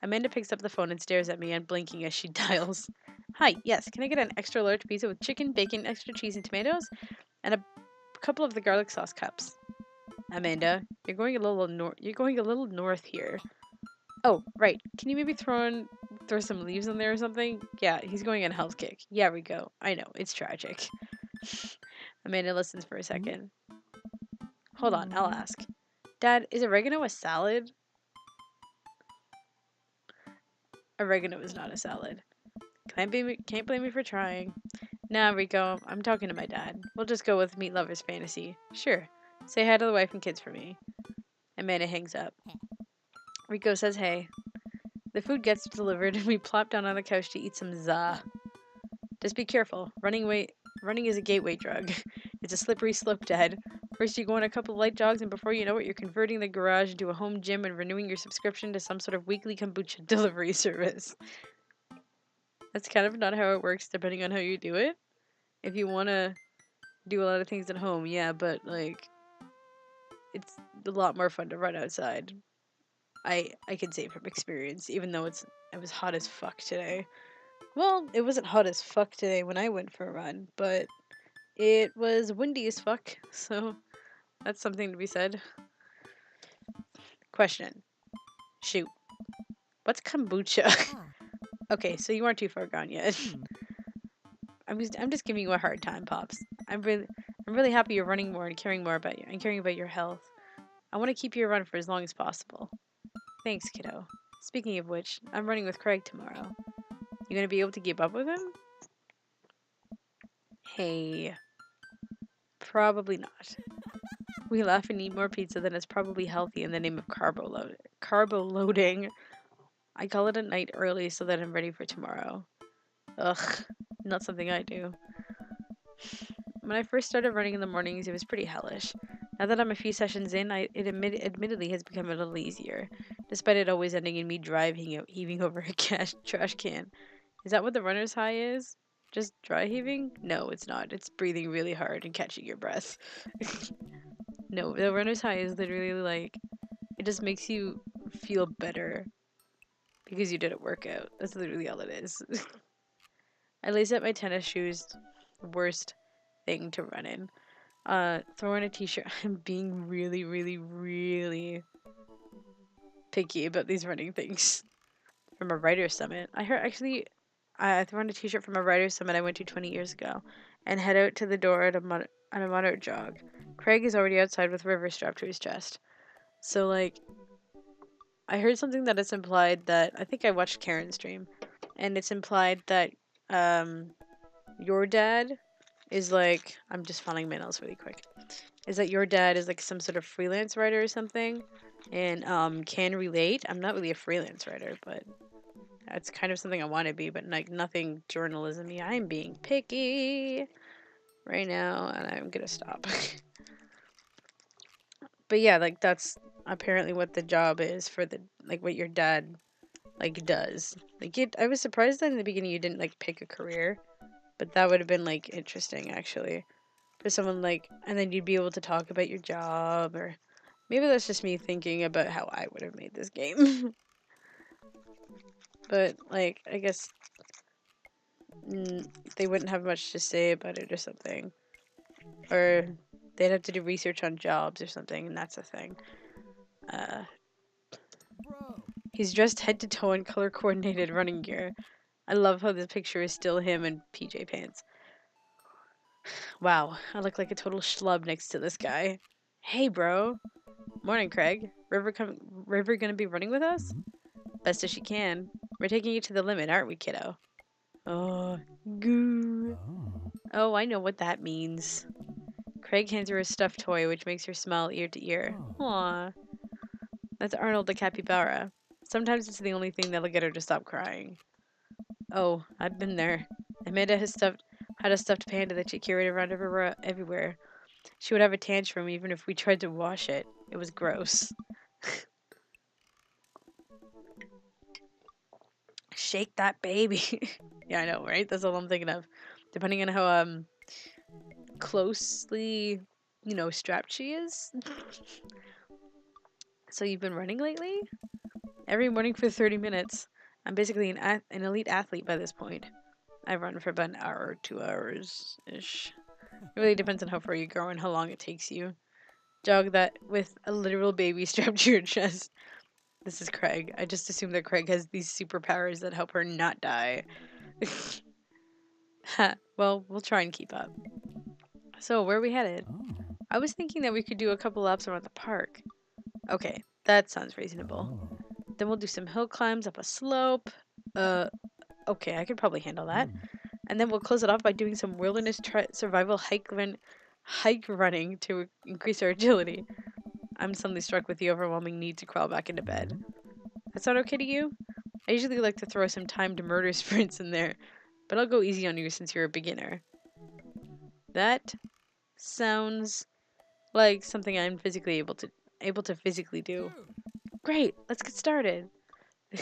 Amanda picks up the phone and stares at me, unblinking as she dials. Hi, yes, can I get an extra large pizza with chicken, bacon, extra cheese, and tomatoes? And a couple of the garlic sauce cups. Amanda, you're going a little north here. Oh, right. Can you maybe throw some leaves in there or something? Yeah, he's going on a health kick. Yeah, we go. I know, it's tragic. Amanda listens for a second. Hold on, I'll ask. Dad, is oregano a salad? Oregano is not a salad. Can't blame me for trying. Nah, Rico, I'm talking to my dad. We'll just go with meat lover's fantasy. Sure. Say hi to the wife and kids for me. Amanda hangs up. Rico says hey. The food gets delivered and we plop down on the couch to eat some za. Just be careful. Running is a gateway drug. It's a slippery slope, Dad. First you go on a couple light jogs and before you know it you're converting the garage into a home gym and renewing your subscription to some sort of weekly kombucha delivery service. That's kind of not how it works depending on how you do it. If you want to do a lot of things at home, yeah, but like it's a lot more fun to run outside. I can say from experience, even though it was hot as fuck today. Well, it wasn't hot as fuck today when I went for a run, but it was windy as fuck, so that's something to be said. Question. Shoot. What's kombucha? Okay, so you aren't too far gone yet. I'm just giving you a hard time, Pops. I'm really happy you're running more and caring about your health. I want to keep you run for as long as possible. Thanks, kiddo. Speaking of which, I'm running with Craig tomorrow. You gonna be able to keep up with him? Hey. Probably not. We laugh and eat more pizza than is probably healthy in the name of carbo loading. I call it a night early so that I'm ready for tomorrow. Ugh, not something I do. When I first started running in the mornings, it was pretty hellish. Now that I'm a few sessions in, admittedly has become a little easier, despite it always ending in me heaving over a trash can. Is that what the runner's high is? Just dry heaving? No, it's not. It's breathing really hard and catching your breath. No, the runner's high is literally like, it just makes you feel better because you did a workout. That's literally all it is. I lace up my tennis shoes. Worst thing to run in. Throw on a t-shirt. I'm being really, really, really picky about these running things. From a writer's summit. I throw on a t-shirt from a writer's summit I went to 20 years ago and head out to the door at on a moderate jog. Craig is already outside with River strapped to his chest. So, like, I heard something that it's implied that, I think I watched Karen's stream, and it's implied that, your dad is like, I'm just filing my nails really quick, is that your dad is like some sort of freelance writer or something, and, can relate. I'm not really a freelance writer, but that's kind of something I want to be, but like nothing journalism-y. I'm being picky right now, and I'm gonna stop. But yeah, like that's apparently what the job is for the like what your dad like does. Like I was surprised that in the beginning you didn't like pick a career, but that would have been like interesting actually for someone like, and then you'd be able to talk about your job, or maybe that's just me thinking about how I would have made this game. But like I guess they wouldn't have much to say about it or something, or they'd have to do research on jobs or something, and that's a thing. He's dressed head to toe in color coordinated running gear. I love how this picture is still him in PJ pants. Wow, I look like a total schlub next to this guy. Hey, bro. Morning, Craig. River gonna be running with us? Best as she can. We're taking you to the limit, aren't we, kiddo? Oh, goo. Oh, I know what that means. Craig hands her a stuffed toy, which makes her smile ear to ear. Aww. That's Arnold the capybara. Sometimes it's the only thing that'll get her to stop crying. Oh, I've been there. Amanda had a stuffed panda that she carried around everywhere. She would have a tantrum even if we tried to wash it. It was gross. Shake that baby. Yeah, I know, right? That's all I'm thinking of. Depending on how closely, strapped she is. So you've been running lately? every morning for 30 minutes. I'm basically an elite athlete by this point. I run for about an hour or 2 hours ish. It really depends on how far you go and how long it takes you. Jog that with a literal baby strapped to your chest. This is Craig. I just assume that Craig has these superpowers that help her not die. Ha, well, we'll try and keep up. So, where are we headed? Oh. I was thinking that we could do a couple laps around the park. Okay, that sounds reasonable. Oh. Then we'll do some hill climbs up a slope. Okay, I could probably handle that. And then we'll close it off by doing some wilderness survival hike running to increase our agility. I'm suddenly struck with the overwhelming need to crawl back into bed. That sound okay to you? I usually like to throw some timed murder sprints in there, but I'll go easy on you since you're a beginner. That sounds like something I'm physically able to physically do. Great, let's get started. Oh.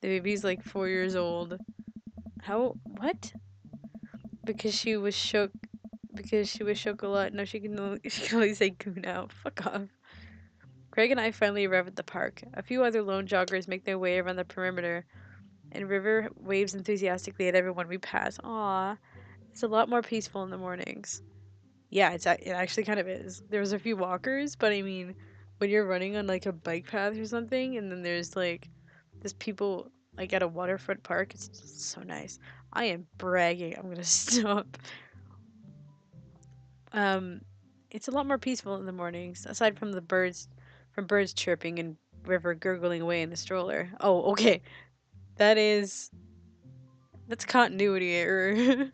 The baby's like 4 years old. How? What? Because she was shook. Because she was shook a lot. No, she can only say goo now. Fuck off. Craig and I finally arrive at the park. A few other lone joggers make their way around the perimeter, and River waves enthusiastically at everyone we pass. Aw, it's a lot more peaceful in the mornings. Yeah, it actually kind of is. There's a few walkers, but I mean, when you're running on like a bike path or something, and then there's like this people like at a waterfront park, it's just so nice. I am bragging. I'm gonna stop. Um, it's a lot more peaceful in the mornings, aside from birds chirping and River gurgling away in the stroller. Oh, okay. That is that's continuity error.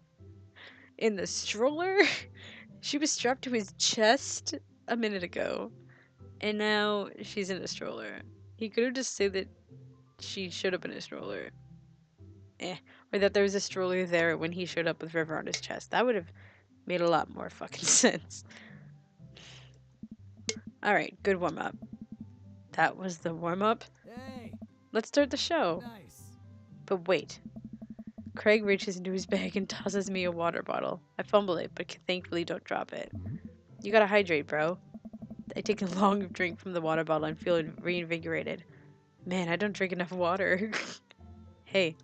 In the stroller, she was strapped to his chest a minute ago, and now she's in a stroller. He could have just said that she showed up in a stroller. Or that there was a stroller there when he showed up with River on his chest. That would have made a lot more fucking sense. Alright, good warm up. That was the warm up. Hey. Let's start the show. Nice. But wait. Craig reaches into his bag and tosses me a water bottle. I fumble it, but thankfully don't drop it. You gotta hydrate, bro. I take a long drink from the water bottle and feel reinvigorated. Man, I don't drink enough water. Hey.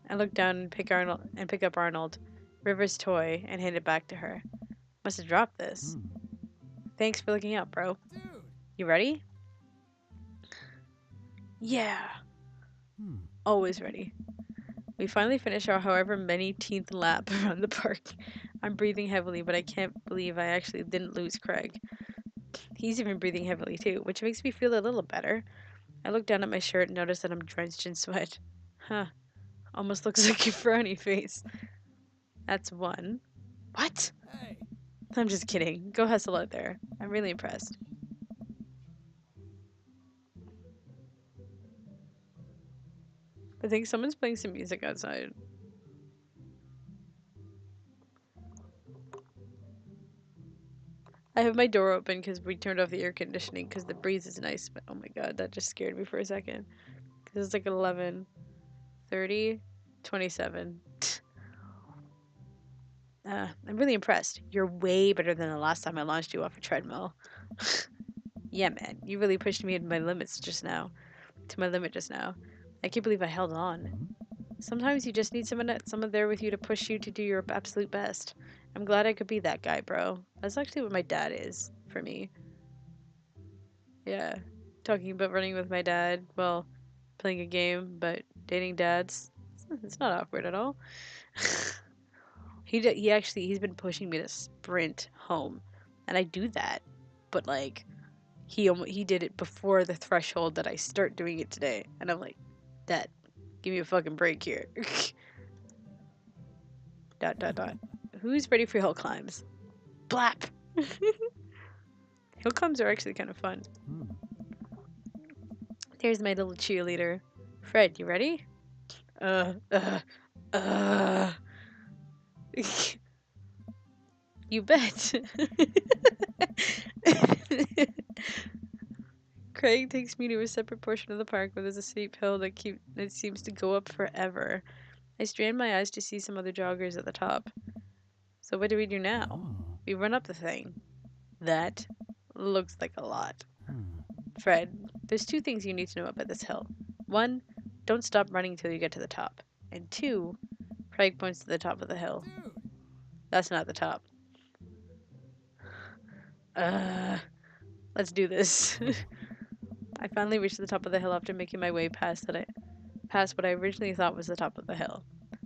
I look down and pick up Arnold, River's toy, and hand it back to her. Must have dropped this. Thanks for looking out, bro. Dude. You ready? Yeah. Always ready. We finally finish our however many teenth lap around the park. I'm breathing heavily, but I can't believe I actually didn't lose Craig. He's even breathing heavily too, which makes me feel a little better. I look down at my shirt and notice that I'm drenched in sweat. Huh. Almost looks like your frowny face. That's one. What? Hey. I'm just kidding. Go hustle out there. I'm really impressed. I think someone's playing some music outside. I have my door open because we turned off the air conditioning because the breeze is nice. But oh my god, that just scared me for a second. Because it's like 11, 30, 27. I'm really impressed. You're way better than the last time I launched you off a treadmill. Yeah, man, you really pushed me to my limits just now. To my limit just now. I can't believe I held on. Sometimes you just need someone there with you to push you to do your absolute best. I'm glad I could be that guy, bro. That's actually what my dad is for me. Yeah. Talking about running with my dad while playing a game, but dating dads. It's not awkward at all. He's been pushing me to sprint home, and I do that, but like he did it before the threshold that I start doing it today, and I'm like, Dad, give me a fucking break here. dot dot dot. Who's ready for hill climbs? Blap. Hill climbs are actually kind of fun. There's my little cheerleader. Fred, you ready? Uh. You bet. Craig takes me to a separate portion of the park where there's a steep hill that seems to go up forever. I strain my eyes to see some other joggers at the top. So what do we do now? We run up the thing. That looks like a lot. Fred, there's two things you need to know about this hill. One, don't stop running until you get to the top. And two, Craig points to the top of the hill. Dude. That's not the top. Let's do this. I finally reached the top of the hill after making my way past what I originally thought was the top of the hill.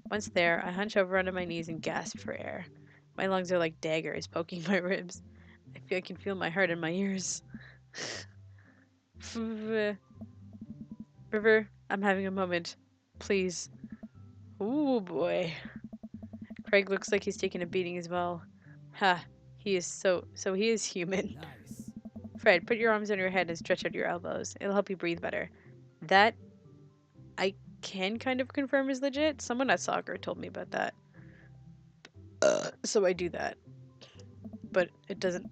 Once there, I hunch over onto my knees and gasp for air. My lungs are like daggers poking my ribs. I can feel my heart in my ears. River, I'm having a moment. Please. Ooh boy. Craig looks like he's taking a beating as well. Ha. He is so he is human. Nice. Fred, put your arms on your head and stretch out your elbows. It'll help you breathe better. That I can kind of confirm is legit. Someone at soccer told me about that. So I do that. But it doesn't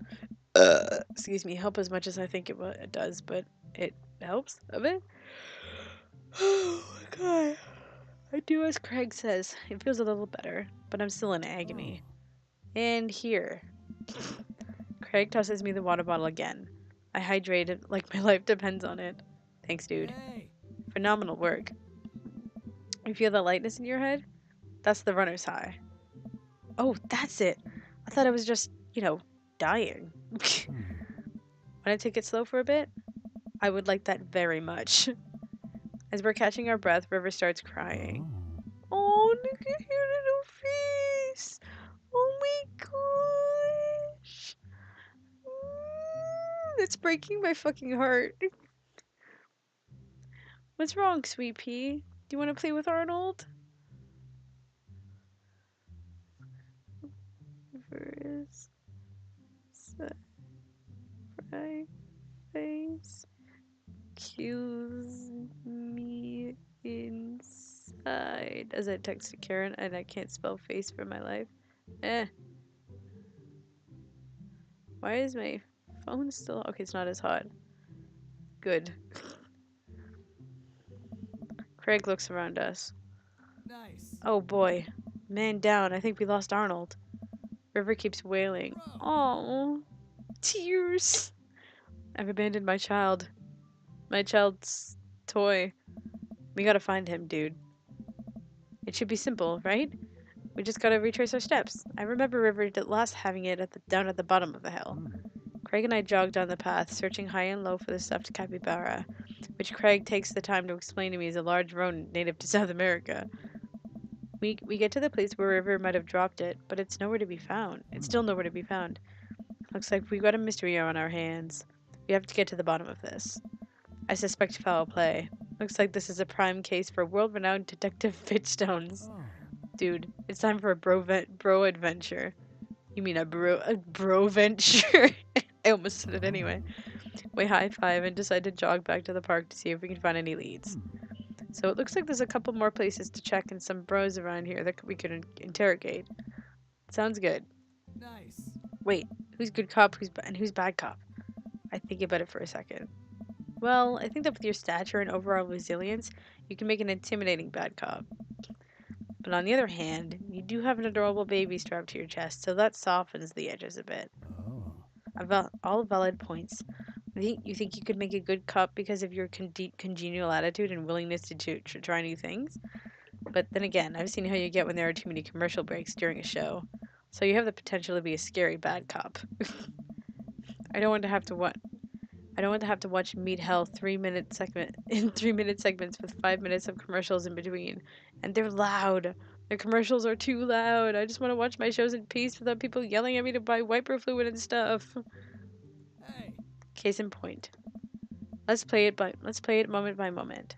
excuse me, help as much as I think it does, but it helps a bit. Oh my god. I do as Craig says. It feels a little better, but I'm still in agony. And here. Craig tosses me the water bottle again. I hydrated like my life depends on it. Thanks, dude. Hey. Phenomenal work. You feel the lightness in your head? That's the runner's high. Oh, that's it. I thought I was just, dying. Want to take it slow for a bit? I would like that very much. As we're catching our breath, River starts crying. Oh, look at your little face. Oh my gosh. It's breaking my fucking heart. What's wrong, Sweet Pea? Do you want to play with Arnold? River's right face kills me inside. As I texted Karen and I can't spell face for my life. Why is my phone still... Okay, it's not as hot. Good. Craig looks around us. Nice. Oh boy. Man down. I think we lost Arnold. River keeps wailing. Oh, tears. I've abandoned my child. My child's toy. We gotta find him, dude. It should be simple, right? We just gotta retrace our steps. I remember River last having it down at the bottom of the hill. Craig and I jogged down the path, searching high and low for the stuffed capybara, which Craig takes the time to explain to me is a large rodent native to South America. We get to the place where River might have dropped it, but it's nowhere to be found. It's still nowhere to be found. Looks like we've got a mystery on our hands. We have to get to the bottom of this. I suspect foul play. Looks like this is a prime case for world-renowned Detective Fitchstones. Dude, it's time for a bro adventure. You mean a bro venture? I almost said it anyway. We high five and decide to jog back to the park to see if we can find any leads. So it looks like there's a couple more places to check and some bros around here that we could interrogate. Sounds good. Nice. Wait, who's good cop and who's bad cop? I think about it for a second. Well, I think that with your stature and overall resilience, you can make an intimidating bad cop. But on the other hand, you do have an adorable baby strapped to your chest, so that softens the edges a bit. All valid points. You think you could make a good cop because of your congenial attitude and willingness to try new things? But then again, I've seen how you get when there are too many commercial breaks during a show. So you have the potential to be a scary bad cop. I don't want to have to watch Meet Hell 3-minute segments with 5 minutes of commercials in between. And they're loud. The commercials are too loud. I just want to watch my shows in peace without people yelling at me to buy wiper fluid and stuff. Hey. Case in point. Let's play it moment by moment.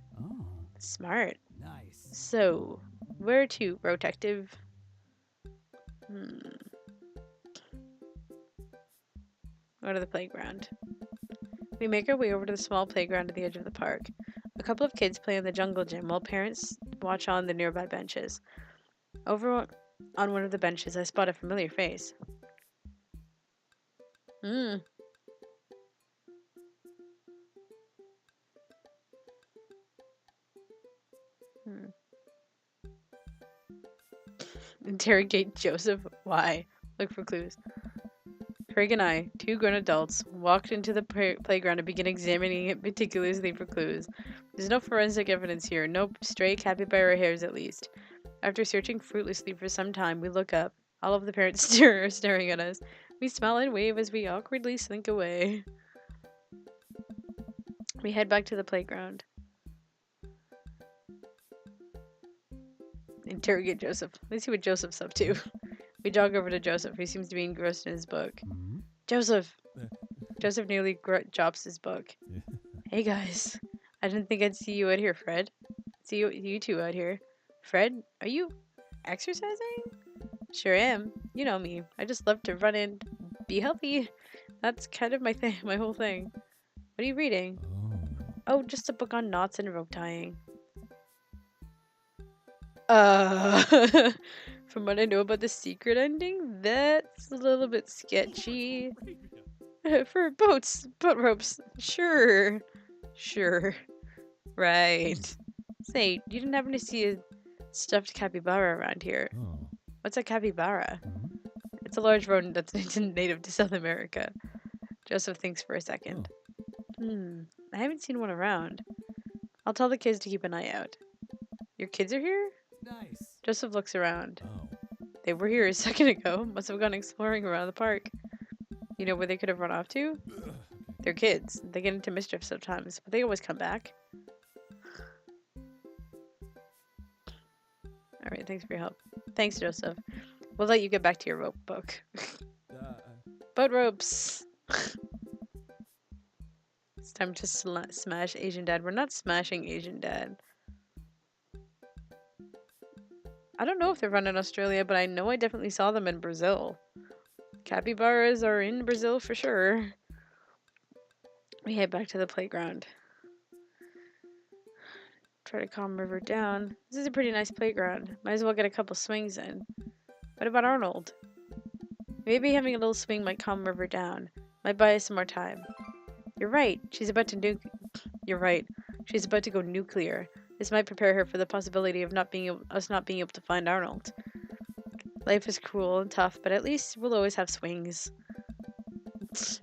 Smart. Nice. So, where to, Protective? Go to the playground. We make our way over to the small playground at the edge of the park. A couple of kids play in the jungle gym while parents watch on the nearby benches. Over on one of the benches, I spot a familiar face. Interrogate Joseph. Why? Look for clues. Craig and I, two grown adults, walked into the playground and began examining it meticulously for clues. There's no forensic evidence here, no stray capybara hairs at least. After searching fruitlessly for some time, we look up. All of the parents are staring at us. We smile and wave as we awkwardly slink away. We head back to the playground. Interrogate Joseph. Let's see what Joseph's up to. We jog over to Joseph, who seems to be engrossed in his book. Mhm. Joseph! Eh. Joseph nearly drops his book. Yeah. Hey guys. I didn't think I'd see you out here, Fred. See you two out here. Fred, are you exercising? Sure am. You know me. I just love to run and be healthy. That's kind of my thing, my whole thing. What are you reading? Oh. Oh, just a book on knots and rope tying. From what I know about the secret ending, that's a little bit sketchy. For boat ropes. Sure. Right. Say, you didn't happen to see a stuffed capybara around here. Oh. What's a capybara? Mhm. It's a large rodent that's native to South America. Joseph thinks for a second. I haven't seen one around. I'll tell the kids to keep an eye out. Your kids are here? Nice. Joseph looks around. Oh. They were here a second ago. Must have gone exploring around the park. You know where they could have run off to? Ugh. They're kids. They get into mischief sometimes, but they always come back. Alright, thanks for your help. Thanks, Joseph. We'll let you get back to your rope book. Boat ropes! It's time to smash Asian Dad. We're not smashing Asian Dad. I don't know if they're run in Australia, but I know I definitely saw them in Brazil. Capybaras are in Brazil for sure. We head back to the playground. Try to calm River down. This is a pretty nice playground. Might as well get a couple swings in. What about Arnold? Maybe having a little swing might calm River down. Might buy us some more time. You're right. She's about to You're right. She's about to go nuclear. This might prepare her for the possibility of us not being able to find Arnold. Life is cruel and tough, but at least we'll always have swings.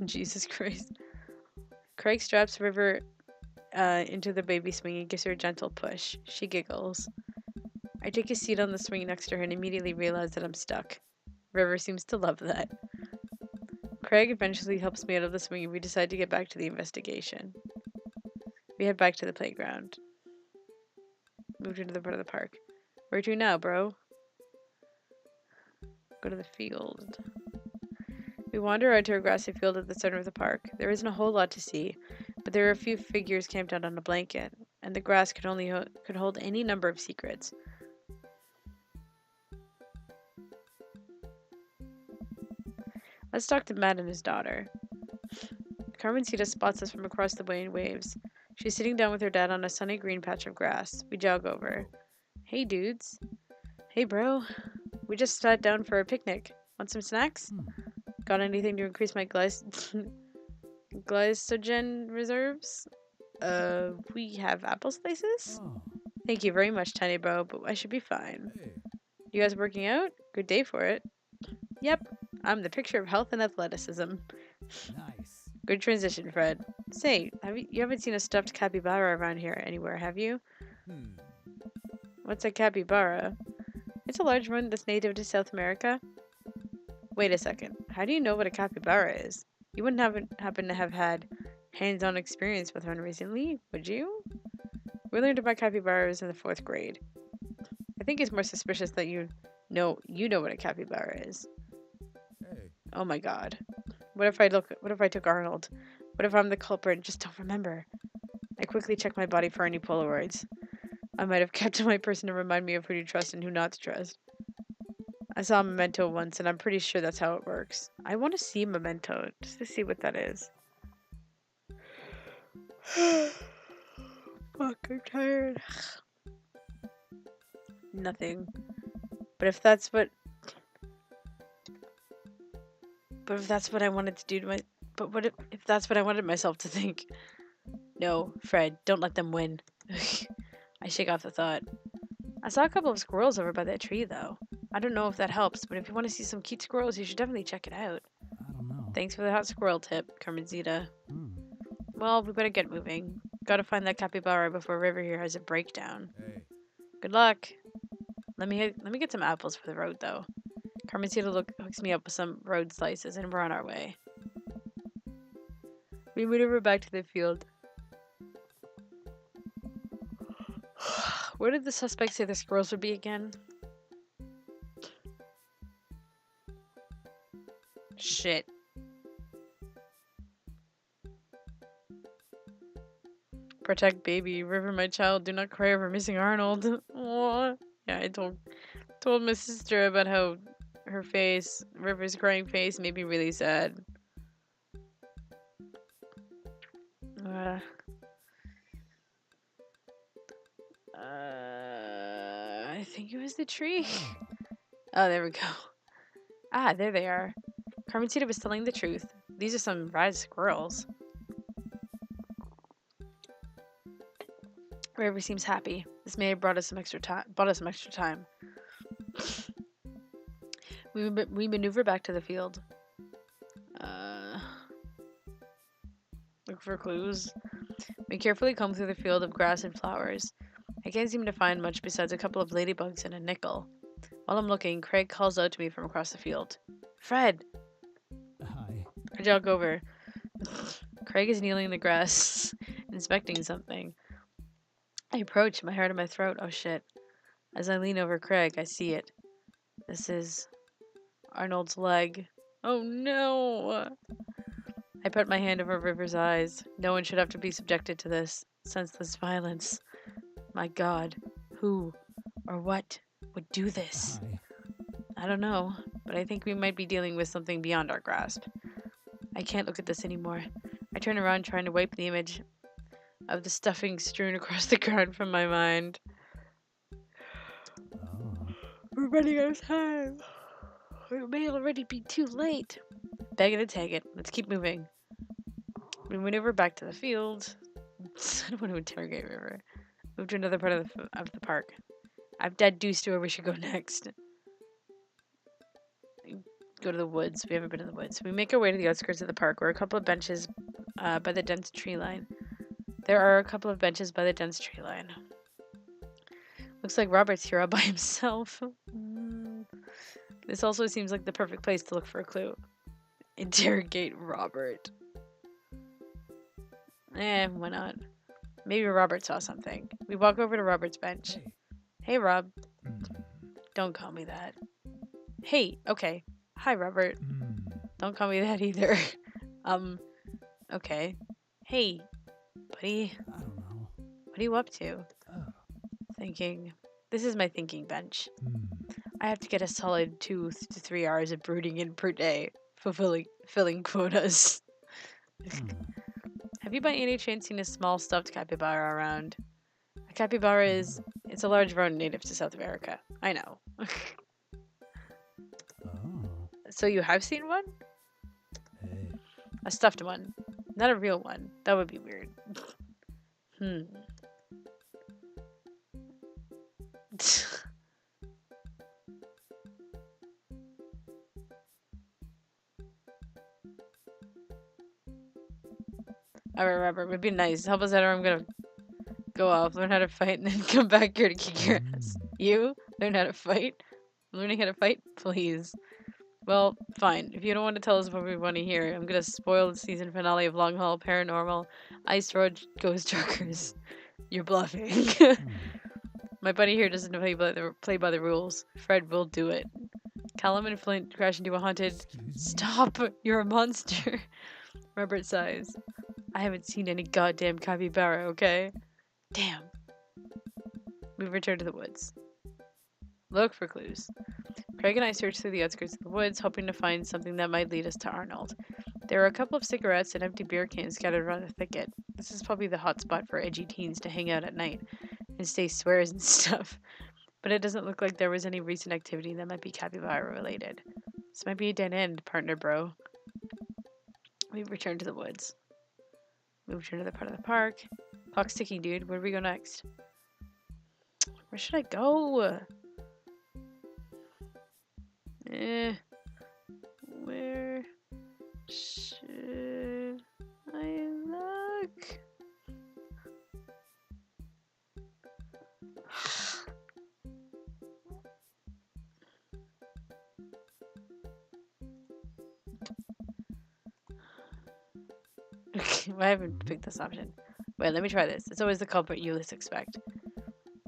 Jesus Christ. Craig straps River into the baby swing and gives her a gentle push. She giggles. I take a seat on the swing next to her and immediately realize that I'm stuck. River seems to love that. Craig eventually helps me out of the swing and we decide to get back to the investigation. We head back to the playground. Moved into the part of the park. Where to now, bro? Go to the field. We wander out to a grassy field at the center of the park. There isn't a whole lot to see, but there are a few figures camped out on a blanket, and the grass could hold any number of secrets. Let's talk to Matt and his daughter. Carmencita spots us from across the way and waves. She's sitting down with her dad on a sunny green patch of grass. We jog over. Hey, dudes. Hey, bro. We just sat down for a picnic. Want some snacks? Got anything to increase my glycogen reserves? We have apple slices? Oh. Thank you very much, tiny bro, but I should be fine. Hey. You guys working out? Good day for it. Yep, I'm the picture of health and athleticism. Nice. Good transition, Fred. Say, you haven't seen a stuffed capybara around here anywhere, have you? What's a capybara? It's a large rodent that's native to South America. Wait a second. How do you know what a capybara is? You wouldn't happen to have had hands-on experience with one recently, would you? We learned about capybaras in the 4th grade. I think it's more suspicious that you know what a capybara is. Hey. Oh my god. What if I took Arnold? What if I'm the culprit and just don't remember? I quickly check my body for any Polaroids. I might have kept to my person to remind me of who to trust and who not to trust. I saw Memento once, and I'm pretty sure that's how it works. I want to see Memento, just to see what that is. Fuck, I'm tired. Nothing. But if that's what I wanted to do to my... But what if that's what I wanted myself to think? No, Fred, don't let them win. I shake off the thought. I saw a couple of squirrels over by that tree, though. I don't know if that helps, but if you want to see some cute squirrels, you should definitely check it out. I don't know. Thanks for the hot squirrel tip, Carmencita. Hmm. Well, we better get moving. Gotta find that capybara before River here has a breakdown. Hey. Good luck. Let me get some apples for the road, though. Carmencita hooks me up with some road slices, and we're on our way. We maneuver back to the field. Where did the suspect say the squirrels would be again? Shit. Protect baby. River, my child, do not cry over missing Arnold. Aw. Yeah, I told my sister about how her face, River's crying face, made me really sad. I think it was the tree. Oh, there we go. Ah, there they are. Carmencita was telling the truth. These are some rad squirrels. River seems happy. This may have brought us some extra time. We maneuver back to the field. Look for clues. We carefully comb through the field of grass and flowers. I can't seem to find much besides a couple of ladybugs and a nickel. While I'm looking, Craig calls out to me from across the field. Fred! Hi. I jog over. Craig is kneeling in the grass, inspecting something. I approach, my heart in my throat. Oh shit. As I lean over Craig, I see it. This is Arnold's leg. Oh no! I put my hand over River's eyes. No one should have to be subjected to this senseless violence. My God, who or what would do this? Hi. I don't know, but I think we might be dealing with something beyond our grasp. I can't look at this anymore. I turn around trying to wipe the image of the stuffing strewn across the ground from my mind. Oh. We're running out of time. It may already be too late. Bag it and tag it. Let's keep moving. We maneuver back to the field. I don't want to interrogate River. Move to another part of the park. I've deduced where we should go next. Go to the woods. We haven't been in the woods. We make our way to the outskirts of the park, where a couple of benches by the dense tree line. There are a couple of benches by the dense tree line. Looks like Robert's here all by himself. This also seems like the perfect place to look for a clue. Interrogate Robert. Why not? Maybe Robert saw something. We walk over to Robert's bench. Hey, Rob. Don't call me that. Hey, okay. Hi, Robert. Don't call me that either. Okay. Hey, buddy. I don't know. What are you up to? Oh. Thinking. This is my thinking bench. I have to get a solid 2 to 3 hours of brooding in per day, filling quotas. Have you by any chance seen a small stuffed capybara around? A capybara it's a large rodent native to South America. I know. Oh. So you have seen one? Hey. A stuffed one. Not a real one. That would be weird. Alright, Robert, would be nice. Help us out or I'm gonna go off, learn how to fight, and then come back here to kick your ass. You? Learn how to fight? Learning how to fight? Please. Well, fine. If you don't want to tell us what we want to hear, I'm gonna spoil the season finale of Long Haul Paranormal Ice Road Ghost Truckers. You're bluffing. My buddy here doesn't play by the rules. Fred will do it. Callum and Flint crash into a haunted... Excuse me? Stop! You're a monster! Robert sighs. I haven't seen any goddamn capybara, okay? Damn. We return to the woods. Look for clues. Craig and I search through the outskirts of the woods, hoping to find something that might lead us to Arnold. There are a couple of cigarettes and empty beer cans scattered around the thicket. This is probably the hot spot for edgy teens to hang out at night and say swears and stuff. But it doesn't look like there was any recent activity that might be capybara related. This might be a dead end, partner bro. We return to the woods. Move to another part of the park. Clock's ticking, dude. Where do we go next? Where should I go? Where Should I look? Okay, well, I haven't picked this option. Wait, let me try this. It's always the culprit you least expect.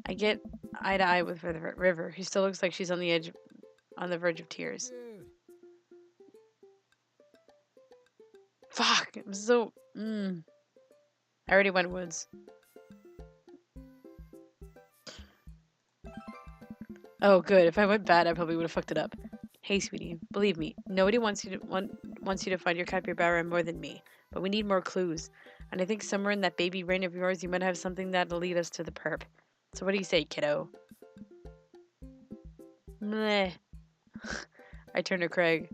I get eye to eye with River, who still looks like she's on the verge of tears. Dude. Fuck! I'm so. I already went woods. Oh, good. If I went bad, I probably would have fucked it up. Hey, sweetie, believe me, nobody wants you to find your capybara more than me. But we need more clues, and I think somewhere in that baby brain of yours, you might have something that'll lead us to the perp. So what do you say, kiddo? Meh. I turn to Craig.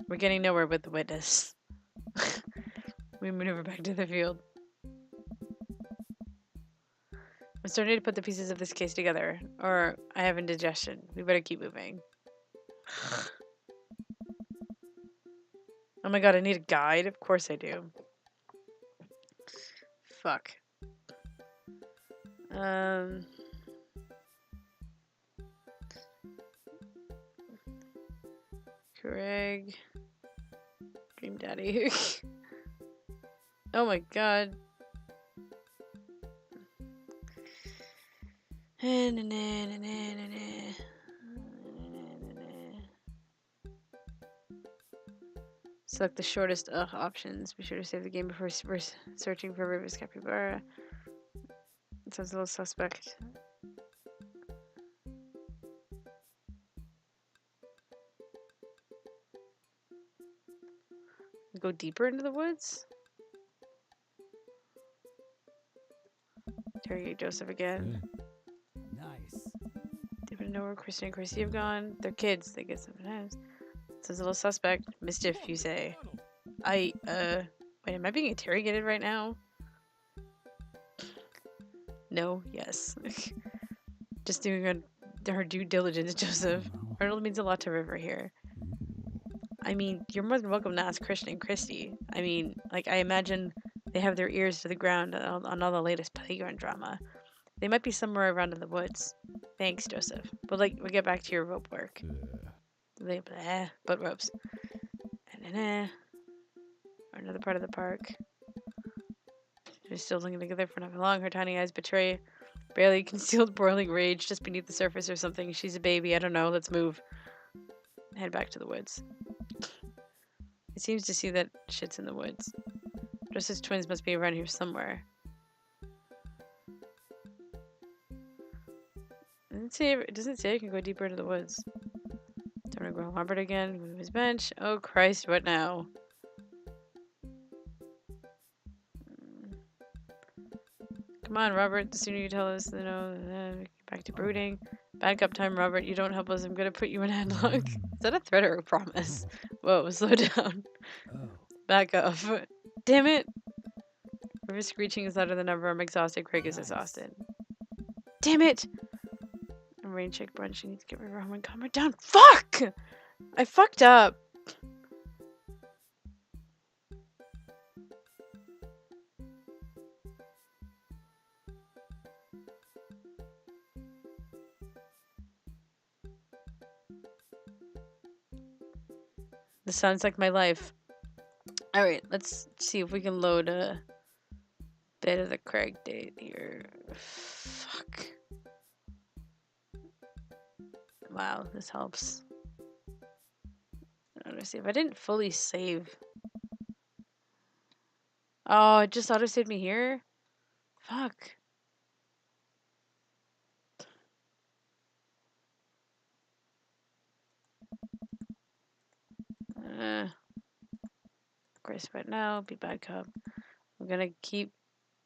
We're getting nowhere with the witness. We maneuver back to the field. I'm starting to put the pieces of this case together, or I have indigestion. We better keep moving. Oh my god, I need a guide? Of course I do. Fuck. Craig. Dream Daddy. Oh my god. Select the shortest options. Be sure to save the game before searching for River's capybara. It sounds a little suspect. Go deeper into the woods? Interrogate Joseph again. Nice. They would know where Kristen and Chrissy have gone. They're kids. They get sometimes. Sounds a little suspect. Mischief, you say. Wait, am I being interrogated right now? No, yes. Just doing her due diligence, Joseph. Arnold means a lot to River here. I mean, you're more than welcome to ask Christian and Christy. I mean, like, I imagine they have their ears to the ground on all the latest playground drama. They might be somewhere around in the woods. Thanks, Joseph. But, like, we'll get back to your rope work. But ropes. Or another part of the park. They're still looking together for not long. Her tiny eyes betray barely concealed boiling rage just beneath the surface or something. She's a baby. I don't know. Let's move. Head back to the woods. It seems to see that shit's in the woods. Joseph's twins must be around here somewhere. It doesn't say I can go deeper into the woods. Don't want to grow Robert again. Move his bench. Oh Christ, what now? Come on, Robert. The sooner you tell us, back to brooding. Back up time, Robert. You don't help us. I'm gonna put you in headlock. Is that a threat or a promise? Whoa, slow down. Back up. Damn it. River screeching is louder than ever. I'm exhausted. Craig is exhausted. Damn it! A rain check brunch. You need to get River home and calm her down. Fuck! I fucked up. This sounds like my life. Alright, let's see if we can load a bit of the Craig date here. Fuck. Wow, this helps. I want to see if I didn't fully save. Oh, it just auto-saved me here? Fuck. Grace right now, be bad cop. I'm gonna keep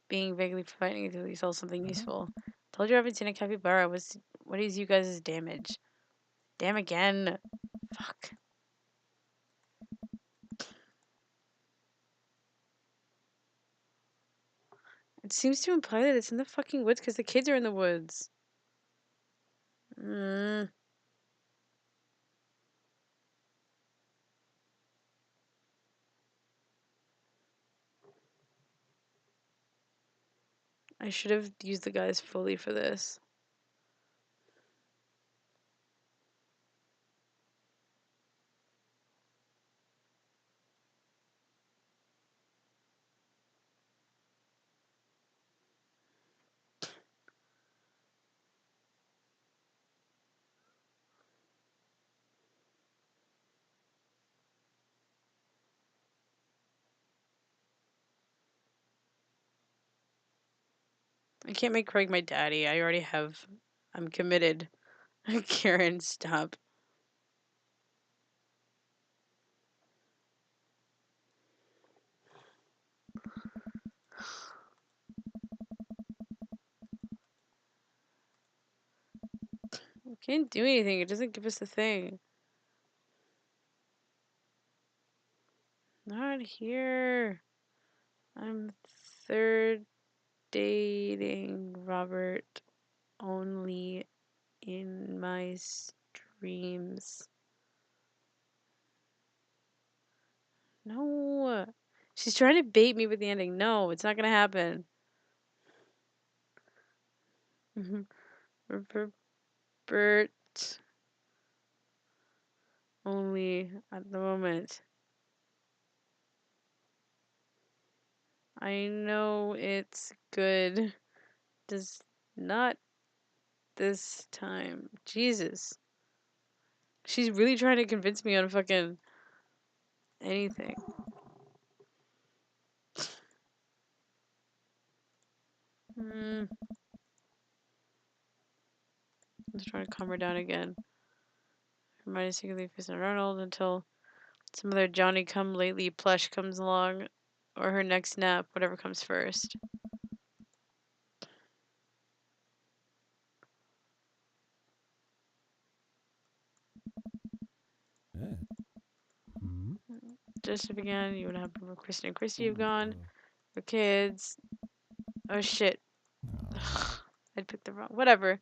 being vaguely fighting until you sell something useful. Told you I haven't seen a capybara. What is you guys' damage? Damn again. Fuck. It seems to imply that it's in the fucking woods because the kids are in the woods. I should have used the guys fully for this. I can't make Craig my daddy. I already have. I'm committed. Karen, stop. I can't do anything. It doesn't give us the thing. Not here. I'm third dating Robert only in my streams. No. She's trying to bait me with the ending. No, it's not gonna happen. Robert only at the moment. I know it's good. Does not this time. Jesus. She's really trying to convince me on fucking anything. Let's try to calm her down again. Hermione secretly facing Arnold until some other Johnny come lately plush comes along, or her next nap, whatever comes first. Eh. Hmm? Just began, you would have before Kristen and Christy have Ooh, gone. Her kids. Oh shit. uh, I'd picked the wrong. Whatever.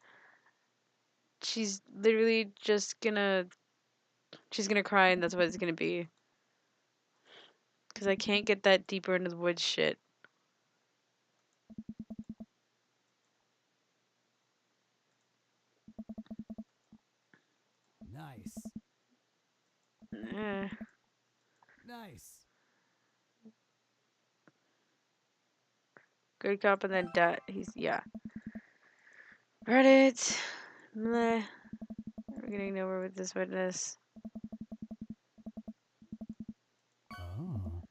She's literally just gonna. She's gonna cry, and that's what it's gonna be. Because I can't get that deeper into the woods shit. nice. Eh. Nice. Good cop and then debt. He's. Yeah. Reddit. Meh. We're getting nowhere with this witness. Oh.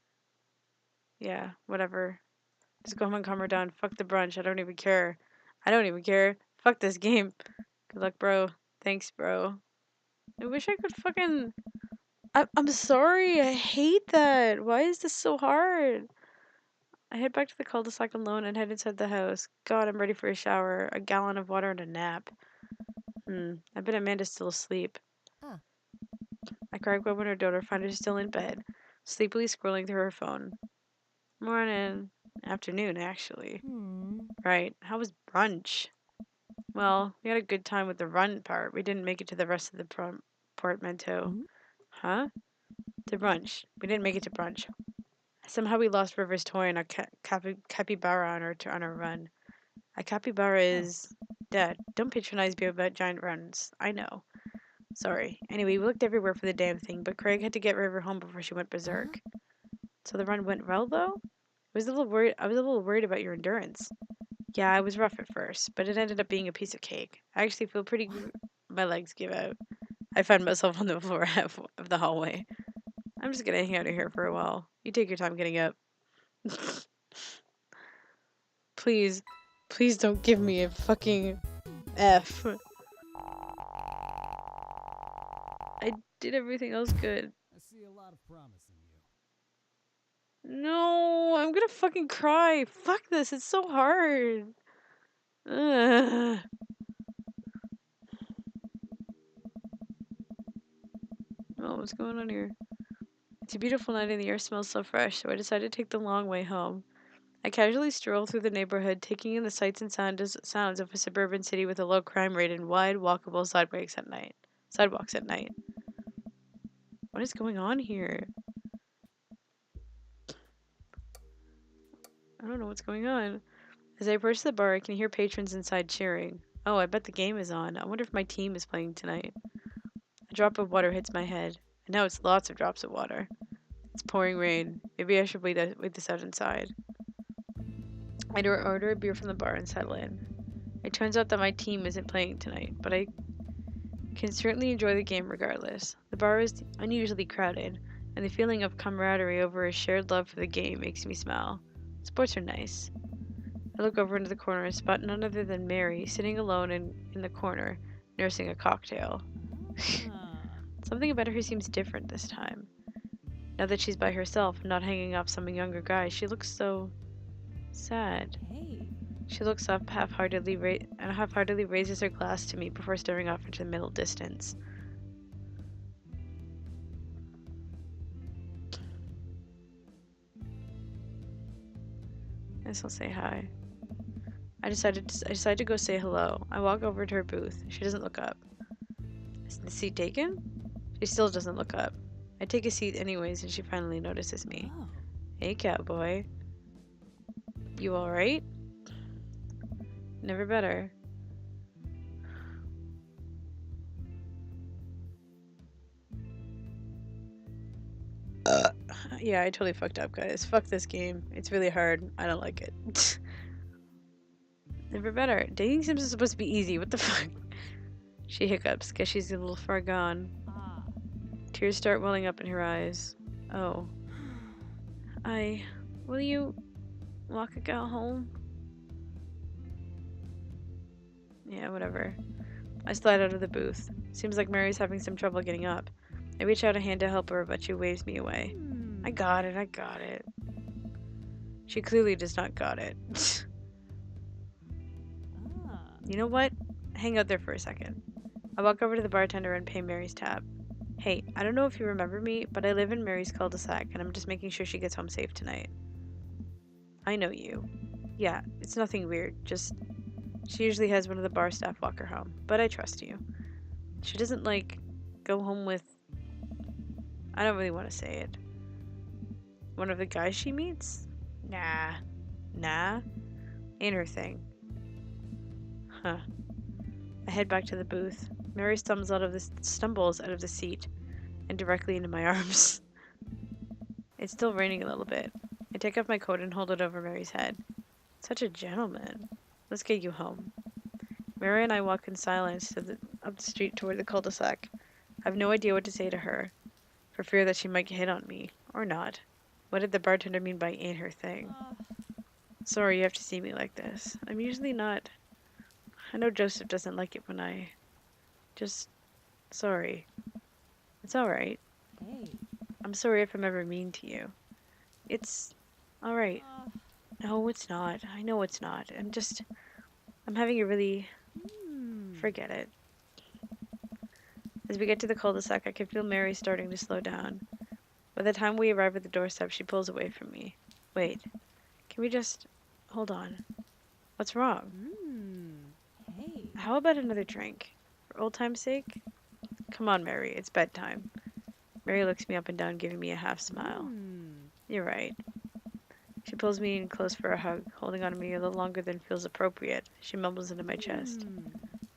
Yeah, whatever. Just go home and calm her down. Fuck the brunch. I don't even care. I don't even care. Fuck this game. Good luck, bro. Thanks, bro. I wish I could fucking. I'm sorry. I hate that. Why is this so hard? I head back to the cul-de-sac alone and head inside the house. God, I'm ready for a shower, a gallon of water, and a nap. I bet Amanda's still asleep. Huh. I crack open her door to find her still in bed, sleepily scrolling through her phone. Morning. Afternoon, actually. Right. How was brunch? Well, we had a good time with the run part. We didn't make it to the rest of the portmanteau. Huh? The brunch. We didn't make it to brunch. Somehow we lost River's toy and a capybara on our run. A capybara is dead. Don't patronize me about giant runs. I know. Sorry. Anyway, we looked everywhere for the damn thing, but Craig had to get River home before she went berserk. So the run went well, though? I was a little worried about your endurance. Yeah, I was rough at first, but it ended up being a piece of cake. I actually feel pretty good. My legs give out. I find myself on the floor half of the hallway. I'm just gonna hang out here for a while. You take your time getting up. Please, please don't give me a fucking F. I did everything else good. I see a lot of promise in you. No, I'm gonna fucking cry. Fuck this, it's so hard. Ugh. Oh, what's going on here? It's a beautiful night and the air smells so fresh, so I decided to take the long way home. I casually stroll through the neighborhood, taking in the sights and sounds of a suburban city with a low crime rate and wide, walkable sidewalks at night. What is going on here? I don't know what's going on. As I approach the bar, I can hear patrons inside cheering. Oh, I bet the game is on. I wonder if my team is playing tonight. A drop of water hits my head. And now it's lots of drops of water. It's pouring rain. Maybe I should wait this out inside. I order a beer from the bar and settle in. It turns out that my team isn't playing tonight, but I can certainly enjoy the game regardless. The bar is unusually crowded, and the feeling of camaraderie over a shared love for the game makes me smile. Sports are nice. I look over into the corner and spot none other than Mary sitting alone in the corner, nursing a cocktail. Ah. Something about her seems different this time. Now that she's by herself, not hanging off some younger guy, she looks so sad. Hey. She looks up half-heartedly raises her glass to me before staring off into the middle distance. I guess I'll say hi. I decide to go say hello. I walk over to her booth. She doesn't look up. Is the seat taken? She still doesn't look up. I take a seat anyways, and she finally notices me. Oh. Hey, cowboy. You alright? Never better. Yeah, I totally fucked up, guys. Fuck this game. It's really hard. I don't like it. Never better. Dating sims is supposed to be easy. What the fuck? She hiccups. Guess she's a little far gone. Ah. Tears start welling up in her eyes. Oh. Will you walk a gal home? Yeah, whatever. I slide out of the booth. Seems like Mary's having some trouble getting up. I reach out a hand to help her, but she waves me away. I got it. She clearly does not got it. Ah. You know what? Hang out there for a second. I walk over to the bartender and pay Mary's tab. Hey, I don't know if you remember me, but I live in Mary's cul-de-sac, and I'm just making sure she gets home safe tonight. I know you. Yeah, it's nothing weird, just... She usually has one of the bar staff walk her home, but I trust you. She doesn't, like, go home with... I don't really want to say it. One of the guys she meets? Nah? Ain't her thing. Huh. I head back to the booth. Mary stumbles out of the seat and directly into my arms. It's still raining a little bit. I take off my coat and hold it over Mary's head. Such a gentleman. Let's get you home. Mary and I walk in silence up the street toward the cul-de-sac. I have no idea what to say to her, for fear that she might hit on me. Or not. What did the bartender mean by ain't her thing? Sorry you have to see me like this. I'm usually not... I know Joseph doesn't like it when I... Just... Sorry. It's alright. Hey. I'm sorry if I'm ever mean to you. It's... alright. No, it's not. I know it's not. I'm having a really... Forget it. As we get to the cul-de-sac, I can feel Mary starting to slow down. By the time we arrive at the doorstep, she pulls away from me. Wait. Can we just... Hold on. What's wrong? Hey. How about another drink? For old time's sake? Come on, Mary. It's bedtime. Mary looks me up and down, giving me a half smile. You're right. She pulls me in close for a hug, holding on to me a little longer than feels appropriate. She mumbles into my chest.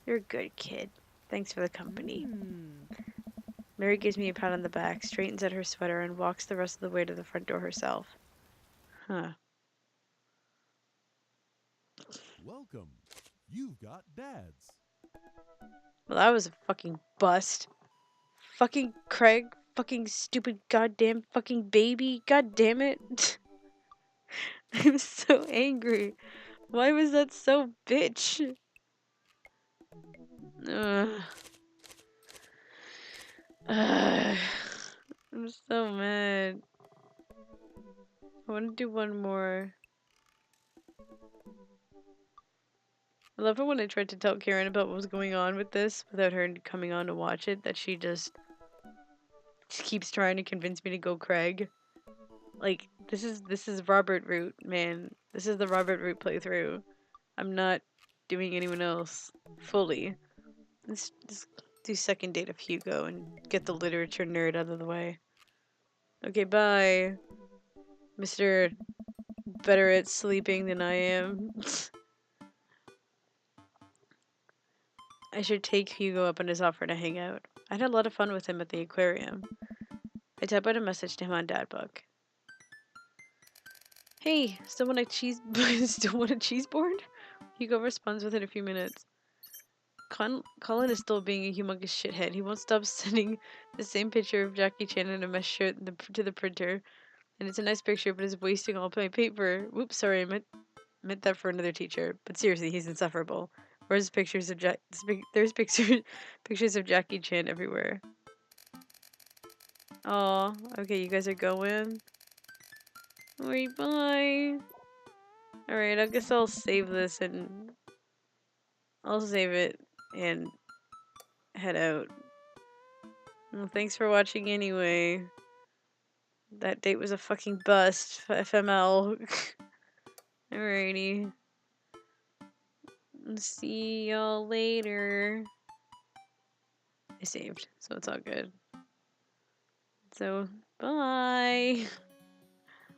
You're a good kid. Thanks for the company. Mary gives me a pat on the back, straightens out her sweater, and walks the rest of the way to the front door herself. Huh. Welcome. You've got dads. Well, that was a fucking bust. Fucking Craig. Fucking stupid goddamn fucking baby. God damn it. I'm so angry. Why was that so bitch? Ugh. Ugh. I'm so mad. I want to do one more. I love it when I tried to tell Karen about what was going on with this without her coming on to watch it, that she just keeps trying to convince me to go Craig. Like, this is Robert Root, man. This is the Robert Root playthrough. I'm not doing anyone else fully. Let's just do second date of Hugo and get the literature nerd out of the way. Okay, bye. Mr. better at sleeping than I am. I should take Hugo up on his offer to hang out. I had a lot of fun with him at the aquarium. I type out a message to him on Dadbook. Hey, still want a cheese? Still want a cheese board? Hugo responds within a few minutes. Colin is still being a humongous shithead. He won't stop sending the same picture of Jackie Chan in a mesh shirt to the printer, and it's a nice picture, but it's wasting all my paper. Whoops, sorry, I meant that for another teacher. But seriously, he's insufferable. Where's pictures of there's pictures of Jackie Chan everywhere. Oh, okay, you guys are going. Alright, bye. Alright, I guess I'll save this and I'll save it and head out. Well, thanks for watching anyway. That date was a fucking bust. FML. Alrighty. See y'all later. I saved, so it's all good. So, bye.